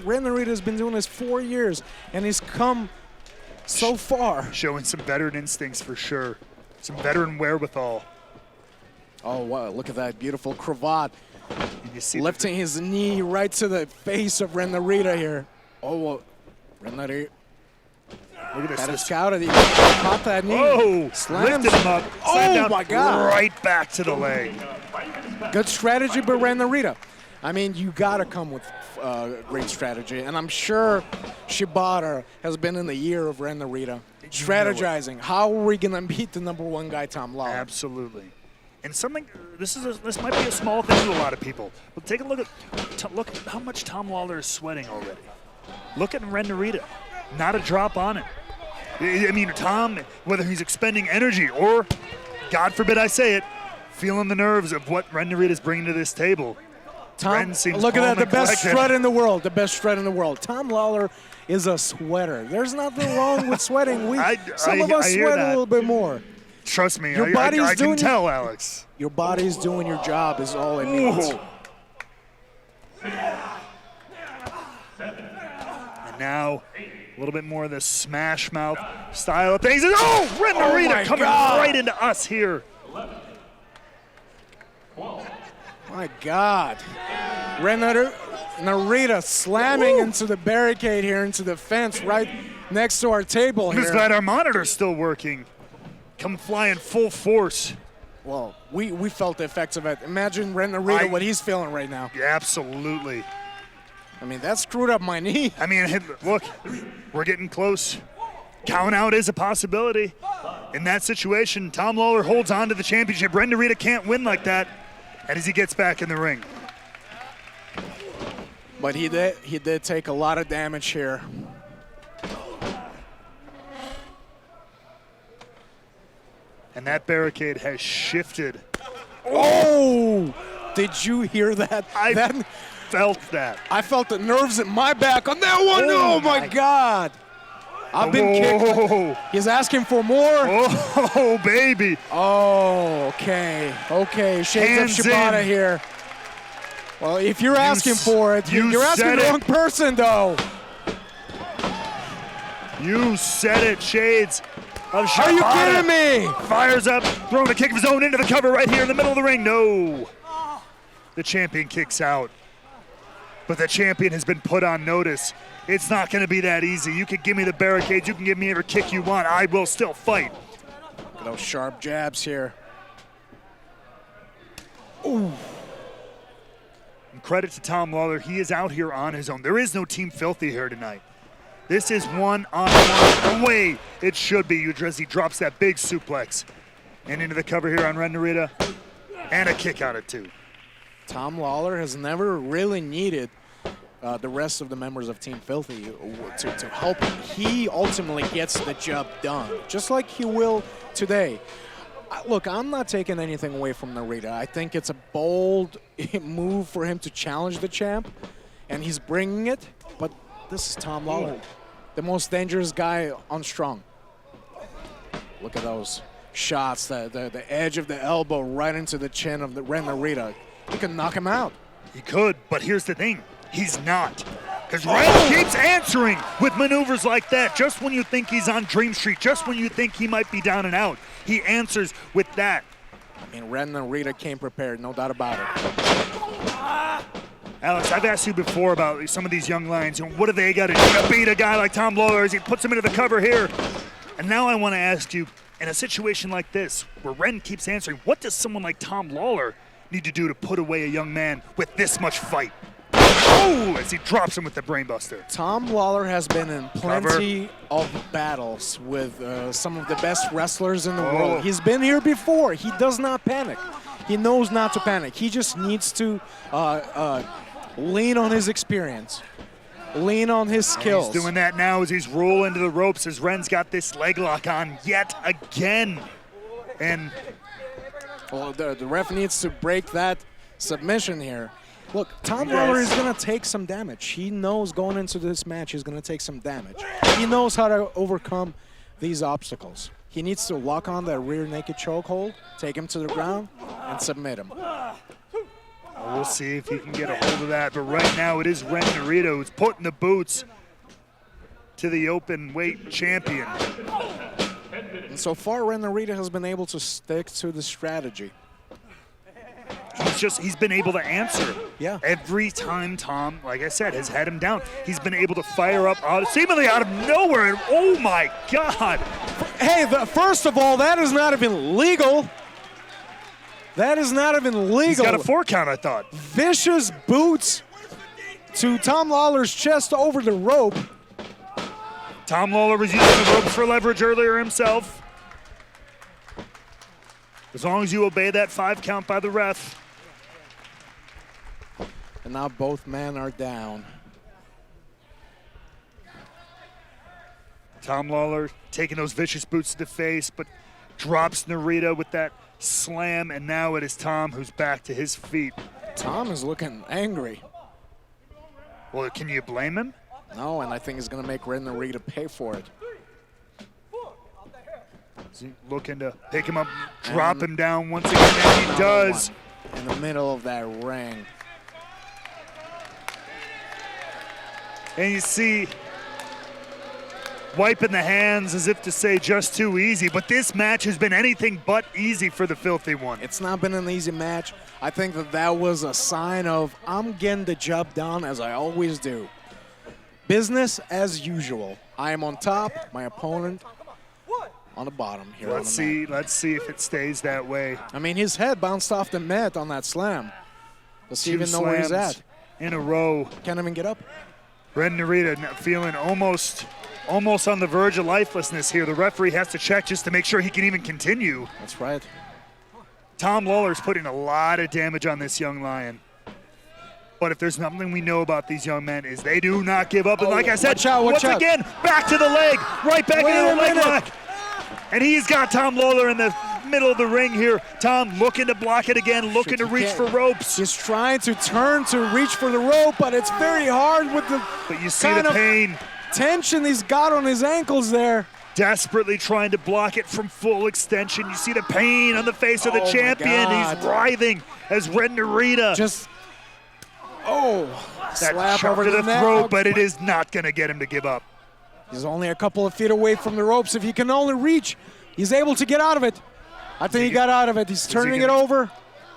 Narita's been doing this 4 years, and he's come so far. Showing some veteran instincts for sure. Some veteran wherewithal. Oh, wow, look at that beautiful cravat. You see Lifting his knee right to the face of Ren Narita here. Oh, well, Ren Narita. Look at this. Got it scouted. He caught that knee. Whoa! Slams. Lifted him up. Oh, down, my God. Right back to the leg. Good strategy by Ren Narita. I mean, you got to come with great strategy. And I'm sure Shibata has been in the year of Ren Narita. Strategizing. How are we going to beat the #1 guy, Tom Lawlor? Absolutely. And something, this might be a small thing to a lot of people, but take a look at how much Tom Lawlor is sweating already. Look at Ren Narita. Not a drop on him. I mean, Tom, whether he's expending energy or, God forbid I say it, feeling the nerves of what Ren Narita is bringing to this table. Tom, Ren seems look at that, calm the and best collected. strut in the world, the best strut in the world. Tom Lawlor is a sweater. There's nothing wrong with sweating. Some of us hear sweat that. a little bit more. Trust me, Your body's I can doing tell, Alex. Your body's doing your job is all it means. Ooh. And now, a little bit more of the smash mouth style of things. Oh, Ren Narita my coming God. right into us here. My God. Ren Narita slamming into the barricade here, into the fence right next to our table I'm here. just glad our monitor's still working. Come flying full force. Well, we felt the effects of it. Imagine Ren Narita, what he's feeling right now. Yeah, absolutely. I mean, that screwed up my knee. I mean, look, we're getting close. Count out is a possibility. In that situation, Tom Lawlor holds on to the championship. Ren Narita can't win like that. And as he gets back in the ring. But he did take a lot of damage here. And that barricade has shifted. Oh! Did you hear that? I felt that. I felt the nerves in my back on that one. Oh, my God. I've been kicked. He's asking for more. Oh, baby. Oh, okay. Okay, shades of Shibata here. Well, if you're asking for it, you're asking the wrong person, though. You said it, Shades of Shibata. Are you kidding me? Fires up, throwing a kick of his own into the cover right here in the middle of the ring. No. The champion kicks out. But the champion has been put on notice. It's not going to be that easy. You can give me the barricades. You can give me every kick you want. I will still fight. Look at those sharp jabs here. Ooh. And credit to Tom Lawlor. He is out here on his own. There is no Team Filthy here tonight. This is one-on-one the way it should be. As he drops that big suplex. And into the cover here on Ren Narita. And a kick out of two. Tom Lawlor has never really needed the rest of the members of Team Filthy to help him. He ultimately gets the job done, just like he will today. Look, I'm not taking anything away from Narita. I think it's a bold move for him to challenge the champ, and he's bringing it, but this is Tom Lawlor, the most dangerous guy on Strong. Look at those shots, the edge of the elbow right into the chin of the Ren Narita. He could knock him out. He could, but here's the thing. He's not. Because Ren keeps answering with maneuvers like that. Just when you think he's on Dream Street, just when you think he might be down and out, he answers with that. I mean, Ren Narita came prepared, no doubt about it. Alex, I've asked you before about some of these young lions. What do they got to do to beat a guy like Tom Lawlor as he puts him into the cover here? And now I want to ask you, in a situation like this, where Ren keeps answering, what does someone like Tom Lawlor need to do to put away a young man with this much fight? Oh, as he drops him with the brainbuster. Tom Lawlor has been in plenty of battles with some of the best wrestlers in the world. He's been here before. He does not panic. He knows not to panic. He just needs to lean on his experience, lean on his skills. He's doing that now as he's rolling to the ropes as Ren's got this leg lock on yet again. And well, the ref needs to break that submission here. Look, Tom Lawlor is going to take some damage. He knows going into this match he's going to take some damage. He knows how to overcome these obstacles. He needs to lock on that rear naked chokehold, take him to the ground, and submit him. we'll see if he can get a hold of that. But right now it is Ren Narita who's putting the boots to the open weight champion. And so far, Ren Narita has been able to stick to the strategy. He's he's been able to answer. Yeah. Every time Tom, like I said, has had him down, he's been able to fire up seemingly out of nowhere. And oh my God. Hey, first of all, that is not even legal. That is not even legal. He's got a 4 count, I thought. Vicious boots to Tom Lawler's chest over the rope. Tom Lawler was using the ropes for leverage earlier himself. As long as you obey that 5 count by the ref. And now both men are down. Tom Lawler taking those vicious boots to the face, but drops Narita with that slam, and now it is Tom who's back to his feet. Tom is looking angry. Well, can you blame him? No, and I think he's going to make Ren Narita pay for it. Is he looking to pick him up, drop him down once again, and he does. In the middle of that ring. And you see wiping the hands as if to say just too easy, but this match has been anything but easy for the Filthy One. It's not been an easy match. I think that was a sign of I'm getting the job done as I always do. Business as usual. I am on top, my opponent on the bottom here. Let's see if it stays that way. I mean, his head bounced off the mat on that slam. Does he 2 even know where he's slams at? in a row. Can't even get up. Ren Narita feeling almost on the verge of lifelessness here. The referee has to check just to make sure he can even continue. That's right. Tom Lawler's putting a lot of damage on this young lion. But if there's nothing we know about these young men is they do not give up. And like I said, once again, back to the leg, right back into the leg lock. And he's got Tom Lawler in the middle of the ring here. Tom looking to block it again, looking to reach for ropes. He's trying to turn to reach for the rope, but it's very hard with the But you see the pain. Tension he's got on his ankles there. Desperately trying to block it from full extension. You see the pain on the face of the champion. He's writhing as Ren Narita. Just, that slap shot over to the neck. throat, but it is not going to get him to give up. He's only a couple of feet away from the ropes. If he can only reach, he's able to get out of it. I think he got out of it. He's turning it over.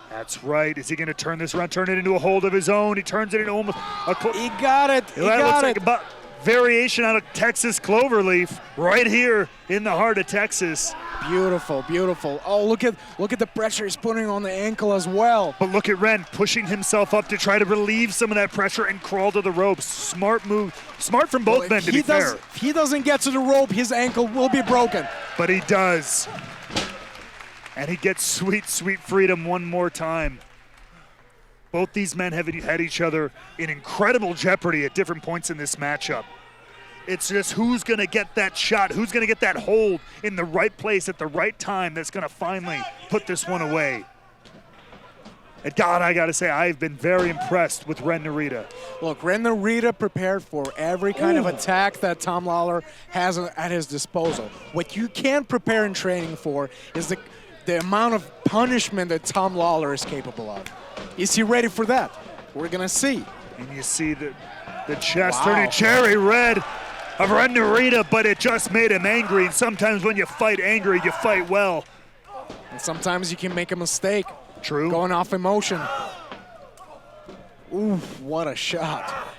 That's right. Is he going to turn this around, turn it into a hold of his own? He turns it into almost a... He got it. He got it. Like variation out of Texas cloverleaf right here in the heart of Texas. Beautiful, beautiful. Oh, look at the pressure he's putting on the ankle as well. But look at Ren pushing himself up to try to relieve some of that pressure and crawl to the ropes. Smart move. Smart from both men, to be fair. If he doesn't get to the rope, his ankle will be broken. But he does. And he gets sweet, sweet freedom one more time. Both these men have had each other in incredible jeopardy at different points in this matchup. It's just who's going to get that shot, who's going to get that hold in the right place at the right time that's going to finally put this one away. And God, I got to say, I've been very impressed with Ren Narita. Look, Ren Narita prepared for every kind of attack that Tom Lawler has at his disposal. What you can't prepare in training for is the amount of punishment that Tom Lawler is capable of. Is he ready for that? We're going to see. And you see the chest turning cherry red of Ren Narita, but it just made him angry. And sometimes when you fight angry, you fight well. And sometimes you can make a mistake. True. Going off emotion. Ooh, what a shot.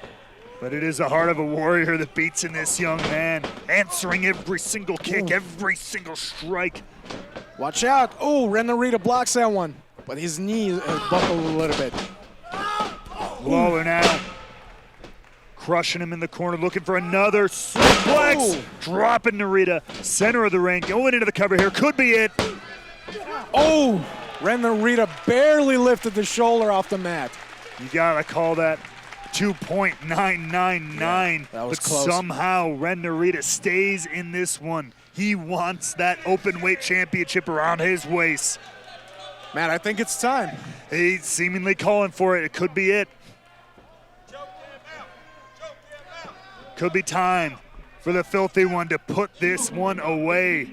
But it is the heart of a warrior that beats in this young man, answering every single kick, every single strike. Watch out. Oh, Ren Narita blocks that one. But his knee buckled a little bit. Lawler now crushing him in the corner, looking for another suplex. Dropping Narita, center of the ring, going into the cover here. Could be it. Oh, Ren Narita barely lifted the shoulder off the mat. You gotta call that 2.999. Yeah, that was close. Somehow Ren Narita stays in this one. He wants that open weight championship around his waist. Matt, I think it's time. He's seemingly calling for it. It could be it. Could be time for the Filthy One to put this one away.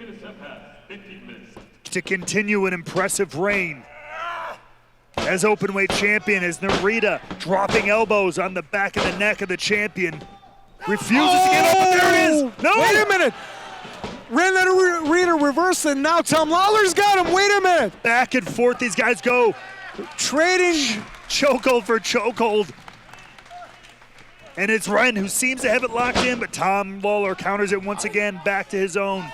To continue an impressive reign as openweight champion, as Narita dropping elbows on the back of the neck of the champion. Refuses to get up, but there it is. No! Wait a minute. Ren Narita reversed, and now Tom Lawler's got him. Wait a minute. Back and forth these guys go. trading. Chokehold for chokehold. And it's Ren who seems to have it locked in, but Tom Lawlor counters it once again back to his own.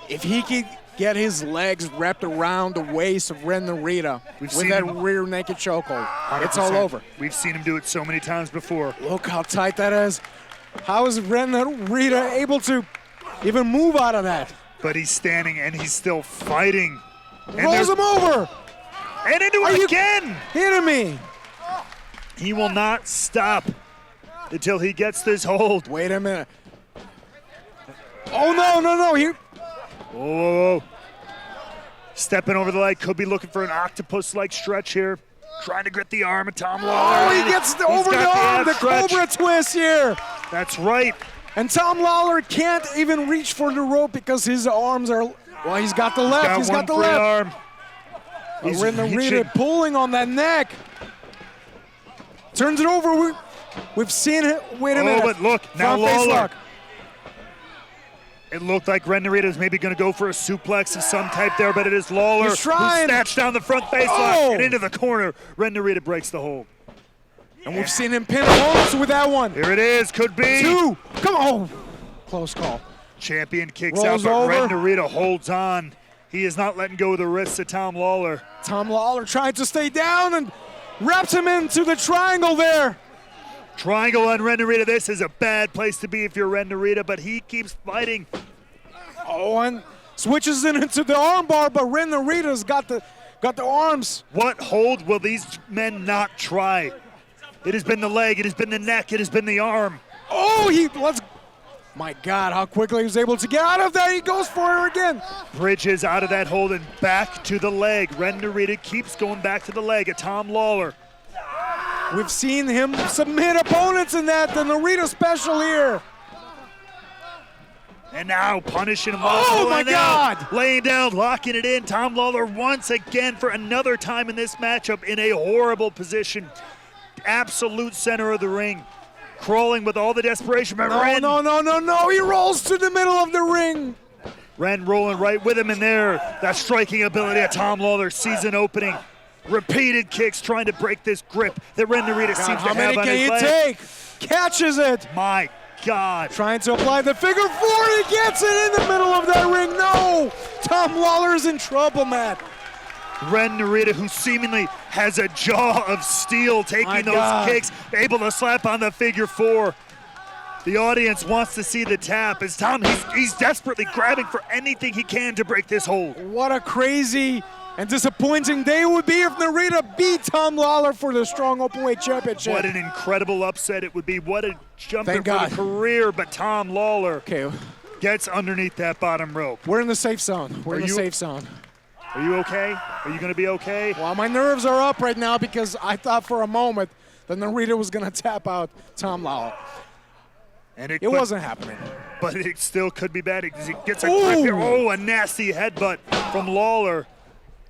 If he can get his legs wrapped around the waist of Ren Narita with that rear naked chokehold, it's all over. We've seen him do it so many times before. Look how tight that is. How is Ren Narita able to even move out of that? But he's standing and he's still fighting. And Rolls him over. And into it again. Hitting me. He will not stop until he gets this hold. Wait a minute. Oh, no. Here. Whoa. Stepping over the leg. Could be looking for an octopus-like stretch here. Trying to grip the arm of Tom Lawlor. Oh, he gets over the arm. The Cobra twist here. That's right. And Tom Lawlor can't even reach for the rope because his arms are. Well, he's got the left. He's got the left. Arm. He's Ren Narita pulling on that neck. Turns it over. We've seen it. Wait a minute. Oh, but look, now Front face Lawler. lock. It looked like Ren Narita was maybe going to go for a suplex of some type there, but it is Lawler who He's trying. snatched down the front face lock and into the corner. Ren Narita breaks the hold. And we've seen him pin opponents with that one. Here it is. Could be. 2. Come on. Close call. Champion kicks Rolls out, but Ren over. Narita holds on. He is not letting go of the wrists of Tom Lawlor. Tom Lawlor trying to stay down and wraps him into the triangle there. Triangle on Ren Narita. This is a bad place to be if you're Ren Narita, but he keeps fighting. Oh, and switches it into the armbar, but Ren Narita's got the arms. What hold will these men not try? It has been the leg, it has been the neck, it has been the arm. Oh, my God, how quickly he was able to get out of that. He goes for her again. Bridges out of that hold and back to the leg. Ren Narita keeps going back to the leg at Tom Lawlor. We've seen him submit opponents in that, the Narita special here. And now punishing him. Oh, my God. Laying down, locking it in. Tom Lawlor once again for another time in this matchup in a horrible position. Absolute center of the ring. Crawling with all the desperation. But Ren, No. He rolls to the middle of the ring. Ren rolling right with him in there. That striking ability of Tom Lawlor, season opening. Repeated kicks trying to break this grip that Ren Narita seems to have on his leg. How many can he take? Catches it. My God. Trying to apply the figure 4. He gets it in the middle of that ring. No. Tom Lawler's in trouble, Matt. Ren Narita, who seemingly has a jaw of steel, taking those kicks, able to slap on the figure 4. The audience wants to see the tap as Tom, he's desperately grabbing for anything he can to break this hold. What a crazy and disappointing day it would be if Narita beat Tom Lawlor for the Strong Openweight Championship. What an incredible upset it would be. What a jumper Thank for God. the career, but Tom Lawlor gets underneath that bottom rope. We're in the safe zone. We're in the safe zone. Are you okay? Are you going to be okay? Well, my nerves are up right now because I thought for a moment that Narita was going to tap out Tom Lawlor. And it wasn't happening. But it still could be bad. He gets a grip here. Oh, a nasty headbutt from Lawler.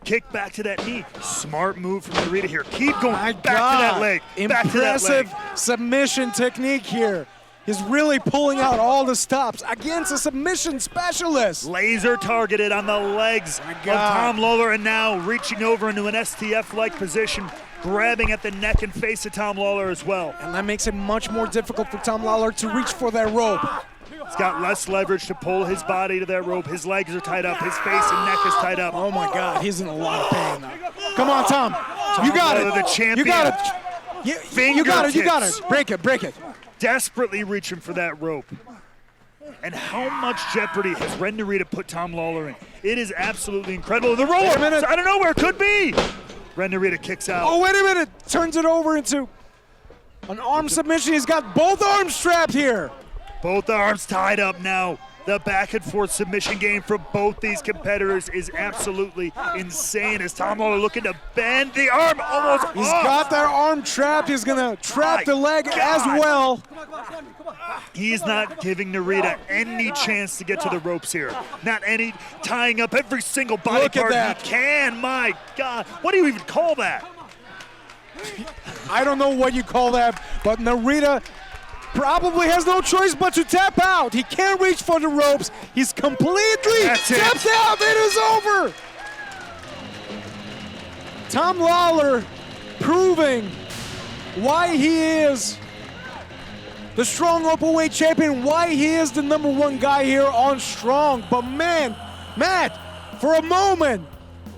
Kick back to that knee. Smart move from Narita here. Keep going back to that leg. Back to that leg. Impressive submission technique here. He's really pulling out all the stops against a submission specialist. Laser targeted on the legs of Tom Lawlor, and now reaching over into an STF-like position, grabbing at the neck and face of Tom Lawlor as well. And that makes it much more difficult for Tom Lawlor to reach for that rope. He's got less leverage to pull his body to that rope. His legs are tied up. His face and neck is tied up. Oh, my God. He's in a lot of pain now. Come on, Tom. You got Lawlor, it. the champion. You got it. You got it. You got it. Break it. Break it. Desperately reaching for that rope. And how much jeopardy has Ren Narita put Tom Lawlor in? It is absolutely incredible. The roller, I don't know where it could be. Ren Narita kicks out. Oh, wait a minute. Turns it over into an arm submission. He's got both arms strapped here. Both arms tied up now. The back and forth submission game for both these competitors is absolutely insane as Tom Lawlor looking to bend the arm almost He's off. got that arm trapped. He's going to trap the leg as well. He's not giving Narita any chance to get to the ropes here. Not any, tying up every single body Look at part that. he can. My God, what do you even call that? I don't know what you call that, but Narita probably has no choice but to tap out. He can't reach for the ropes. He's completely tapped out. It is over. Tom Lawler proving why he is the strong openweight champion, why he is the #1 guy here on Strong. But man, Matt, for a moment,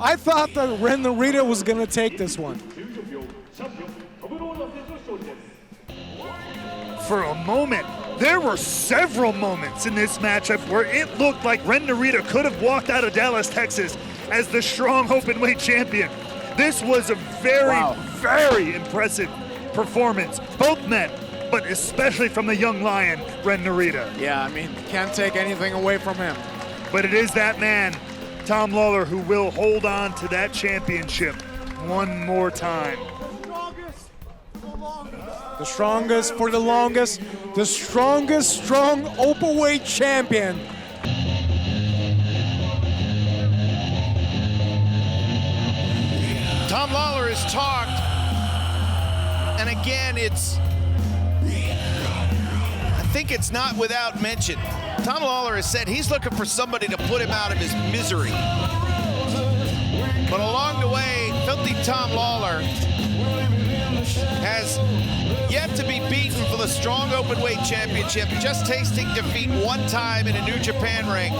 I thought that Ren Narita was gonna take this one. For a moment, there were several moments in this matchup where it looked like Ren Narita could have walked out of Dallas, Texas as the strong openweight champion. This was a very impressive performance. Both men, but especially from the young lion, Ren Narita. Yeah, I mean, can't take anything away from him. But it is that man, Tom Lawler, who will hold on to that championship one more time. The strongest for the longest, the strongest strong openweight champion. Tom Lawler has talked, and again, I think it's not without mention. Tom Lawler has said he's looking for somebody to put him out of his misery. But along the way, Filthy Tom Lawler has yet to be beaten for the strong openweight championship, just tasting defeat one time in a New Japan ring.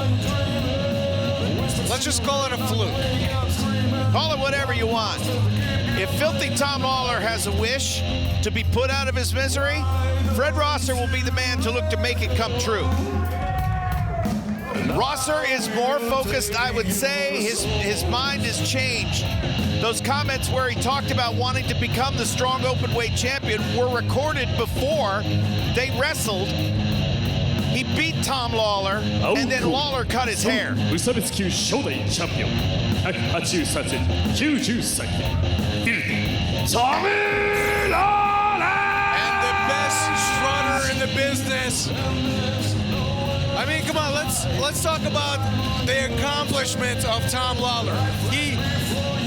Let's just call it a fluke. Call it whatever you want. If Filthy Tom Lawler has a wish to be put out of his misery, Fred Rosser will be the man to look to make it come true. Rosser is more focused, I would say. His mind has changed. Those comments where he talked about wanting to become the strong openweight champion were recorded before they wrestled. He beat Tom Lawler, and then Lawler cut his hair. 無差別級初代チャンピオン183センチ90歳フィルティトム・ローラー And the best strutter in the business. I mean, come on, let's talk about the accomplishments of Tom Lawler. He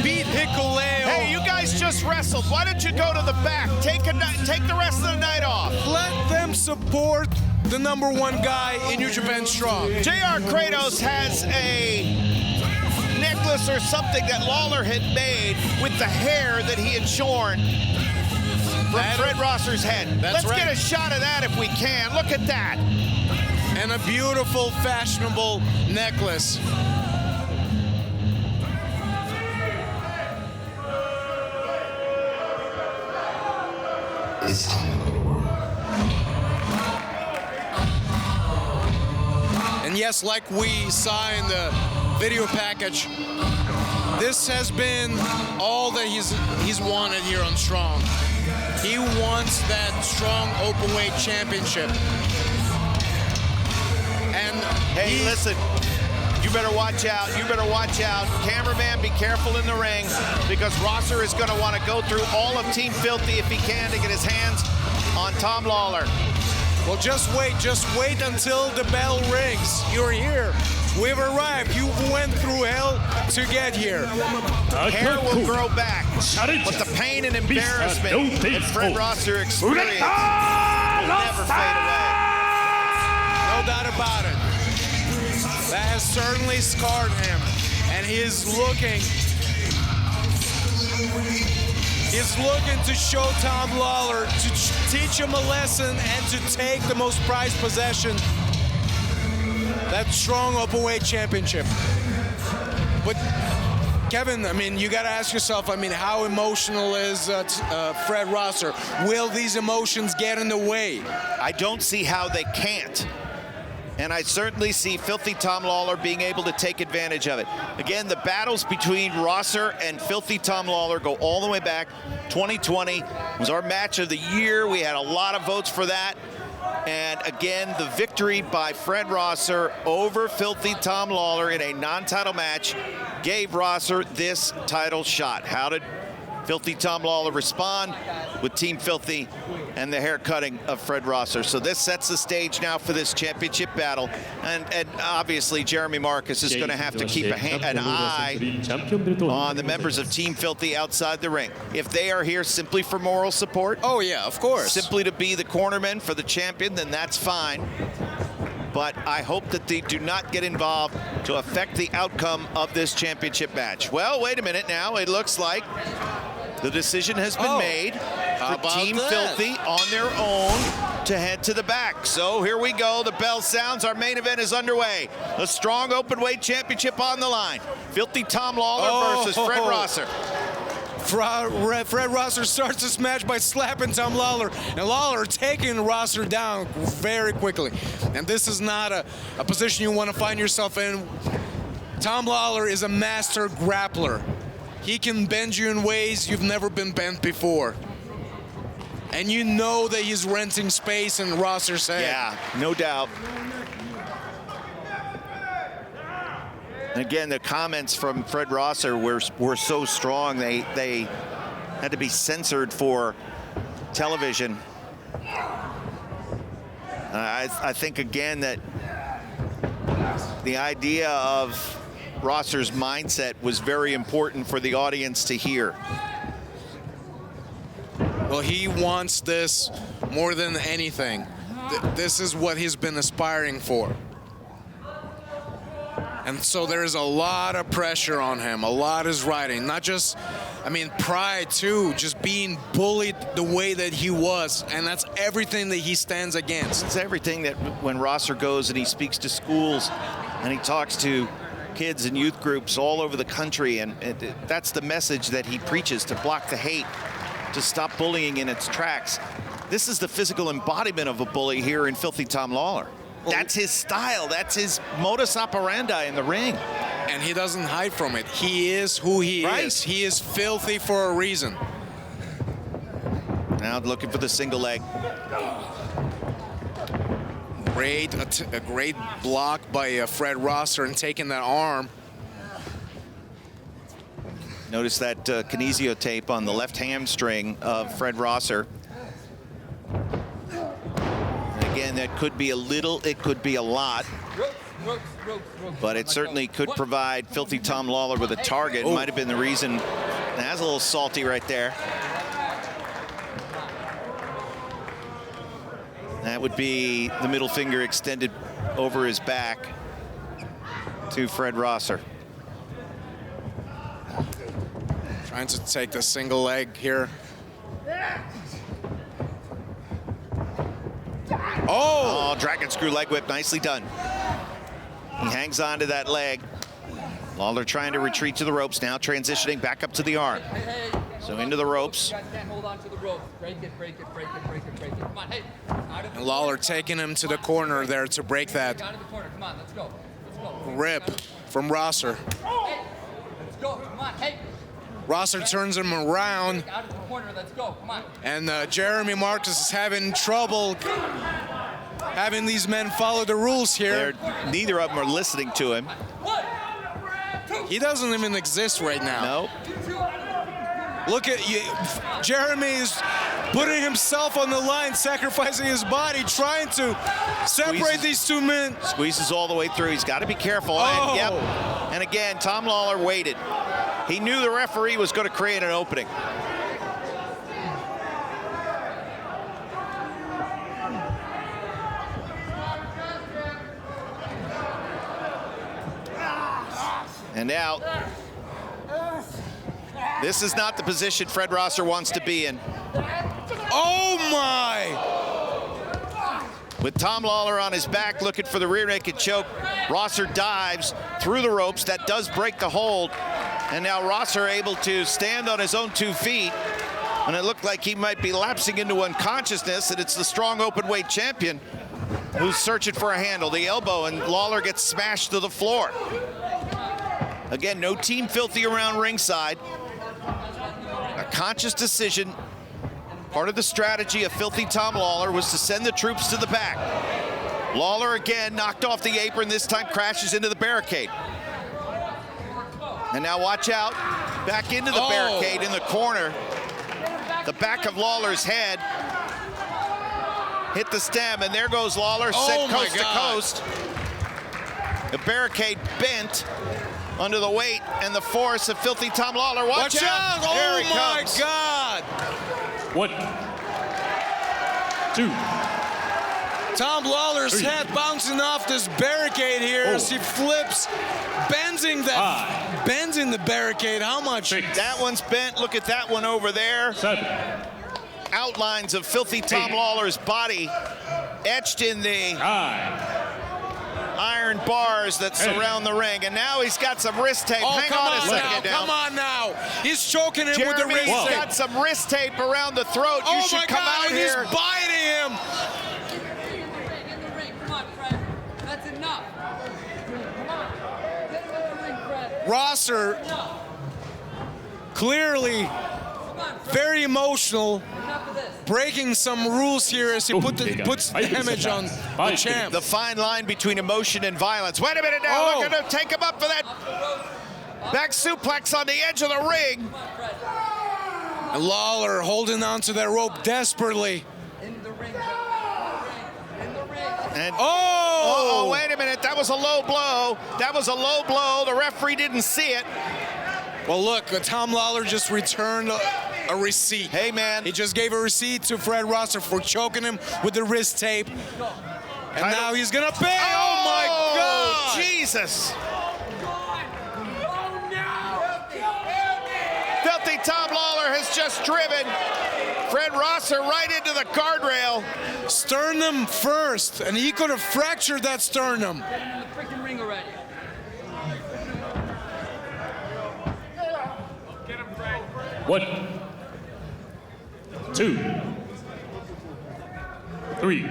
beat Hikuleo. Hey, you guys just wrestled. Why don't you go to the back? Take the rest of the night off. Let them support the #1 guy in New Japan Strong. JR Kratos has a necklace or something that Lawler had made with the hair that he had shorn from Fred Rosser's head. Let's get a shot of that if we can. Look at that. And a beautiful, fashionable necklace. It's time to go to work. And yes, like we saw in the video package, this has been all that he's wanted here on Strong. He wants that strong openweight championship. And hey, listen, you better watch out. You better watch out. Cameraman, be careful in the ring, because Rosser is going to want to go through all of Team Filthy if he can to get his hands on Tom Lawler. Well, just wait until the bell rings. You're here. We've arrived. You went through hell to get here. Hair will grow back, but the pain and embarrassment that Fred Rosser experienced will never fade away. No doubt about it. That has certainly scarred him, and he's looking to show Tom Lawler, to teach him a lesson and to take the most prized possession, that strong openweight championship. But Kevin, I mean, you got to ask yourself, I mean, how emotional is Fred Rosser? Will these emotions get in the way? I don't see how they can't. And I certainly see Filthy Tom Lawler being able to take advantage of it. Again, the battles between Rosser and Filthy Tom Lawler go all the way back. 2020 was our match of the year. We had a lot of votes for that. And again, the victory by Fred Rosser over Filthy Tom Lawler in a non-title match gave Rosser this title shot. How did Filthy Tom Lawler respond? With Team Filthy and the haircutting of Fred Rosser. So this sets the stage now for this championship battle. And obviously, Jeremy Marcus is going to have to keep an eye on the members of Team Filthy outside the ring. If they are here simply for moral support, oh yeah, of course, simply to be the cornermen for the champion, then that's fine. but I hope that they do not get involved to affect the outcome of this championship match. Well, wait a minute now. It looks like the decision has been made for Team Filthy on their own to head to the back. So here we go. The bell sounds. Our main event is underway. The Strong Openweight Championship on the line. Filthy Tom Lawlor versus Fred Rosser. Fred Rosser starts this match by slapping Tom Lawler, and Lawler taking Rosser down very quickly. And this is not a position you want to find yourself in. Tom Lawler is a master grappler. He can bend you in ways you've never been bent before. And you know that he's renting space in Rosser's head. Yeah, no doubt. And again, the comments from Fred Rosser were so strong, they had to be censored for television. I think, again, that the idea of Rosser's mindset was very important for the audience to hear. Well, he wants this more than anything. This is what he's been aspiring for. And so there's a lot of pressure on him. A lot is riding. Not just, I mean, pride too, just being bullied the way that he was. And that's everything that he stands against. It's everything that when Rosser goes and he speaks to schools and he talks to kids and youth groups all over the country, and that's the message that he preaches, to block the hate, to stop bullying in its tracks. This is the physical embodiment of a bully here in Filthy Tom Lawlor. That's his style. That's his modus operandi in the ring. And he doesn't hide from it. He is who he is. He is filthy for a reason. Now looking for the single leg. A great block by Fred Rosser and taking that arm. Notice that kinesio tape on the left hamstring of Fred Rosser. Again, that could be a little, it could be a lot, but it certainly could provide Filthy Tom Lawlor with a target. Might have been the reason. That's a little salty right there. That would be the middle finger extended over his back to Fred Rosser. Trying to take the single leg here. Oh, dragon screw leg whip, nicely done. He hangs on to that leg. Lawler trying to retreat to the ropes, now transitioning back up to the arm. So into the ropes. Hold on to the rope. Break it, break it, break it, break it, break it. Come on, hey. And Lawler taking him to the corner there to break that Down to the corner. Come on, let's go. Let's go. rip from Rosser. Hey, let's go. Come on, hey. Rosser turns him around. Out of the corner, let's go. Come on. And Jeremy Marcus is having trouble having these men follow the rules here. Neither of them are listening to him. He doesn't even exist right now. No. Look at you. Jeremy is putting himself on the line, sacrificing his body, trying to separate these two men. Squeezes all the way through. He's got to be careful. Oh. And, yep. And again, Tom Lawlor waited. He knew the referee was going to create an opening. And now, this is not the position Fred Rosser wants to be in. Oh my! With Tom Lawlor on his back looking for the rear naked choke, Rosser dives through the ropes. That does break the hold. And now Rosser able to stand on his own 2 feet. And it looked like he might be lapsing into unconsciousness, and it's the strong open weight champion who's searching for a handle. The elbow, and Lawler gets smashed to the floor. Again, no Team Filthy around ringside. A conscious decision. Part of the strategy of Filthy Tom Lawlor was to send the troops to the back. Lawler again knocked off the apron, this time crashes into the barricade. And now watch out, back into the barricade in the corner. The back of Lawler's head hit the stem, and there goes Lawler, sent coast to coast. The barricade bent under the weight and the force of Filthy Tom Lawlor. Watch out! There he comes. Oh my God! 1, 2, Tom Lawler's head bouncing off this barricade here as he flips, bending the barricade. How much? That one's bent. Look at that one over there. 7 Outlines of Filthy Tom Lawler's body etched in the 9 iron bars that surround the ring. And now he's got some wrist tape. Oh, Hang come on a second now. Come on now. He's choking him with the Jeremy, wrist he's tape. got some wrist tape around the throat. You should my come God, out here. He's biting him. In the ring. Come on, Fred. That's enough. Come on. Get him in the ring, Fred. Rosser clearly very emotional, breaking some rules here as he puts damage on the champ. The fine line between emotion and violence. Wait a minute now. Look at him take him up for that back suplex on the edge of the ring. And Lawler holding on to that rope desperately. In the ring. And oh, wait a minute. That was a low blow. That was a low blow. The referee didn't see it. Well, look, Tom Lawler just returned a receipt. Hey, man. He just gave a receipt to Fred Rosser for choking him with the wrist tape. And now he's going to pay. Oh, my God. Jesus. Filthy Tom Lawler has just driven Fred Rosser right into the guardrail. Sternum first, and he could have fractured that sternum. Get him in the freaking ring already. Get him, Fred. 1 2 3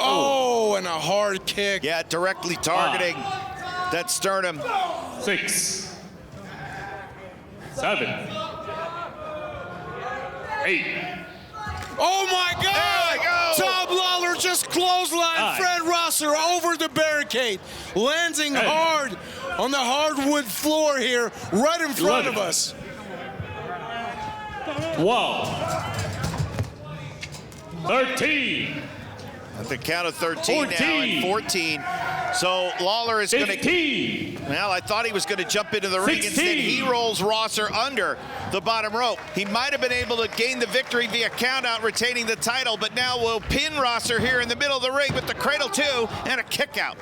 Oh, and a hard kick. Yeah, directly targeting that sternum. 6 7 8 Oh, my God. There we go. Tom Lawler just clotheslined Fred Rosser over the barricade, landing hard on the hardwood floor here, right in front of us. 12 13 At the count of 13 now and 14. So Lawler is going to... Well, I thought he was going to jump into the ring. Instead, he rolls Rosser under the bottom rope. He might have been able to gain the victory via countout, retaining the title, but now will pin Rosser here in the middle of the ring with the cradle two and a kick out.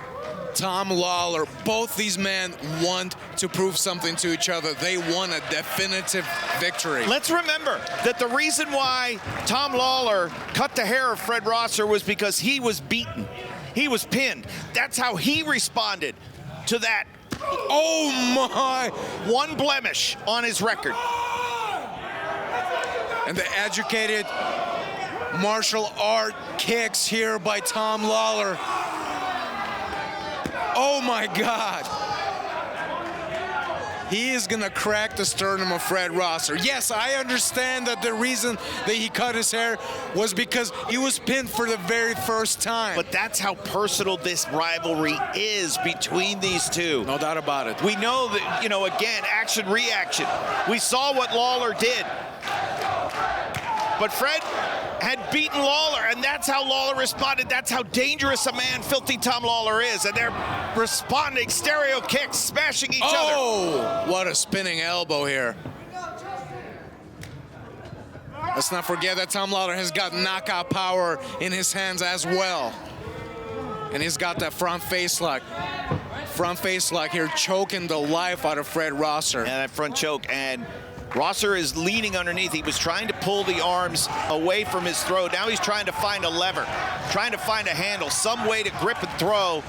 Tom Lawler, both these men want to prove something to each other. They want a definitive victory. Let's remember that the reason why Tom Lawler cut the hair of Fred Rosser was because he was beaten. He was pinned. That's how he responded to that. Oh my! One blemish on his record. And the educated martial art kicks here by Tom Lawler. Oh my God. He is gonna crack the sternum of Fred Rosser. Yes, I understand that the reason that he cut his hair was because he was pinned for the very first time. But that's how personal this rivalry is between these two. No doubt about it. We know that, you know, again, action, reaction. We saw what Lawler did. But Fred had beaten Lawler, and that's how Lawler responded. That's how dangerous a man Filthy Tom Lawler is. And they're responding, stereo kicks, smashing each other. Oh, what a spinning elbow here. Let's not forget that Tom Lawler has got knockout power in his hands as well. And he's got that front face lock. Front face lock here, choking the life out of Fred Rosser. And that front choke, and Rosser is leaning underneath. He was trying to pull the arms away from his throat. Now he's trying to find a lever, trying to find a handle, some way to grip and throw.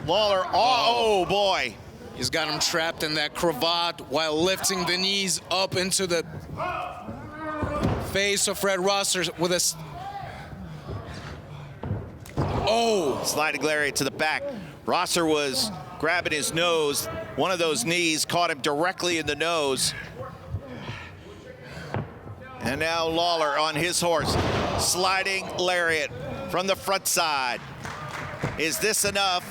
Lawler, oh boy. He's got him trapped in that cravat while lifting the knees up into the face of Fred Rosser with a... Oh! Sliding lariat to the back. Rosser was grabbing his nose. One of those knees caught him directly in the nose. And now Lawler on his horse, sliding lariat from the front side. Is this enough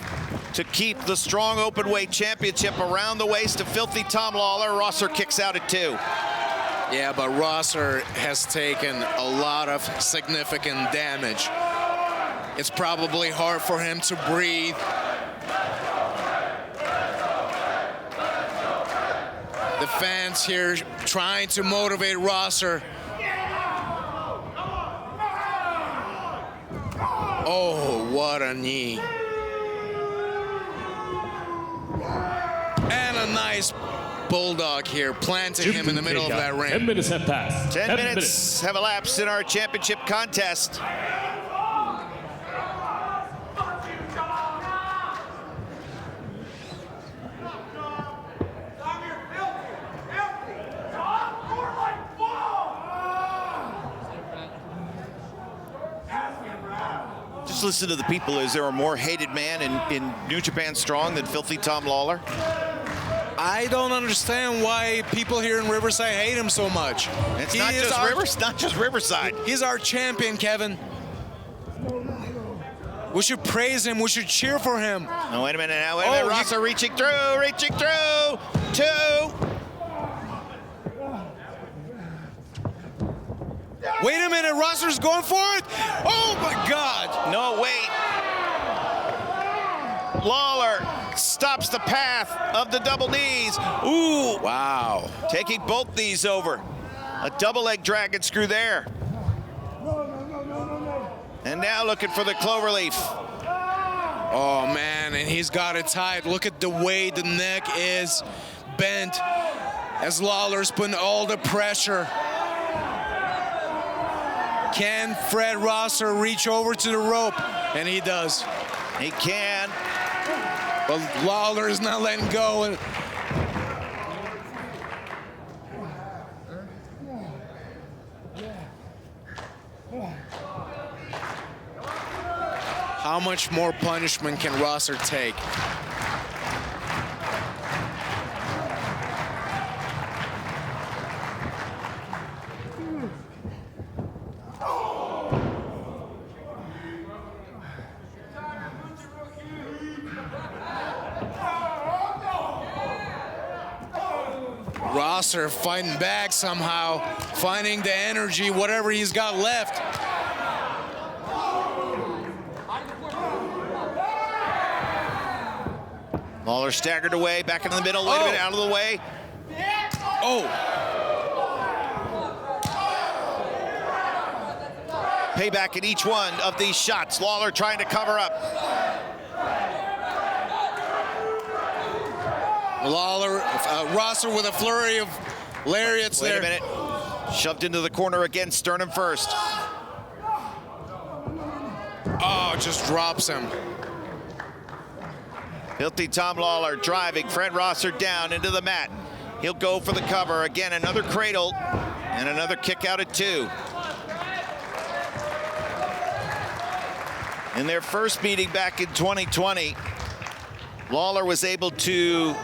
to keep the strong openweight championship around the waist of Filthy Tom Lawler? Rosser kicks out at 2. Yeah, but Rosser has taken a lot of significant damage. It's probably hard for him to breathe. The fans here trying to motivate Rosser. Oh, what a knee. And a nice bulldog here, planting him in the middle of that 10 ring. minutes have passed. 10 minutes have elapsed in our championship contest. Just listen to the people. Is there a more hated man in New Japan Strong than Filthy Tom Lawlor? I don't understand why people here in Riverside hate him so much. It's not just Riverside. He's our champion, Kevin. We should praise him. We should cheer for him. Oh, wait a minute now. Wait a minute. Rosser reaching through. 2. Wait a minute. Rosser's going for it. Oh, my God. No, wait. Lawler stops the path of the double knees. Ooh. Wow. Taking both knees over. A double leg dragon screw there. And now looking for the cloverleaf. Oh, man, and he's got it tight. Look at the way the neck is bent as Lawler's putting all the pressure. Can Fred Rosser reach over to the rope? And he does. He can. But Lawler is not letting go. How much more punishment can Rosser take? Rosser fighting back somehow, finding the energy, whatever he's got left. Lawler staggered away, back into the middle. Wait a minute, out of the way. Oh. Payback in each one of these shots. Lawler trying to cover up. Lawler, Rosser with a flurry of lariats there. Wait a minute. Shoved into the corner again, sternum first. Oh, just drops him. Filthy Tom Lawlor driving Fred Rosser down into the mat. He'll go for the cover. Again, another cradle and another kick out at 2. In their first meeting back in 2020, Lawler was able to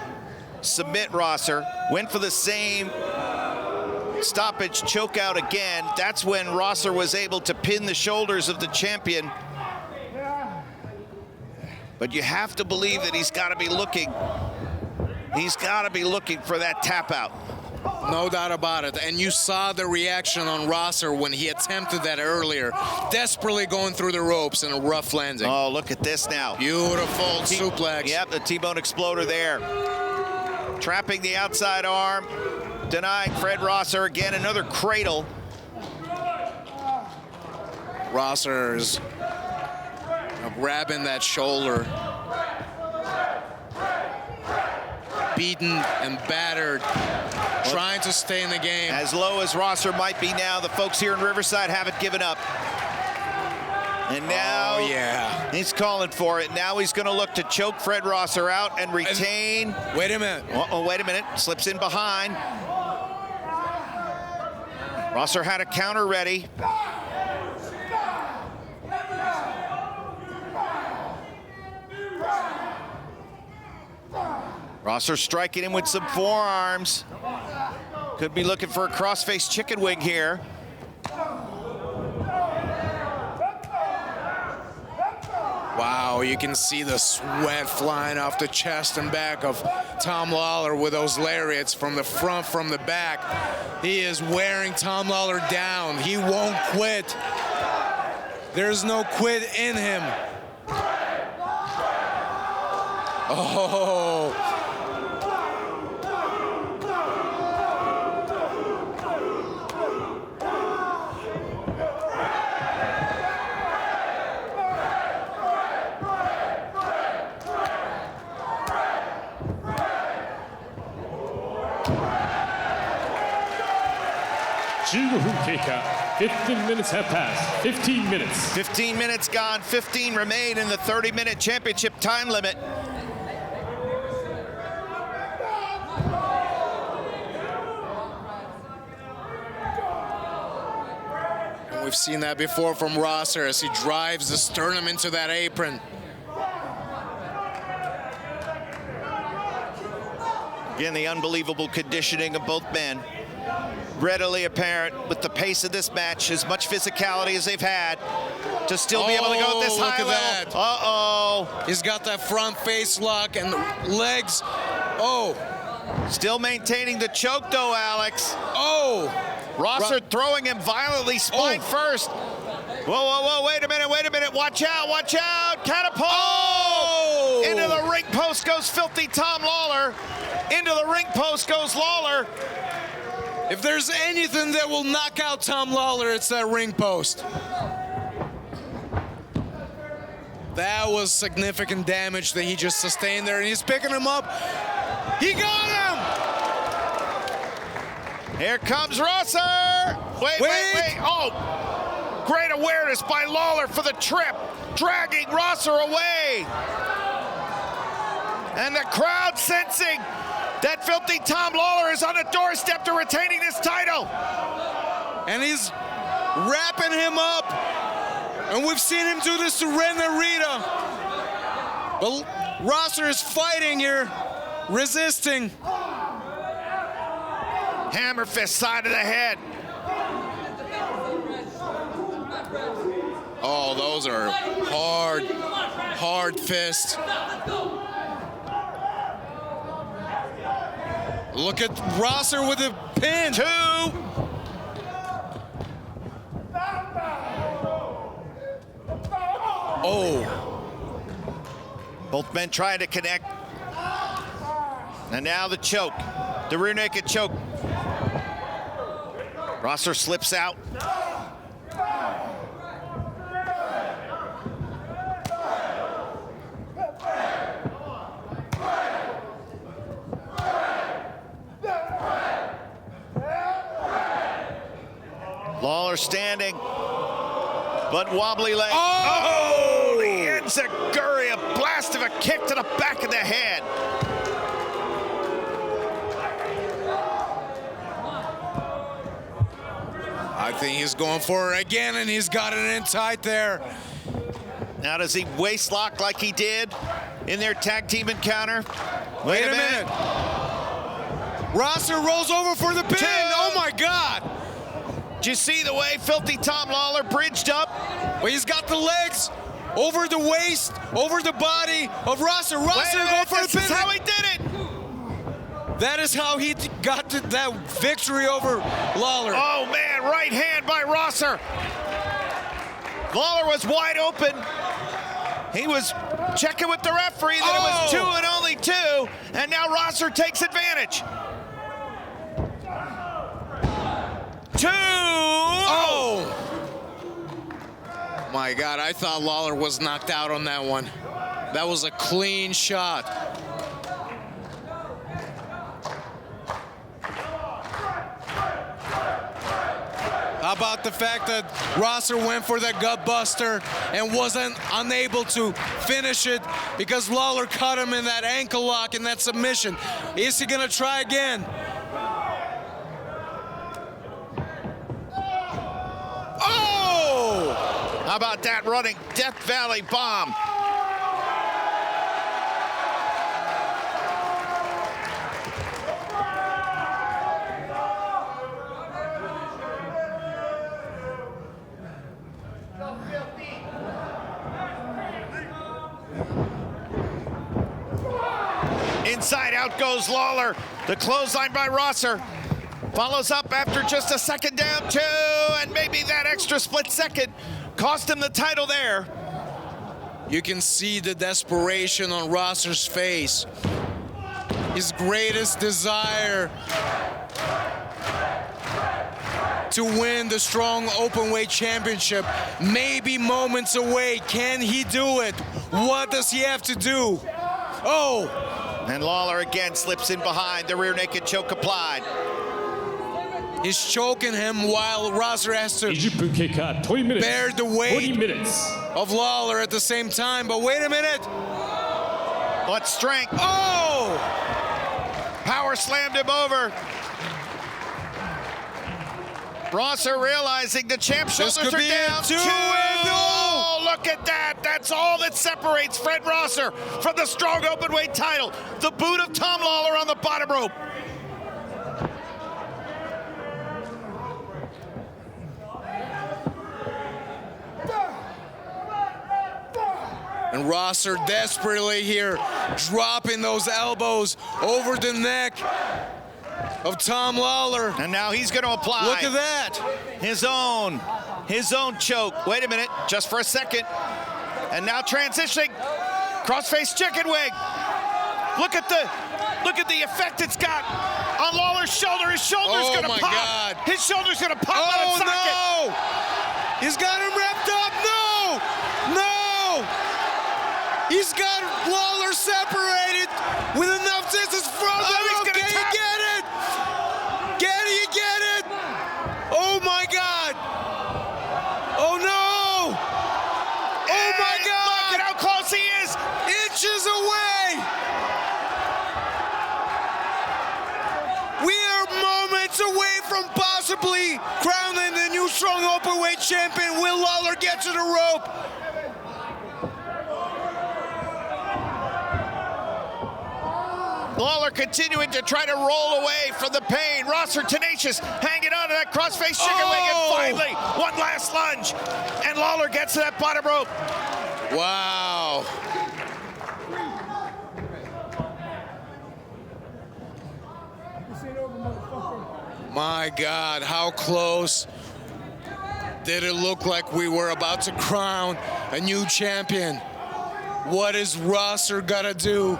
submit Rosser, went for the same stoppage choke out again. That's when Rosser was able to pin the shoulders of the champion. But you have to believe that he's got to be looking. He's got to be looking for that tap out. No doubt about it. And you saw the reaction on Rosser when he attempted that earlier. Desperately going through the ropes and a rough landing. Oh, look at this now. Beautiful suplex. Yep, the T-bone exploder there. Trapping the outside arm. Denying Fred Rosser again, another cradle. Rosser's grabbing that shoulder. Beaten and battered. Trying to stay in the game. As low as Rosser might be now, the folks here in Riverside haven't given up. And now he's calling for it. Now he's going to look to choke Fred Rosser out and retain. Wait a minute. Oh, wait a minute. Slips in behind. Rosser had a counter ready. Rosser striking him with some forearms. Could be looking for a crossface chicken wing here. Wow, you can see the sweat flying off the chest and back of Tom Lawlor with those lariats from the front, from the back. He is wearing Tom Lawlor down. He won't quit. There's no quit in him. Oh. 15分経過 15 minutes have passed 15 minutes 15 minutes gone, 15 remain in the 30-minute championship time limit. We've seen that before from Rosser as he drives the sternum into that apron. Again, the unbelievable conditioning of both men. Readily apparent with the pace of this match, as much physicality as they've had, to still be able to go at this high level. Uh-oh. He's got that front face lock and the legs. Oh. Still maintaining the choke though, Alex. Oh. Rosser throwing him violently, spine first. Whoa, whoa, whoa, wait a minute, watch out, catapult! Oh! Into the ring post goes Filthy Tom Lawlor. Into the ring post goes Lawler. If there's anything that will knock out Tom Lawler, it's that ring post. That was significant damage that he just sustained there, and he's picking him up. He got him! Here comes Rosser! Wait. Oh! Great awareness by Lawler for the trip, dragging Rosser away. And the crowd sensing that Filthy Tom Lawler is on the doorstep to retaining this title. And he's wrapping him up. And we've seen him do this to Ren Narita. But Rosser is fighting here, resisting. Hammer fist side of the head. Oh, those are hard fists. Look at Rosser with a pin. 2. Oh. Both men trying to connect. And now the choke, the rear naked choke. Rosser slips out. Lawler standing, but wobbly leg. Oh! The enziguri, a blast of a kick to the back of the head. I think he's going for it again, and he's got it in tight there. Now does he waist lock like he did in their tag team encounter? Wait a minute. Rosser rolls over for the pin. 2. Oh my God. Did you see the way Filthy Tom Lawler bridged up? Well, he's got the legs over the waist, over the body of Rosser. Rosser going for the pin. This is how he did it. That is how he got that victory over Lawler. Oh man, right hand by Rosser. Lawler was wide open. He was checking with the referee that it was 2 and only 2, and now Rosser takes advantage. 2. Oh! My God, I thought Lawler was knocked out on that one. That was a clean shot. How about the fact that Rosser went for that gut buster and wasn't unable to finish it because Lawler caught him in that ankle lock and that submission. Is he gonna try again? Oh! How about that running Death Valley bomb? Inside out goes Lawler. The clothesline by Rosser. Follows up after just a second down, 2, and maybe that extra split second cost him the title there. You can see the desperation on Rosser's face. His greatest desire to win the Strong Openweight Championship may be moments away. Can he do it? What does he have to do? Oh! And Lawler again slips in behind, the rear naked choke applied. is choking him while Rosser has to 20分経過20 minutes bear the weight 20 minutes of Lawler at the same time. But wait a minute. What strength? Oh! Power slammed him over. Rosser realizing the champ's This shoulders could are be down. it, too. Oh, look at that. That's all that separates Fred Rosser from the strong openweight title. The boot of Tom Lawlor on the bottom rope. And Rosser desperately here, dropping those elbows over the neck of Tom Lawlor. And now he's going to apply. Look at that. His own choke. Wait a minute, just for a second. And now transitioning, crossface chicken wing. Look at the effect it's got on Lawler's shoulder. His shoulder's Oh gonna my pop. God. His shoulder's gonna pop out Oh of socket. no! He's got him wrapped up. No! No! He's got Lawler separated with enough distance from the he's rope. gonna Can you tap. get it? Can you get it? Oh my God! Oh no! Oh my God! Look at how close he is. Inches away! We are moments away from possibly crowning the new strong openweight champion. Will Lawler get to the rope? Lawler continuing to try to roll away from the pain. Rosser tenacious, hanging on to that crossface chicken wing, and finally, one last lunge. And Lawler gets to that bottom rope. Wow. My God, how close did it look like we were about to crown a new champion? What is Rosser gotta do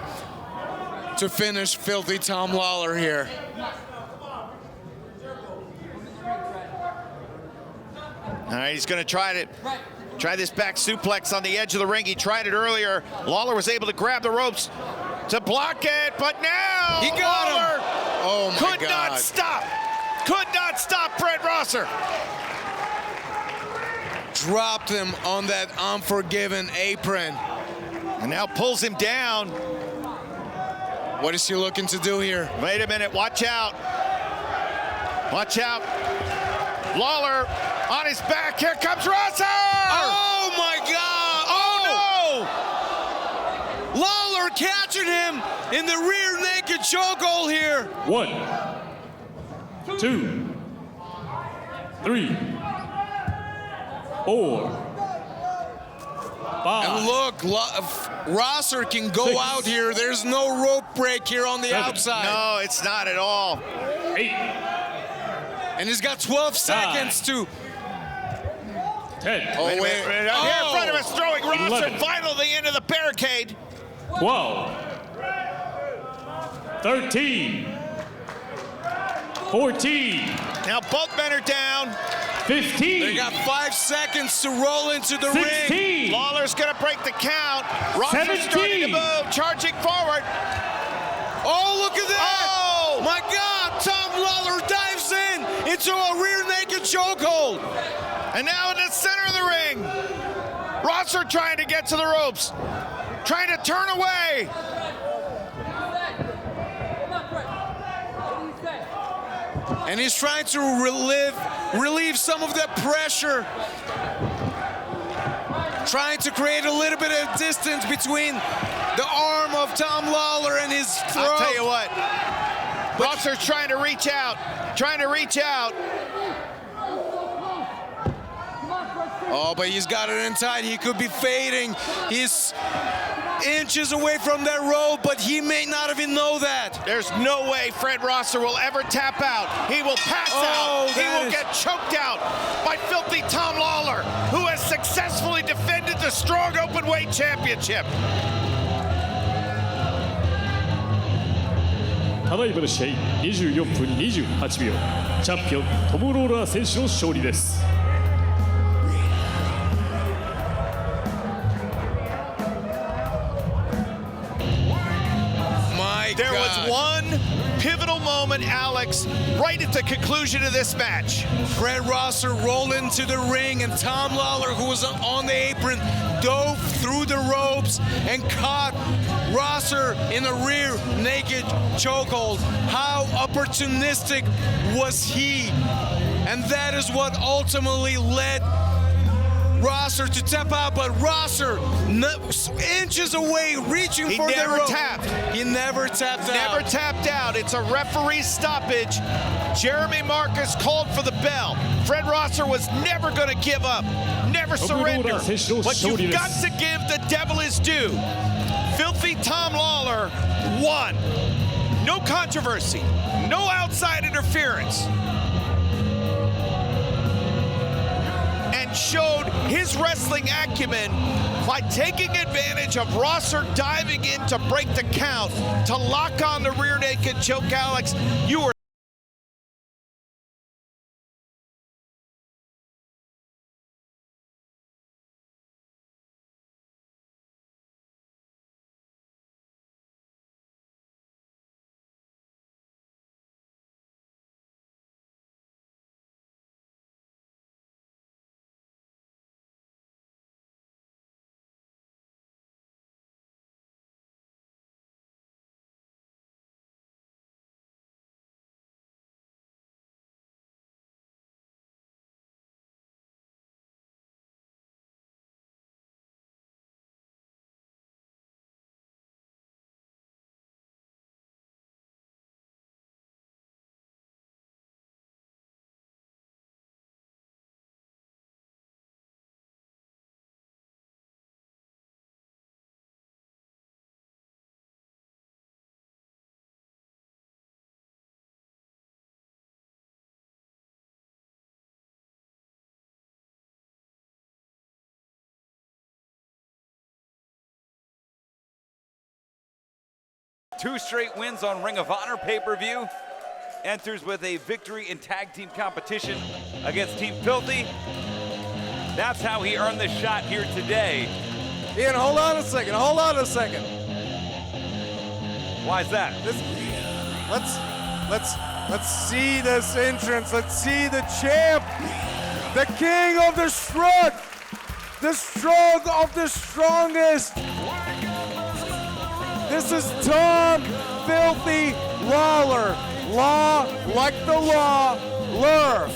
to finish Filthy Tom Lawlor here? All right, he's going to try this back suplex on the edge of the ring. He tried it earlier. Lawler was able to grab the ropes to block it, but now He got Lawler him. Oh my could God. not stop. Could not stop Fred Rosser. Dropped him on that unforgiven apron. And now pulls him down. What is he looking to do here? Wait a minute, watch out. Watch out. Lawler on his back. Here comes Rosser! Oh my God! Oh, no! Lawler catching him in the rear naked chokehold here. 1 2 3 4 5 And look, Rosser can go 6. out here. There's no rope break here on the 7. outside. No, it's not at all. 8 And he's got 12 seconds to... 10 Oh, Wait a minute, right here in front of us, throwing Rosser 11. finally into the barricade. 12 13 14 Now both men are down. 15 They got 5 seconds to roll into the ring. 16 Lawler's gonna break the count. Rosser's 17. starting to move, charging forward. Oh, look at that! Oh! My God, Tom Lawler dives into a rear naked chokehold. And now in the center of the ring, Rosser trying to get to the ropes, trying to turn away. And he's trying to relieve some of that pressure. Trying to create a little bit of distance between the arm of Tom Lawler and his throat. I'll tell you what, Rosser's trying to reach out, Oh, but he's got it in tight. He could be fading. He's inches away from that rope, but he may not even know that. There's no way Fred Rosser will ever tap out. He will pass out. He will get choked out by Filthy Tom Lawlor, who has successfully defended the Strong Openweight Championship. ただいまの試合24分28秒チャンピオントム・ローラー選手の勝利です My There God. was one pivotal moment, Alex, right at the conclusion of this match. Fred Rosser rolled into the ring, and Tom Lawler, who was on the apron, dove through the ropes and caught Rosser in the rear naked chokehold. How opportunistic was he? And that is what ultimately led Rosser to tap out, but Rosser inches away, reaching for the rope. He never tapped out. Never tapped out. It's a referee stoppage. Jeremy Marcus called for the bell. Fred Rosser was never going to give up, never surrender. But you've got to give the devil his due. Filthy Tom Lawlor won. No controversy, no outside interference. And showed his wrestling acumen by taking advantage of Rosser diving in to break the count, to lock on the rear naked choke. Alex, you were Two straight wins on Ring of Honor pay-per-view. Enters with a victory in tag team competition against Team Filthy. That's how he earned the shot here today. Ian, hold on a second. Hold on a second. Why is that? Let's see this entrance. Let's see the champ, the king of the strong of the strongest. This is Tom Filthy Lawler. Law like the law, Lawler.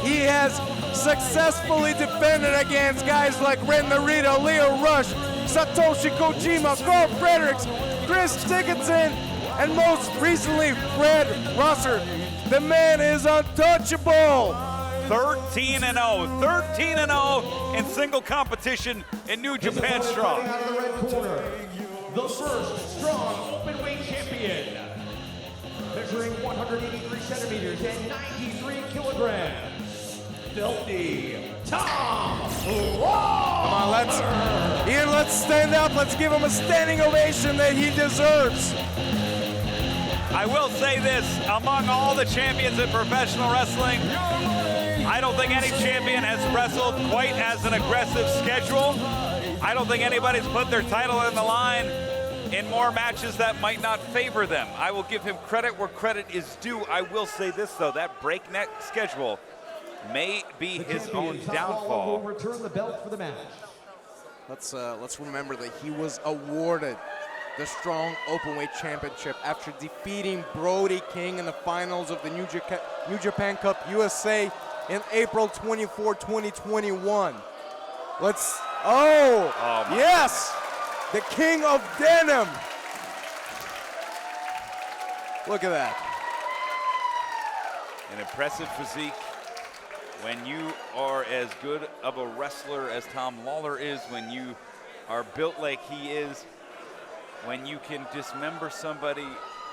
He has successfully defended against guys like Ren Narita, Leo Rush, Satoshi Kojima, Carl Fredericks, Chris Dickinson, and most recently, Fred Rosser. The man is untouchable. 13-0, 13-0 in single competition in New Japan Strong. The first strong openweight champion, measuring 183 centimeters and 93 kilograms, Filthy Tom Lawlor. Come on, let's stand up. Let's give him a standing ovation that he deserves. I will say this, among all the champions in professional wrestling, I don't think any champion has wrestled quite as an aggressive schedule. I don't think anybody's put their title on the line in more matches that might not favor them. I will give him credit where credit is due. I will say this though, that breakneck schedule may be his own downfall. Will return the belt for the match. Let's remember that he was awarded the Strong Openweight Championship after defeating Brody King in the finals of the New Japan Cup USA in April 24, 2021. Yes! The king of denim. Look at that. An impressive physique. When you are as good of a wrestler as Tom Lawlor is, when you are built like he is, when you can dismember somebody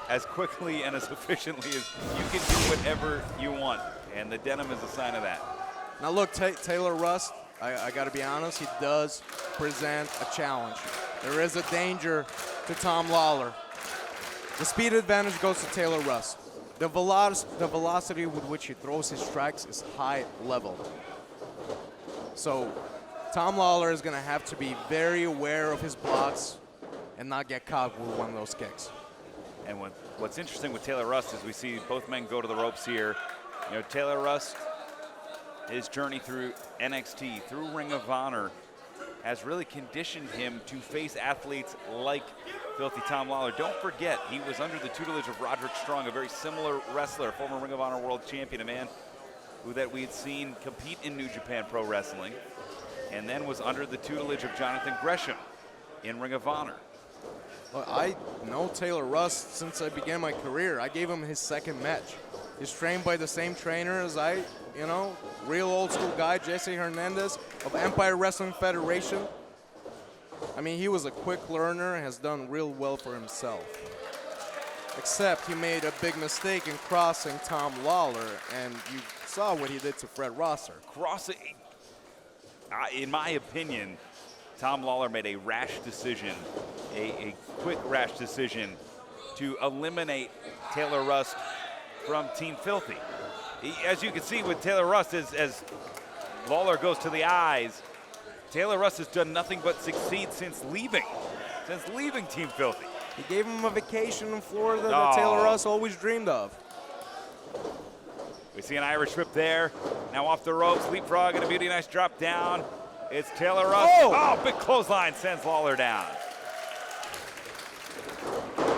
as quickly and as efficiently as you can do whatever you want. And the denim is a sign of that. Now look, Taylor Rust, I gotta be honest, he does present a challenge. There is a danger to Tom Lawlor. The speed advantage goes to Taylor Rust. The velocity with which he throws his strikes is high level. So Tom Lawlor is gonna have to be very aware of his blocks and not get caught with one of those kicks. And what's interesting with Taylor Rust is we see both men go to the ropes here. You know, Taylor Rust, his journey through NXT, through Ring of Honor, has really conditioned him to face athletes like Filthy Tom Lawlor. Don't forget, he was under the tutelage of Roderick Strong, a very similar wrestler, former Ring of Honor World Champion, a man that we had seen compete in New Japan Pro Wrestling, and then was under the tutelage of Jonathan Gresham in Ring of Honor. Well, I know Taylor Rust since I began my career. I gave him his second match. He's trained by the same trainer as I, you know, real old school guy, Jesse Hernandez of Empire Wrestling Federation. I mean, he was a quick learner and has done real well for himself. Except he made a big mistake in crossing Tom Lawlor, and you saw what he did to Fred Rosser. Crossing, in my opinion, Tom Lawlor made a rash decision, a quick rash decision to eliminate Taylor Rust from Team Filthy. As you can see with Taylor Rust, as Lawlor goes to the eyes, Taylor Rust has done nothing but succeed since leaving Team Filthy. He gave him a vacation in Florida that Taylor Rust always dreamed of. We see an Irish whip there. Now off the ropes, leapfrog and a beauty nice drop down. It's Taylor Rust. Oh, big clothesline sends Lawlor down.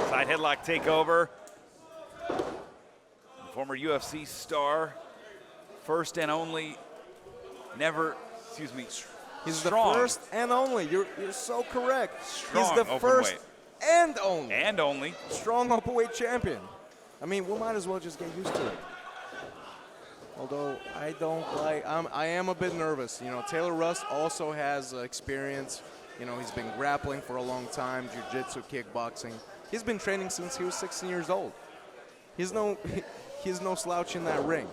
Side headlock takeover. Former UFC star, first and only, never, excuse me, He's Strong. the first and only. You're so correct. Strong He's the first and only. And only. Strong openweight champion. I mean, we might as well just get used to it. Although I am a bit nervous. You know, Taylor Rust also has experience. You know, he's been grappling for a long time, jiu-jitsu, kickboxing. He's been training since he was 16 years old. He's no slouch in that ring.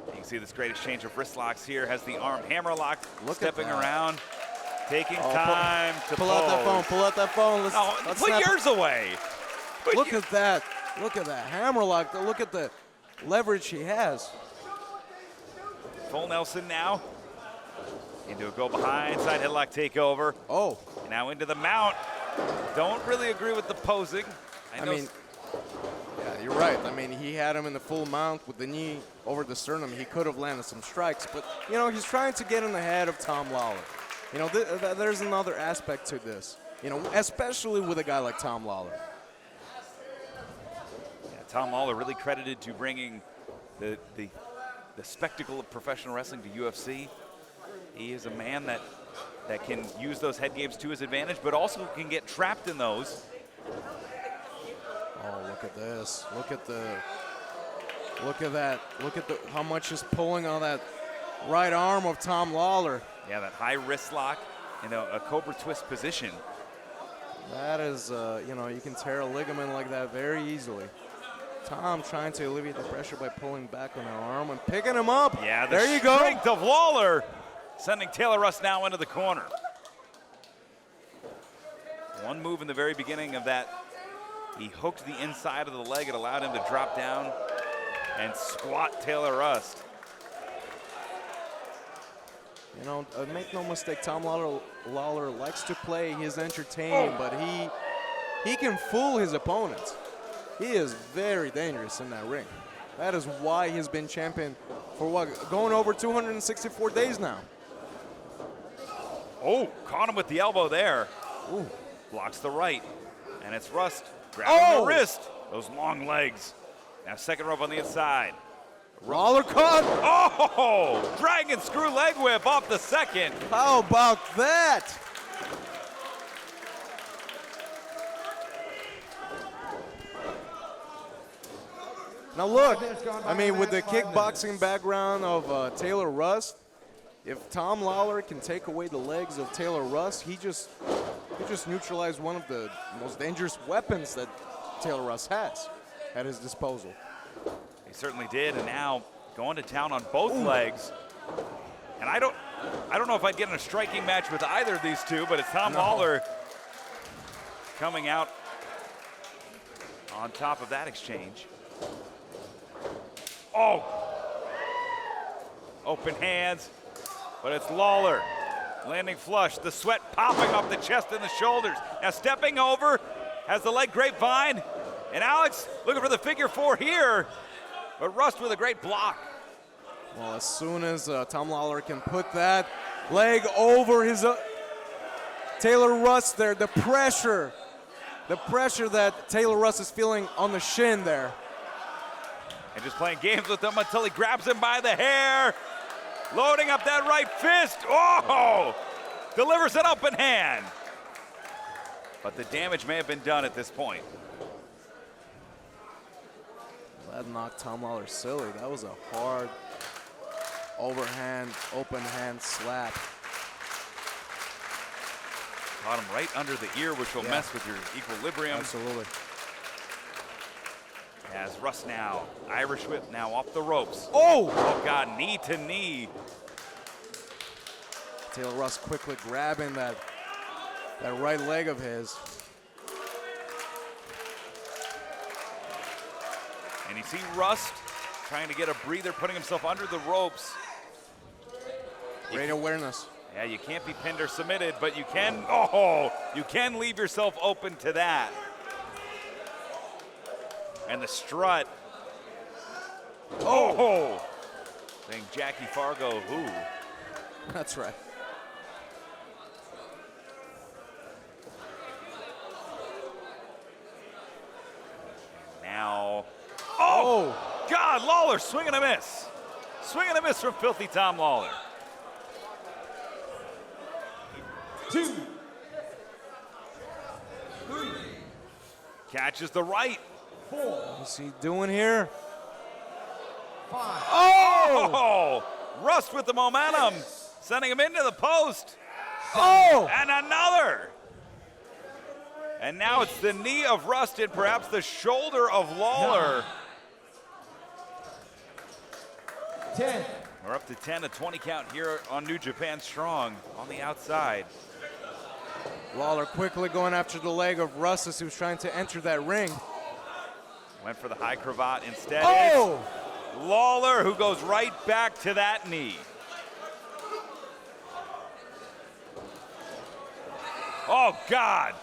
You can see this great exchange of wrist locks here. Has the arm hammer lock, stepping that. around, taking time to pull out that phone. Pull out that phone. Let's put yours away. Look at that. Look at that hammer lock. Look at the leverage he has. Full Nelson now. Into a go behind, side headlock takeover. Oh. Now into the mount. Don't really agree with the posing. I mean, yeah, you're right. I mean, he had him in the full mount with the knee over the sternum. He could have landed some strikes, but, you know, he's trying to get in the head of Tom Lawlor. You know, there's another aspect to this, you know, especially with a guy like Tom Lawlor. Yeah, Tom Lawlor really credited to bringing the spectacle of professional wrestling to UFC. He is a man that can use those head games to his advantage, but also can get trapped in those. Oh, look at this. Look at that. Look at how much is pulling on that right arm of Tom Lawlor. Yeah, that high wrist lock in a cobra twist position. That is, you know, you can tear a ligament like that very easily. Tom trying to alleviate the pressure by pulling back on that arm and picking him up. Yeah, there you go. The strength of Lawlor sending Taylor Rust now into the corner. One move in the very beginning of that. He hooked the inside of the leg. It allowed him to drop down and squat Taylor Rust. You know, make no mistake, Tom Lawlor likes to play his entertaining, but he can fool his opponents. He is very dangerous in that ring. That is why he's been champion for what, going over 264 days now. Oh, caught him with the elbow there. Ooh. Blocks the right, and it's Rust grabbing the wrist. Those long legs. Now second rope on the inside. Lawlor caught. Oh, dragon screw leg whip off the second. How about that? Now look, I mean, with the kickboxing background of Taylor Rust, if Tom Lawlor can take away the legs of Taylor Rust, he just neutralized one of the most dangerous weapons that Taylor Rust has at his disposal. He certainly did, and now going to town on both legs. And I don't know if I'd get in a striking match with either of these two, but it's Tom Lawlor coming out on top of that exchange. Oh! Open hands, but it's Lawlor landing flush, the sweat popping off the chest and the shoulders. Now stepping over, has the leg grapevine, And Alex looking for the figure 4 here, but Rust with a great block. Well, as soon as Tom Lawlor can put that leg over his Taylor Rust there, the pressure that Taylor Rust is feeling on the shin there. And just playing games with him until he grabs him by the hair. Loading up that right fist. Oh! Delivers an open hand. But the damage may have been done at this point. That knocked Tom Lawlor silly. That was a hard overhand, open hand slap. Caught him right under the ear, which will mess with your equilibrium. Absolutely. As Rust now, Irish whip now off the ropes. Oh! Oh God, knee to knee. Taylor Rust quickly grabbing that right leg of his. And you see Rust trying to get a breather, putting himself under the ropes. Great awareness. Yeah, you can't be pinned or submitted, but you can, you can leave yourself open to that. And the strut. Oh! Saying Jackie Fargo, ooh. That's right. Now, oh! God, Lawler swing and a miss. Swing and a miss from Filthy Tom Lawlor. 2, 3. Catches the right. 4. What's he doing here? 5. Oh! Rust with the momentum, sending him into the post. Oh! And another. And now it's the knee of Rust and perhaps the shoulder of Lawler. 10. We're up to 10, a 20 count here on New Japan Strong on the outside. Lawler quickly going after the leg of Rust as he was trying to enter that ring. Went for the high cravat instead. Oh! It's Lawler who goes right back to that knee. Oh, God.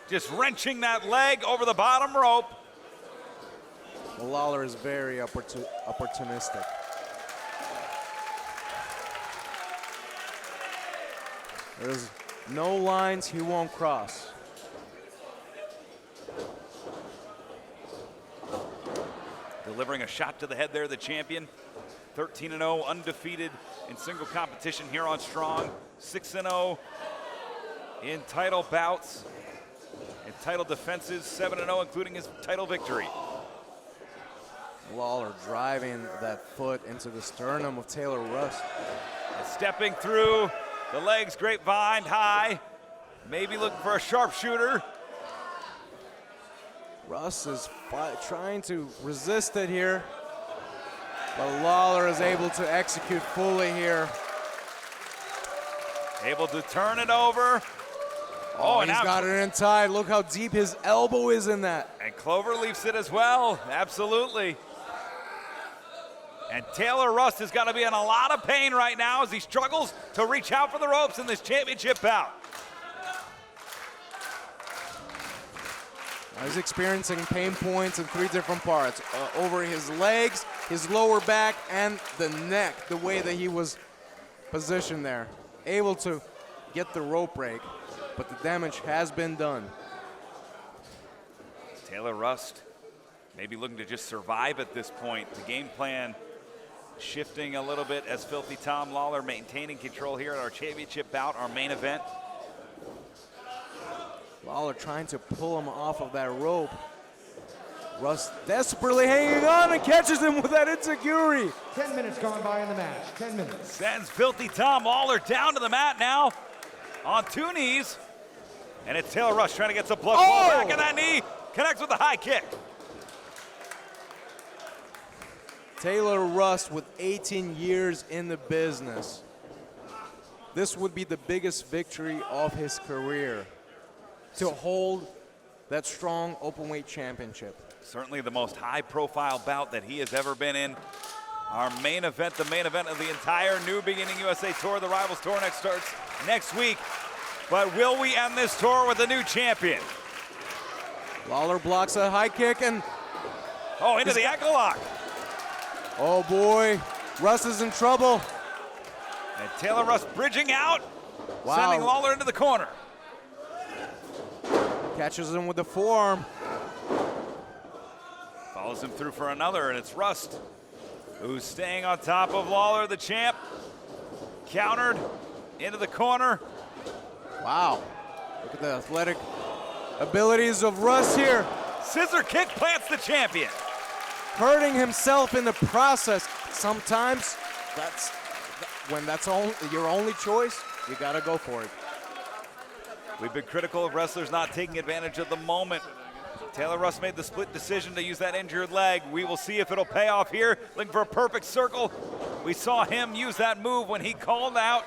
Just wrenching that leg over the bottom rope. Well, Lawler is very opportunistic. There's no lines he won't cross. Delivering a shot to the head there, the champion. 13-0, undefeated in single competition here on Strong. 6-0 in title bouts and title defenses. 7-0, including his title victory. Lawler driving that foot into the sternum of Taylor Rust. And stepping through the legs, grapevine high. Maybe looking for a sharpshooter. Rust is trying to resist it here, but Lawler is able to execute fully here. Able to turn it over. Oh, and he's now got it in tight. Look how deep his elbow is in that. And Clover leaves it as well, absolutely. And Taylor Rust is going to be in a lot of pain right now as he struggles to reach out for the ropes in this championship bout. He's experiencing pain points in 3 different parts. Over his legs, his lower back, and the neck, the way that he was positioned there. Able to get the rope break, but the damage has been done. Taylor Rust maybe looking to just survive at this point. The game plan shifting a little bit as Filthy Tom Lawlor maintaining control here at our championship bout, our main event. Lawler trying to pull him off of that rope. Rust desperately hanging on and catches him with that enziguri. 10 minutes gone by in the match. 10 minutes. Sends Filthy Tom Lawlor down to the mat now on 2 knees. And it's Taylor Rust trying to get some blood flow back in that knee. Connects with the high kick. Taylor Rust with 18 years in the business. This would be the biggest victory of his career, to hold that Strong Openweight Championship. Certainly the most high-profile bout that he has ever been in. Our main event, the main event of the entire New Beginning USA Tour. The Rivals Tour starts next week. But will we end this tour with a new champion? Lawler blocks a high kick and... Oh, into the ankle lock. Oh boy, Russ is in trouble. And Taylor Russ bridging out, Wow. sending Lawler into the corner. Catches him with the forearm. Follows him through for another, and it's Rust who's staying on top of Lawler, the champ. Countered into the corner. Wow, look at the athletic abilities of Russ here. Scissor kick plants the champion. Hurting himself in the process. Sometimes when that's your only choice, you gotta go for it. We've been critical of wrestlers not taking advantage of the moment. Taylor Russ made the split decision to use that injured leg. We will see if it'll pay off here. Looking for a perfect circle. We saw him use that move when he called out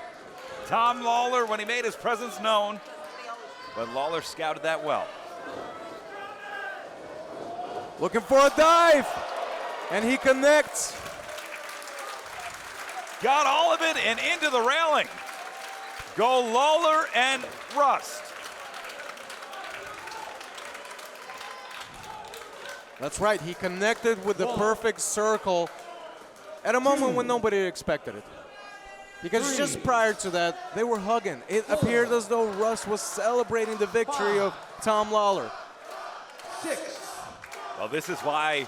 Tom Lawlor when he made his presence known. But Lawler scouted that well. Looking for a dive, and he connects. Got all of it and into the railing. Go Lawler and Rust. That's right, he connected with the perfect circle at a moment when nobody expected it. Because just prior to that, they were hugging. It appeared as though Russ was celebrating the victory of Tom Lawler. Well, this is why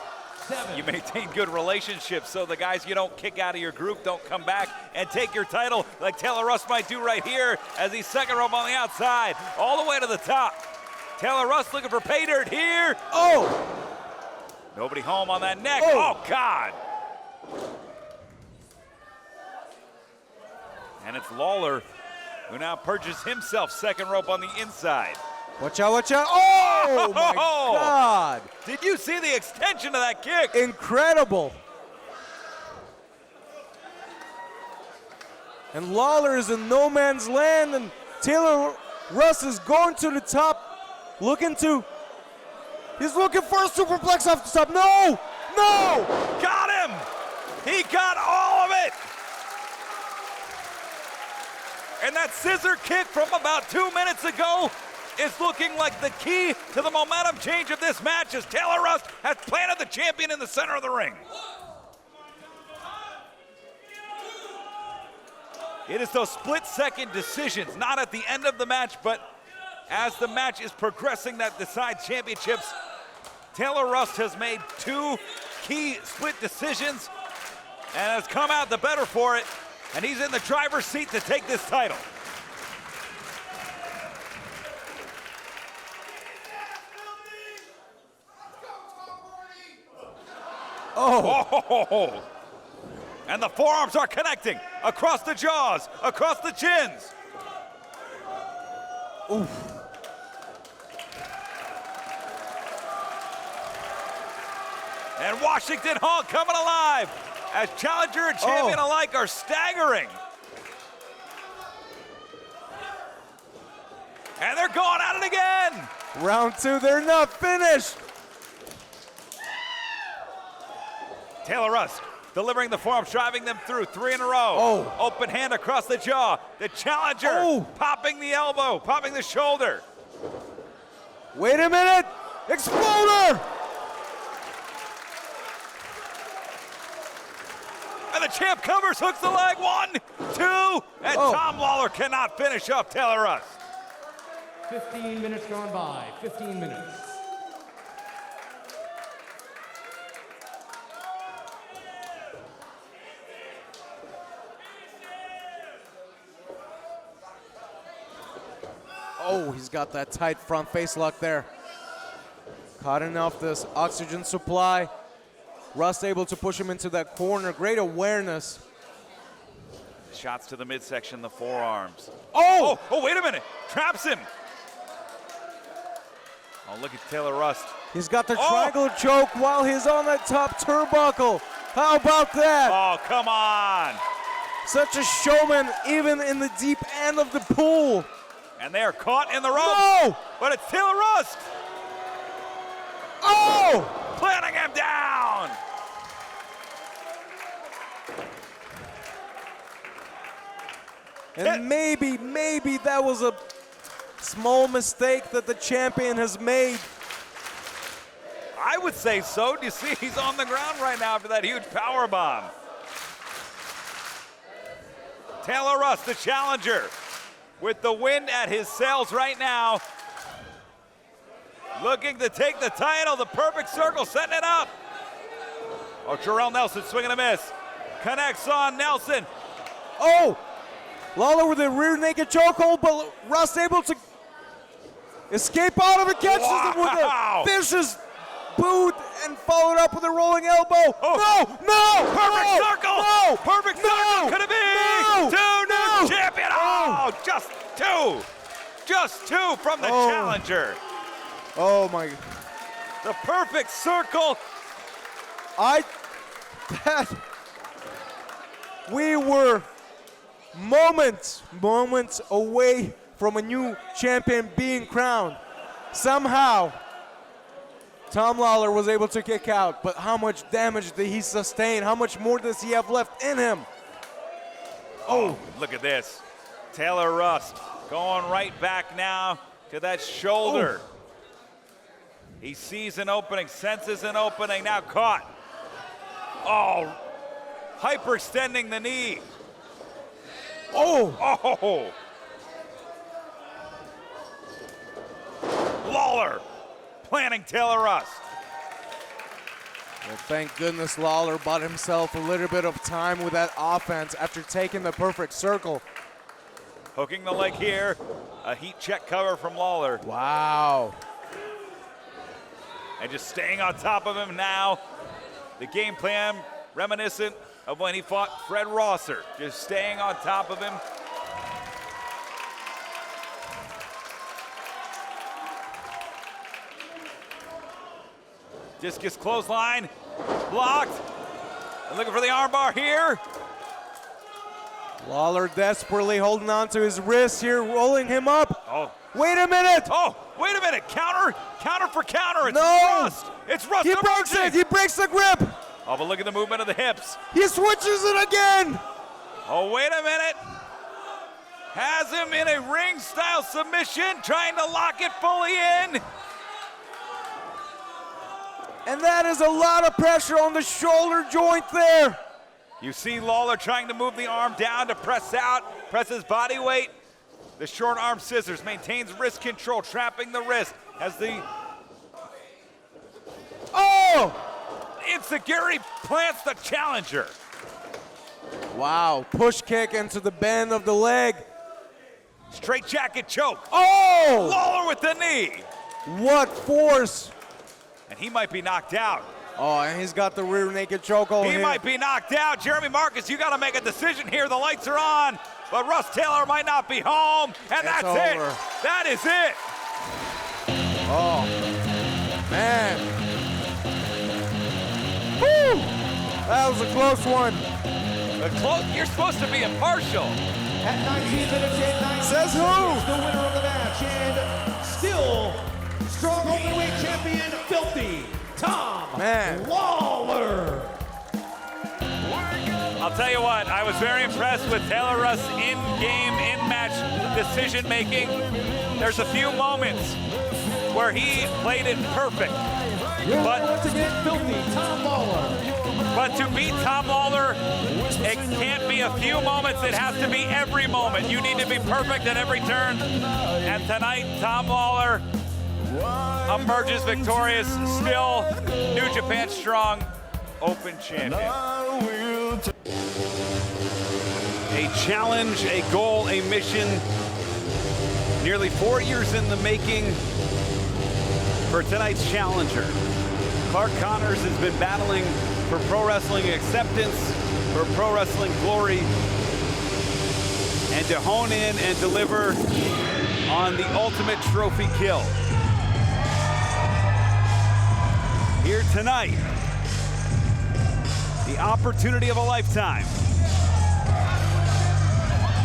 you maintain good relationships, so the guys you don't kick out of your group don't come back and take your title like Taylor Russ might do right here as he's second rope on the outside, all the way to the top. Taylor Russ looking for pay dirt here. Oh! Nobody home on that neck. Oh, God. And it's Lawler who now purges himself second rope on the inside. Watch out, watch out. Oh, my God. Did you see the extension of that kick? Incredible. And Lawler is in no man's land, and Taylor Russ is going to the top, he's looking for a superplex off the top. No, no. Got him. He got all of it. And that scissor kick from about 2 minutes ago is looking like the key to the momentum change of this match as Taylor Russ has planted the champion in the center of the ring. It is those split-second decisions, not at the end of the match, but as the match is progressing that decides championships. Taylor Russ has made 2 key split decisions and has come out the better for it, and he's in the driver's seat to take this title. Oh! And the forearms are connecting across the jaws, across the chins. Oof. And Washington Hall coming alive as challenger and champion alike are staggering. And they're going at it again. Round 2, they're not finished. Taylor Russ delivering the forearms, driving them through 3 in a row. Oh. Open hand across the jaw. The challenger popping the elbow, popping the shoulder. Wait a minute. Exploder. And the champ covers, hooks the leg. 1, 2, and Tom Lawler cannot finish off Taylor Russ. 15 minutes gone by, 15 minutes. Oh, he's got that tight front face lock there. Cutting off this oxygen supply. Russ able to push him into that corner. Great awareness. Shots to the midsection, the forearms. Oh! Oh, wait a minute. Traps him. Oh, look at Taylor Russ. He's got the triangle choke while he's on that top turnbuckle. How about that? Oh, come on. Such a showman, even in the deep end of the pool. And they are caught in the ropes. No! But it's Taylor Russ. Oh! Planting him down. And maybe that was a small mistake that the champion has made. I would say so. Do you see he's on the ground right now after that huge power bomb? Taylor Russ, the challenger, with the wind at his sails right now. Looking to take the title, the perfect circle, setting it up. Oh, Jarrell Nelson swinging a miss. Connects on Nelson. Oh! Lawler with a rear naked chokehold, but Russ able to escape out of it, catches him with a vicious boot and followed up with a rolling elbow. Oh. No! Perfect circle! No! Perfect circle! Could it be? New champion! Oh, just two! Just two from the challenger. Oh my. The perfect circle. We were moments away from a new champion being crowned. Somehow, Tom Lawler was able to kick out, but how much damage did he sustain? How much more does he have left in him? Oh, look at this. Taylor Russ going right back now to that shoulder. He sees an opening, senses an opening, now caught. Oh, hyperextending the knee. Oh! Lawler planning Taylor Russ. Well, thank goodness Lawler bought himself a little bit of time with that offense after taking the perfect circle. Hooking the leg here. A heat check cover from Lawler. Wow. And just staying on top of him now. The game plan reminiscent of when he fought Fred Rosser. Just staying on top of him. Discus clothesline, blocked. And looking for the armbar here. Lawler desperately holding on to his wrist here, rolling him up. Oh. Wait a minute. Oh, wait a minute. Counter for counter. It's no. Rust. It's Rust. He breaks it. He breaks the grip. Oh, but look at the movement of the hips. He switches it again. Oh, wait a minute. Has him in a ring-style submission, trying to lock it fully in. And that is a lot of pressure on the shoulder joint there. You see Lawler trying to move the arm down to press out, press his body weight. The short arm scissors maintains wrist control, trapping the wrist as the... Oh! Enziguri plants the challenger. Wow, push kick into the bend of the leg. Straight jacket choke. Oh! Lawler with the knee. What force. And he might be knocked out. Oh, and he's got the rear naked chokehold He might be knocked out. Jeremy Marcus, you got to make a decision here. The lights are on, but Russ Taylor might not be home, and that's over. it. That is it. Oh, man. Woo! That was a close one. You're supposed to be impartial. At 19 minutes and 9 Says who? The winner of the match and still strong openweight champion, Filthy Tom Lawlor. I'll tell you what, I was very impressed with Taylor Russ in-game, in-match decision-making. There's a few moments where he played it perfect. But once again, Filthy Tom Lawlor. But to beat Tom Lawler, it can't be a few moments, it has to be every moment. You need to be perfect at every turn. And tonight, Tom Lawler emerges victorious, still New Japan Strong Open champion. A challenge, a goal, a mission. Nearly 4 years in the making for tonight's challenger. Clark Connors has been battling for pro wrestling acceptance, for pro wrestling glory, and to hone in and deliver on the ultimate trophy kill. Here tonight, the opportunity of a lifetime.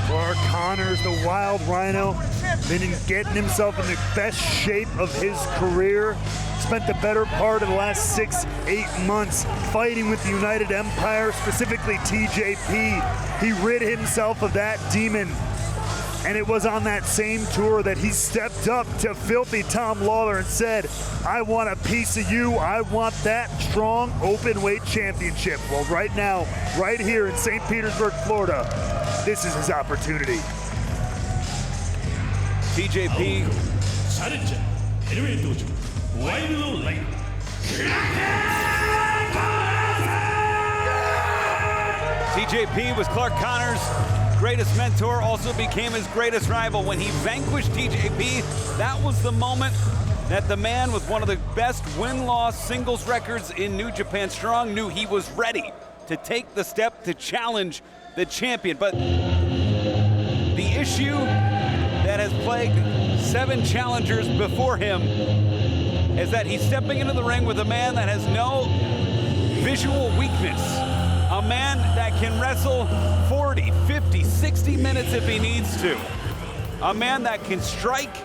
Clark Connors, the Wild Rhino, been getting himself in the best shape of his career. Spent the better part of the last 6-8 months fighting with the United Empire, specifically TJP. He rid himself of that demon And it was on that same tour that he stepped up to Filthy Tom Lawlor and said, I want a piece of you. I want that strong open weight championship. Well, right now, right here in St. Petersburg, Florida, this is his opportunity. TJP. Challenger. Heavyweight Dojo. Wild Light. TJP was Clark Connor's greatest mentor, also became his greatest rival. When he vanquished TJP, that was the moment that the man with one of the best win-loss singles records in New Japan Strong knew he was ready to take the step to challenge the champion. But the issue that has plagued 7 challengers before him is that he's stepping into the ring with a man that has no visual weakness. A man that can wrestle 40, 50, 60 minutes if he needs to. A man that can strike.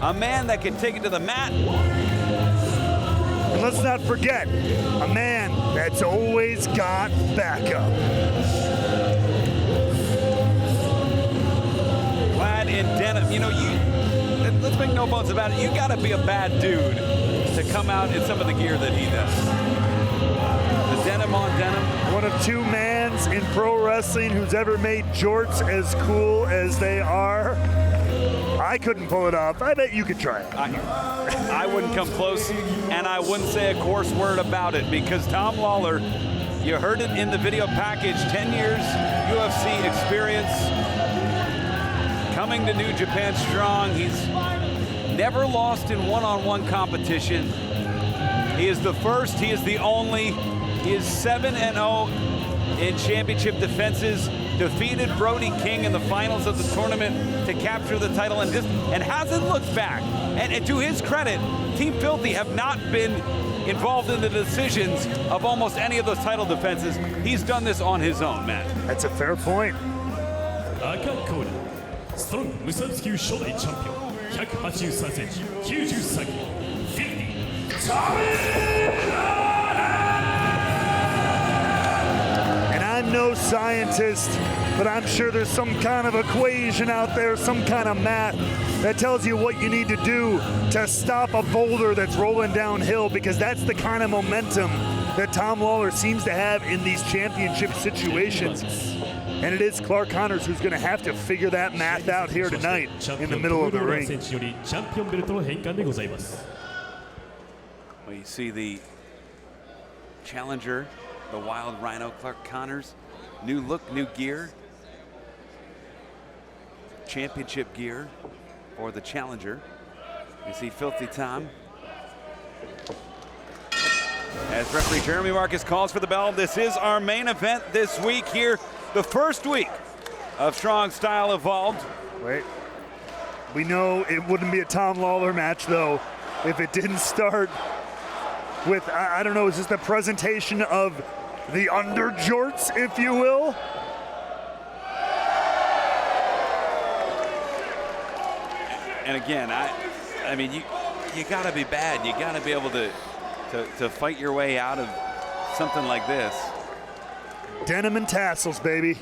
A man that can take it to the mat. And let's not forget, a man that's always got backup. Clad in denim. You know, let's make no bones about it. You gotta be a bad dude to come out in some of the gear that he does. The denim on denim. One of 2 mans in pro wrestling who's ever made jorts as cool as they are. I couldn't pull it off. I bet you could try it. I wouldn't come close, and I wouldn't say a coarse word about it, because Tom Lawlor, you heard it in the video package, 10 years UFC experience, coming to New Japan Strong. He's never lost in one-on-one competition. He is the first, he is the only. He is 7-0 in championship defenses, defeated Brody King in the finals of the tournament to capture the title, and hasn't looked back. And to his credit, Team Filthy have not been involved in the decisions of almost any of those title defenses. He's done this on his own, Matt. That's a fair point. Strong 無差別級初代チャンピオン183センチ93キロ Filthy Tom And I'm no scientist, but I'm sure there's some kind of equation out there, some kind of math that tells you what you need to do to stop a boulder that's rolling downhill, because that's the kind of momentum that Tom Lawlor seems to have in these championship situations. And it is Clark Connors who's going to have to figure that math out here tonight in the middle of the ring. Well, you see the challenger, the Wild Rhino, Clark Connors. New look, new gear. Championship gear for the challenger. You see Filthy Tom. As referee Jeremy Marcus calls for the bell, this is our main event this week here. The first week of Strong Style Evolved. Wait. We know it wouldn't be a Tom Lawlor match, though, if it didn't start with, I don't know, is this the presentation of the underjorts, if you will? And again, I mean, you gotta be bad. You gotta be able to fight your way out of something like this. Denim and tassels, baby.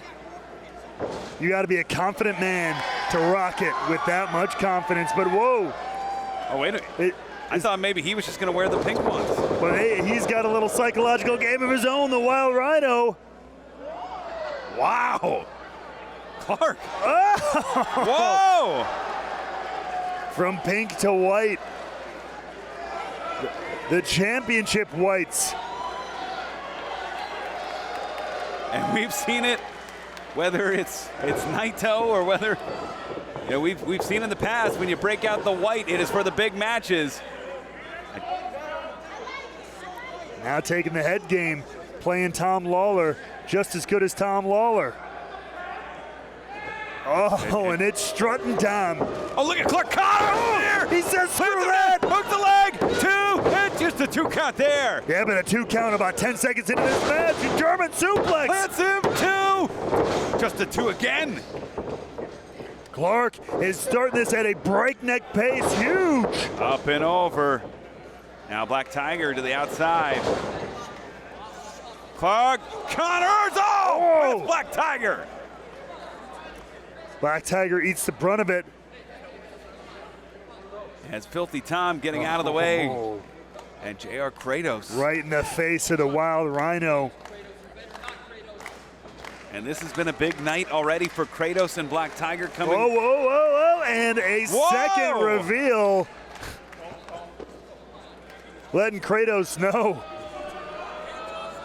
You got to be a confident man to rock it with that much confidence, but whoa. Oh, wait a minute. I thought maybe he was just going to wear the pink ones. But hey, he's got a little psychological game of his own, the Wild Rhino. Wow. Clark. Oh. Whoa. From pink to white. The championship whites. And we've seen it, whether it's Naito or whether, you know, we've seen in the past, when you break out the white, it is for the big matches. Now taking the head game, playing Tom Lawlor, just as good as Tom Lawlor. Oh, and it's strutting Tom. Oh, look at Clark Connors here. He says screw that. Hook the leg, 2, and just a 2 count there. Yeah, but a 2 count about 10 seconds into this match. A German suplex. That's him, 2. Just a 2 again. Clark is starting this at a breakneck pace, huge. Up and over. Now Black Tiger to the outside. Clark Connors, oh! It's Black Tiger. Black Tiger eats the brunt of it. As Filthy Tom getting out of the way. And JR Kratos. Right in the face of the Wild Rhino. And this has been a big night already for Kratos and Black Tiger coming. Whoa, whoa, whoa, whoa. And a second reveal. Letting Kratos know.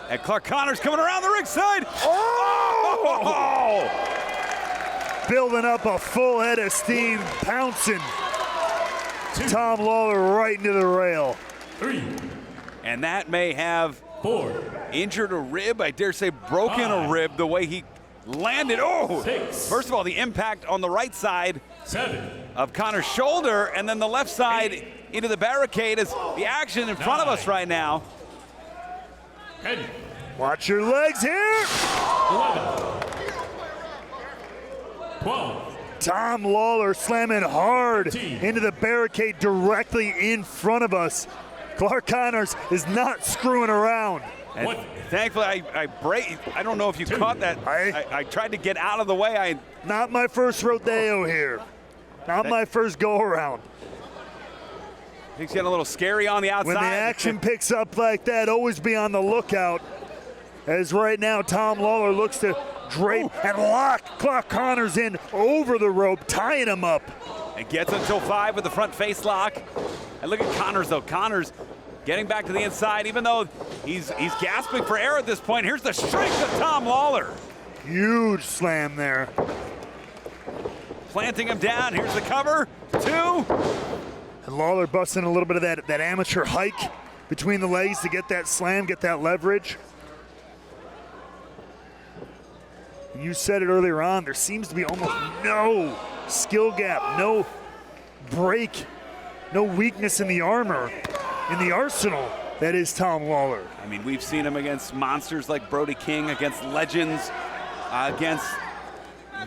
And Clark Connors coming around the ringside. Oh! Building up a full head of steam, pouncing. Tom Lawlor right into the rail. 3. And that may have 4. Injured a rib, I dare say broken a rib the way he landed. Oh! 6. First of all, the impact on the right side 7. of Connor's shoulder, and then the left side into the barricade is the action in front of us right now. 10. Watch your legs here. 11. 12. Tom Lawlor slamming hard into the barricade directly in front of us. Clark Connors is not screwing around. And thankfully, I don't know if you caught that. I tried to get out of the way. Not my first rodeo here. Not my first go-around. Things getting a little scary on the outside. When the action picks up like that, always be on the lookout. As right now, Tom Lawlor looks to drape and lock Clark Connors in over the rope, tying him up. And gets until 5 with the front face lock. And look at Connors, though. Connors getting back to the inside, even though he's gasping for air at this point. Here's the strength of Tom Lawlor. Huge slam there. Planting him down. Here's the cover. 2. And Lawlor busting a little bit of that amateur hike between the legs to get that slam, get that leverage. And you said it earlier on, there seems to be almost no skill gap, no break, no weakness in the armor, in the arsenal that is Tom Lawlor. I mean, we've seen him against monsters like Brody King, against legends, against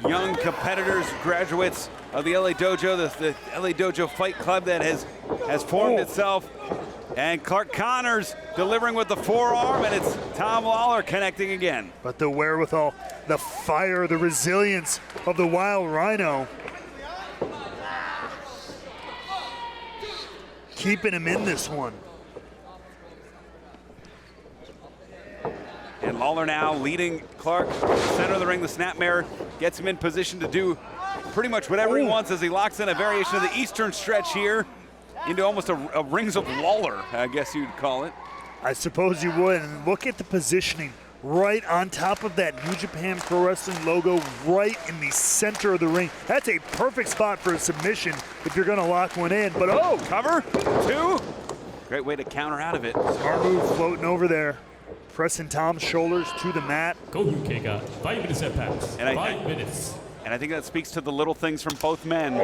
young competitors, graduates of the LA Dojo, the LA Dojo Fight Club that has formed itself. And Clark Connors delivering with the forearm, and it's Tom Lawlor connecting again. But the wherewithal, the fire, the resilience of the Wild Rhino. Keeping him in this one. And Lawlor now leading Clark to the center of the ring. The snapmare gets him in position to do pretty much whatever he wants as he locks in a variation of the Eastern stretch here into almost a Rings of Lawler, I guess you'd call it. I suppose you would. And look at the positioning right on top of that New Japan Pro Wrestling logo, right in the center of the ring. That's a perfect spot for a submission if you're going to lock one in. But cover 2. Great way to counter out of it. Smart move floating over there. Pressing Tom's shoulders to the mat. Go UK got 5 minutes at pass. And 5 minutes. And I think that speaks to the little things from both men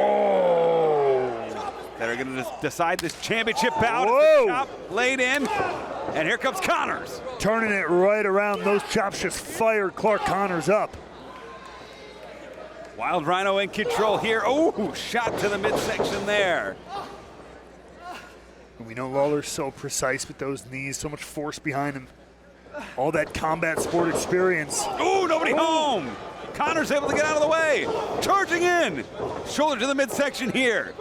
that are going to decide this championship bout. The chop laid in, and here comes Connors. Turning it right around. Those chops just fired Clark Connors up. Wild Rhino in control here. Oh, shot to the midsection there. We know Lawler's so precise with those knees, so much force behind him. All that combat sport experience. Oh, nobody home. Connors able to get out of the way. Charging in. Shoulder to the midsection here.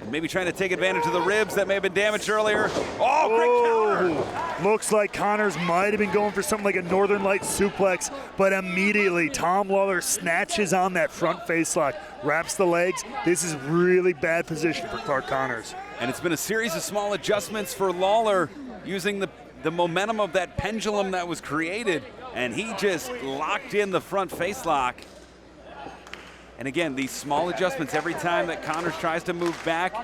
And maybe trying to take advantage of the ribs that may have been damaged earlier. Oh, great counter. Looks like Connors might have been going for something like a Northern Lights suplex, but immediately Tom Lawlor snatches on that front face lock, wraps the legs. This is really bad position for Clark Connors. And it's been a series of small adjustments for Lawler using the momentum of that pendulum that was created, and he just locked in the front face lock. And again, these small adjustments, every time that Connors tries to move back,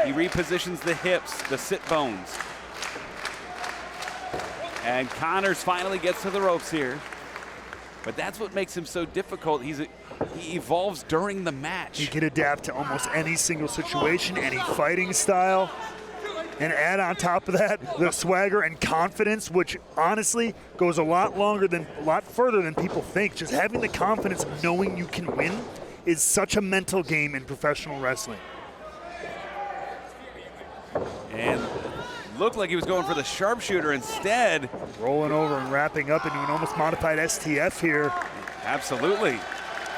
he repositions the hips, the sit bones. And Connors finally gets to the ropes here. But that's what makes him so difficult. He evolves during the match. He can adapt to almost any single situation, any fighting style. And add on top of that the swagger and confidence, which honestly goes a lot further than people think. Just having the confidence of knowing you can win is such a mental game in professional wrestling. And looked like he was going for the sharpshooter instead. Rolling over and wrapping up into an almost modified STF here. Absolutely.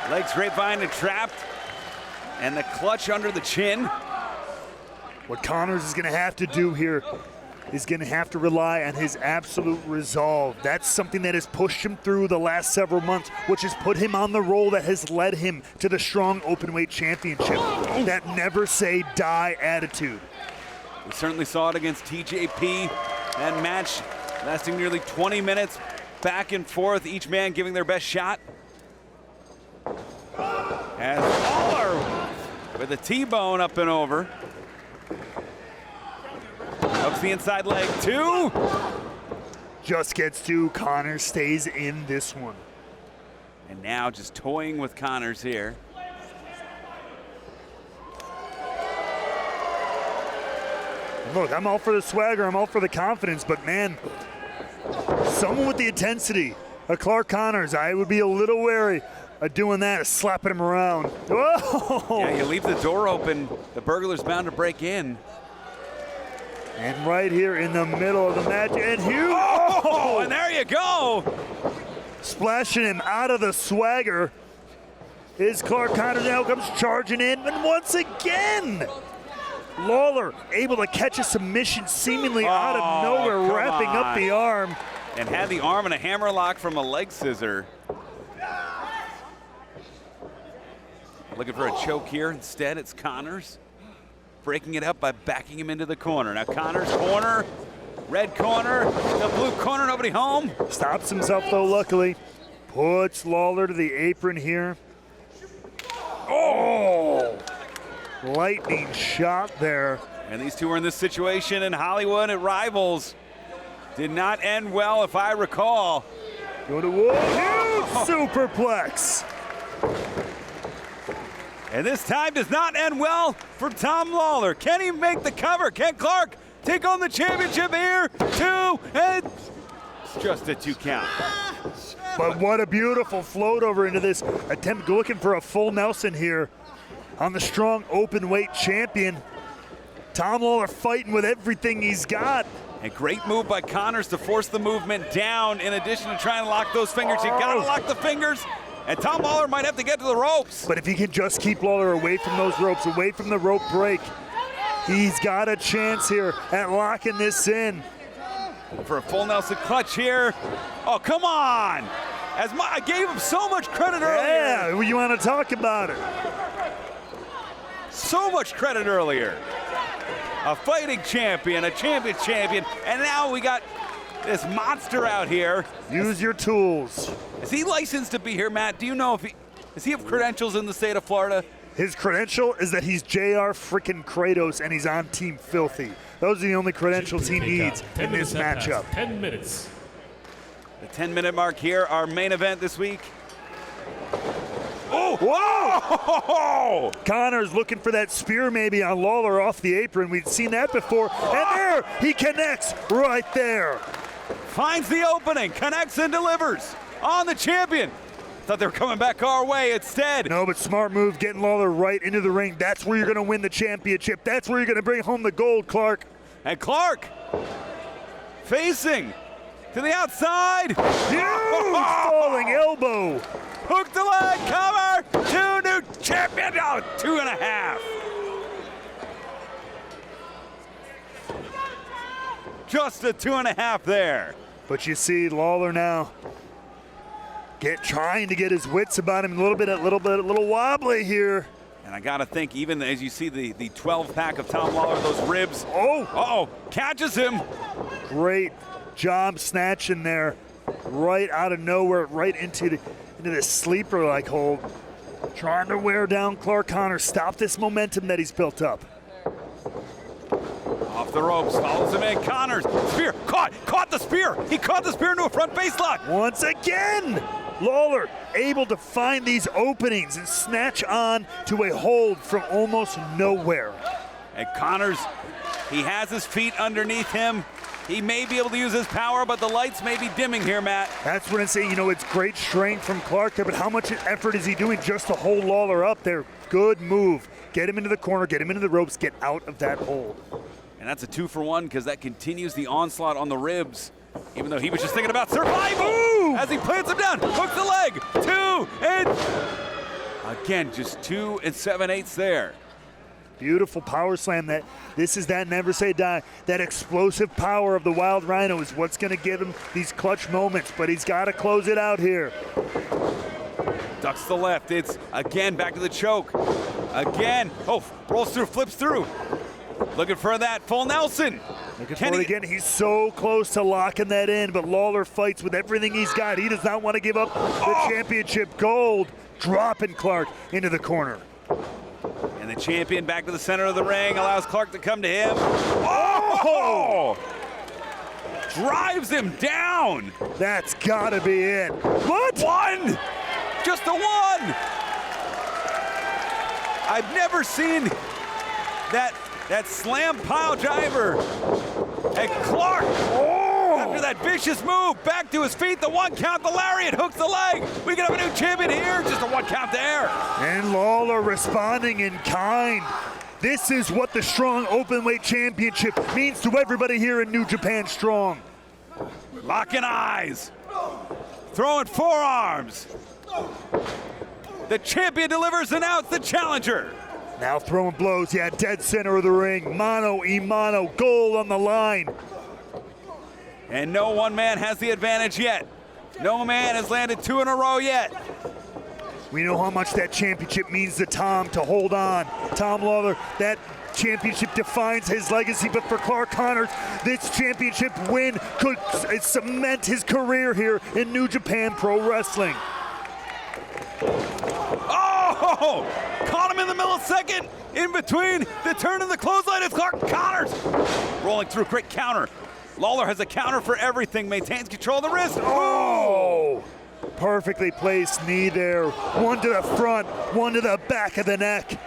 Legs grapevine and trapped. And the clutch under the chin. What Connors is going to have to do here is going to have to rely on his absolute resolve. That's something that has pushed him through the last several months, which has put him on the roll that has led him to the Strong Openweight Championship. That never say die attitude. We certainly saw it against TJP. That match lasting nearly 20 minutes, back and forth, each man giving their best shot. As Lawler with a T-bone up and over. Hooks the inside leg, 2. Just gets 2. Connors stays in this one. And now just toying with Connors here. Look, I'm all for the swagger, I'm all for the confidence, but man, someone with the intensity of Clark Connors, I would be a little wary of doing that, of slapping him around. Whoa! Yeah, you leave the door open, the burglar's bound to break in. And right here in the middle of the match, and huge. Oh, and there you go. Splashing him out of the swagger is Clark Connors. Now comes charging in, and once again, Lawler able to catch a submission seemingly out of nowhere, wrapping up the arm. And had the arm in a hammerlock from a leg scissor. Looking for a choke here. Instead, it's Connors breaking it up by backing him into the corner. Now Connors corner, red corner, the blue corner, nobody home. Stops himself though, luckily. Puts Lawler to the apron here. Oh! Lightning shot there. And these two are in this situation in Hollywood at Rivals. Did not end well, if I recall. Go to Wood. Huge superplex. And this time does not end well for Tom Lawler. Can he make the cover? Can Clark take on the championship here? 2, and it's just a 2 count. But what a beautiful float over into this attempt, looking for a full Nelson here on the Strong Openweight champion. Tom Lawler fighting with everything he's got. A great move by Connors to force the movement down in addition to trying to lock those fingers. You gotta lock the fingers, and Tom Lawler might have to get to the ropes. But if he can just keep Lawler away from those ropes, away from the rope break, he's got a chance here at locking this in. For a full Nelson clutch here. Oh, come on! I gave him so much credit earlier. Yeah, you want to talk about it. So much credit earlier. A fighting champion, a champion's champion, and now we got this monster out here. Use your tools. Is he licensed to be here, Matt? Do you know if does he have credentials in the state of Florida? His credential is that he's JR frickin' Kratos and he's on Team Filthy. Those are the only credentials he needs in this matchup. 10 minutes. The 10-minute mark here, our main event this week. Oh, whoa! Connors looking for that spear maybe on Lawler off the apron. We've seen that before. And there, he connects right there. Finds the opening, connects and delivers on the champion. Thought they were coming back our way instead. No, but smart move, getting Lawler right into the ring. That's where you're going to win the championship. That's where you're going to bring home the gold, Clark. And Clark facing to the outside. Huge falling elbow. Hook the leg, cover, 2 new champion, 2.5. Just a 2.5 there. But you see Lawler now trying to get his wits about him, a little wobbly here. And I gotta think, even as you see the 12-pack of Tom Lawler, those ribs. Catches him. Great job snatching there, right out of nowhere, right into the sleeper-like hold. Trying to wear down Clark Connors, stop this momentum that he's built up. Off the ropes, follows him in. Connors, spear, caught the spear. He caught the spear into a front face lock. Once again, Lawler able to find these openings and snatch on to a hold from almost nowhere. And Connors, he has his feet underneath him. He may be able to use his power, but the lights may be dimming here, Matt. That's when I say, it's great strength from Clark there, but how much effort is he doing just to hold Lawler up there? Good move. Get him into the corner, get him into the ropes, get out of that hold. And that's a 2-for-1 because that continues the onslaught on the ribs, even though he was just thinking about survival. Ooh. As he plants him down, hooks the leg, 2, and Again, just 2 7/8 there. Beautiful power slam. This is that never say die. That explosive power of the Wild Rhino is what's going to give him these clutch moments, but he's got to close it out here. Ducks the left. It's again back to the choke. Again. Oh, rolls through, flips through. Looking for that full Nelson. Looking for it again. He's so close to locking that in, but Lawler fights with everything he's got. He does not want to give up the championship gold. Dropping Clark into the corner. And the champion back to the center of the ring, allows Clark to come to him. Oh! Drives him down. That's gotta be it. What? One! Just a one! I've never seen that slam pile driver. And Clark, after that vicious move, back to his feet, the 1 count, the lariat, hooks the leg. We can have a new champion here, just a 1 count there. And Lawler responding in kind. This is what the Strong Openweight Championship means to everybody here in New Japan Strong. Locking eyes, throwing forearms. The champion delivers, and now it's the challenger. Now throwing blows, yeah, dead center of the ring. Mano a mano, gold on the line. And no one man has the advantage yet. No man has landed 2 in a row yet. We know how much that championship means to Tom to hold on. Tom Lawlor, that championship defines his legacy, but for Clark Connors, this championship win could cement his career here in New Japan Pro Wrestling. Oh! Caught him in the millisecond, in between the turn and the clothesline. It's Clark Connors rolling through, great counter. Lawler has a counter for everything, maintains control of the wrist. Oh! Perfectly placed knee there. One to the front, one to the back of the neck.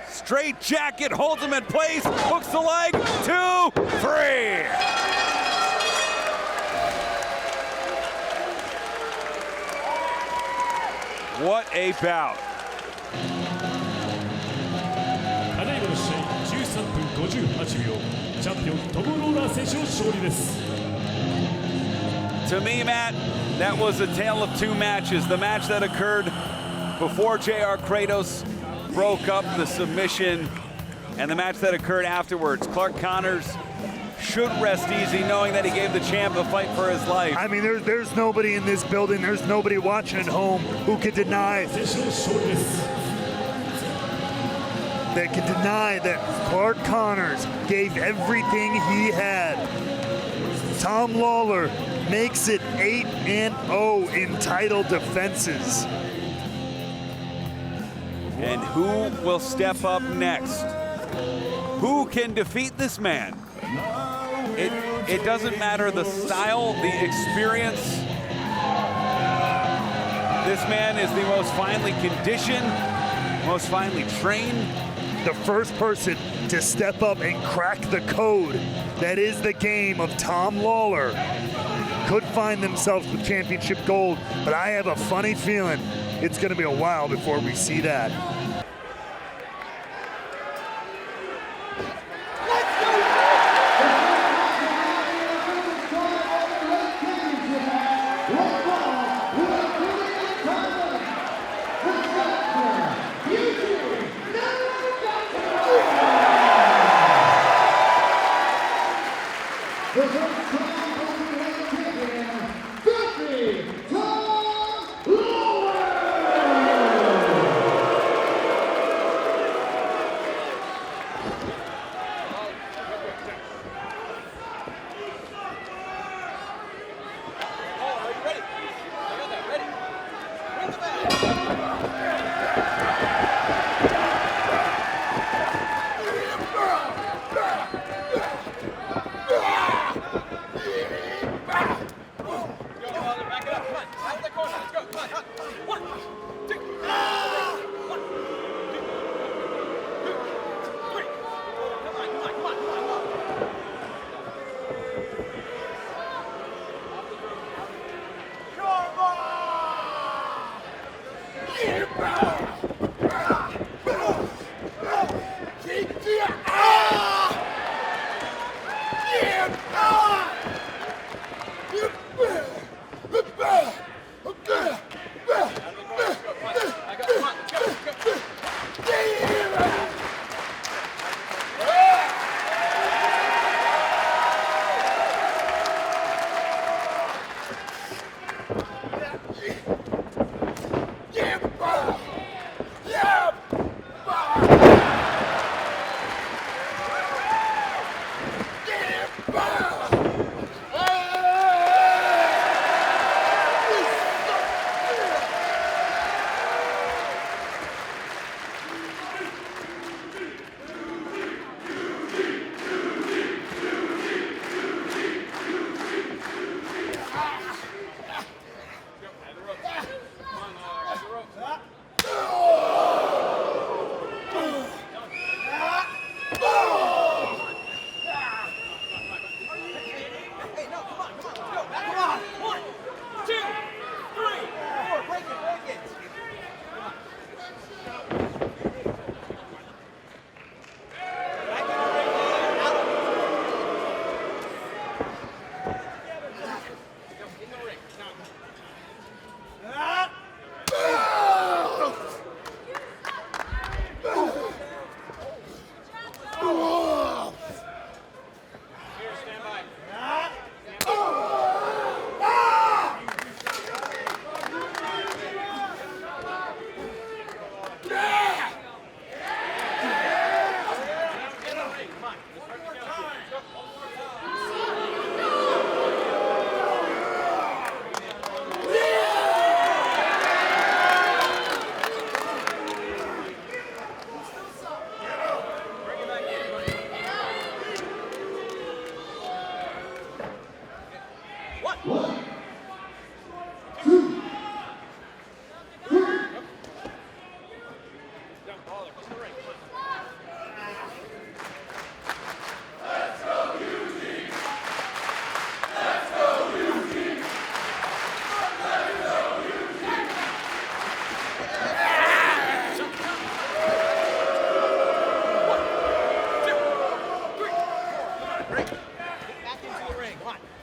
Straight jacket holds him in place, hooks the leg, 2, 3. What a bout. ただいまの試合13分58秒チャンピオントム・ローラー選手の勝利です。 To me, Matt, that was a tale of 2 matches. The match that occurred before JR Kratos broke up the submission, and the match that occurred afterwards. Clark Connors should rest easy knowing that he gave the champ a fight for his life. I mean, there's nobody in this building, there's nobody watching at home who can deny that Clark Connors gave everything he had. Tom Lawlor makes it 8-0 in title defenses. And who will step up next? Who can defeat this man? It doesn't matter the style, the experience. This man is the most finely conditioned, most finely trained. The first person to step up and crack the code that is the game of Tom Lawlor could find themselves with championship gold, but I have a funny feeling it's going to be a while before we see that. Filthy Tom Lawlor!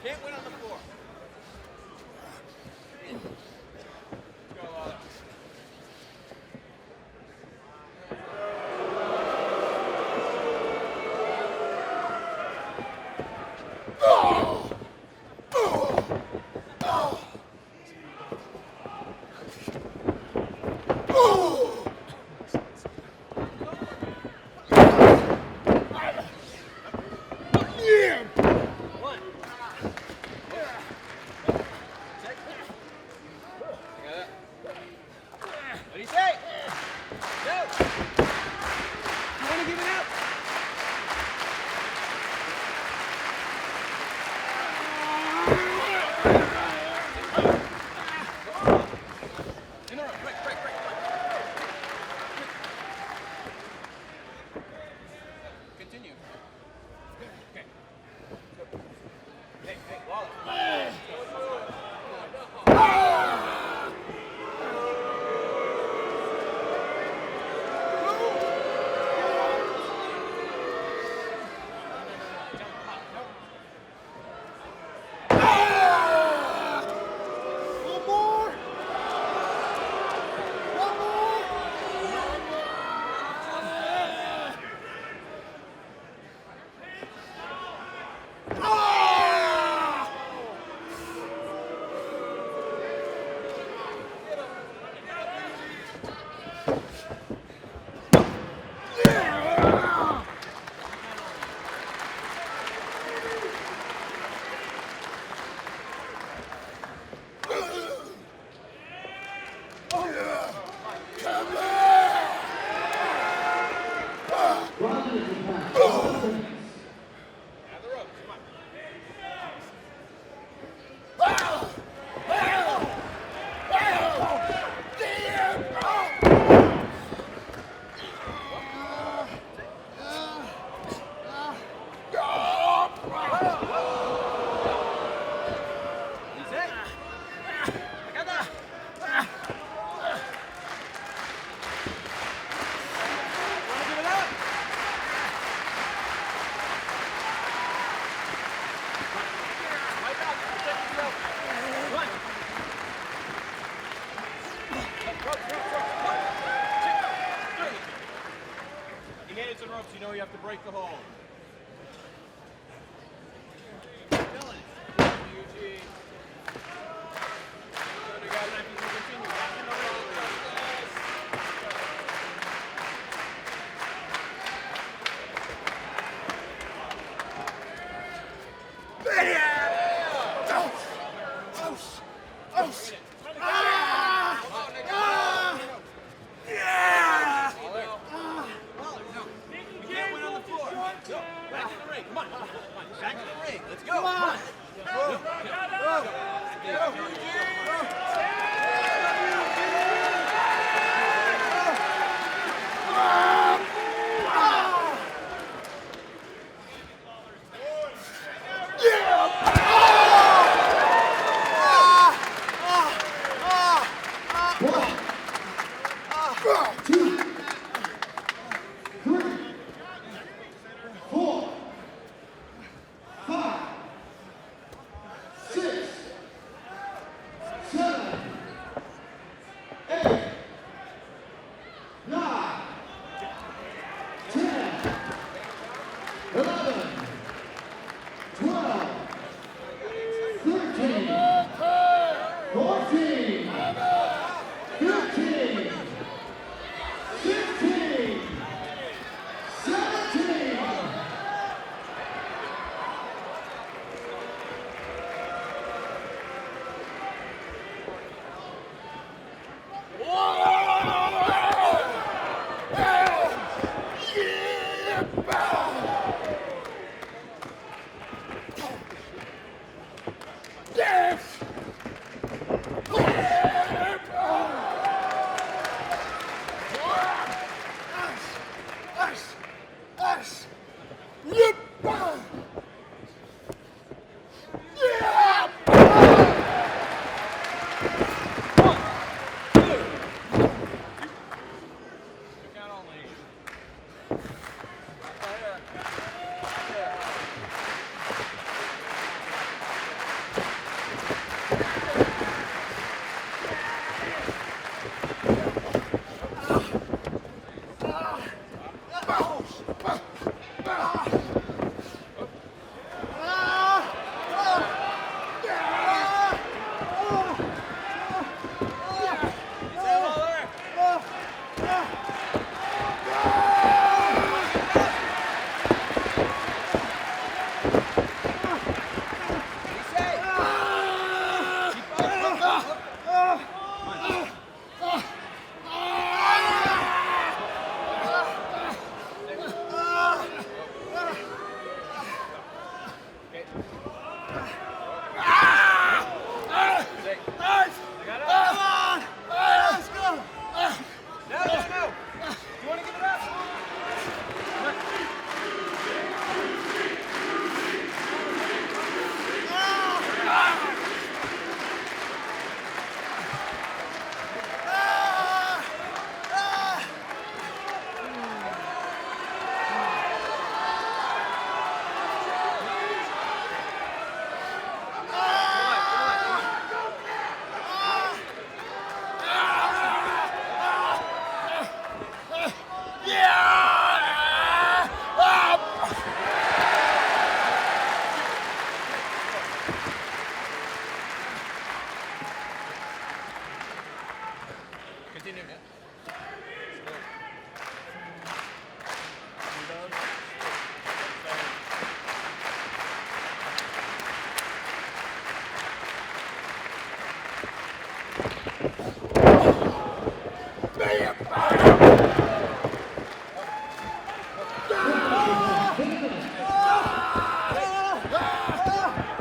Can't win on the floor. Let's go, Lawler. What do you say? Go! You want to give it up? Interrupt, break. Continue. Okay. Hey, Lawler. You made it to the ropes, you know you have to break the hold. Oh!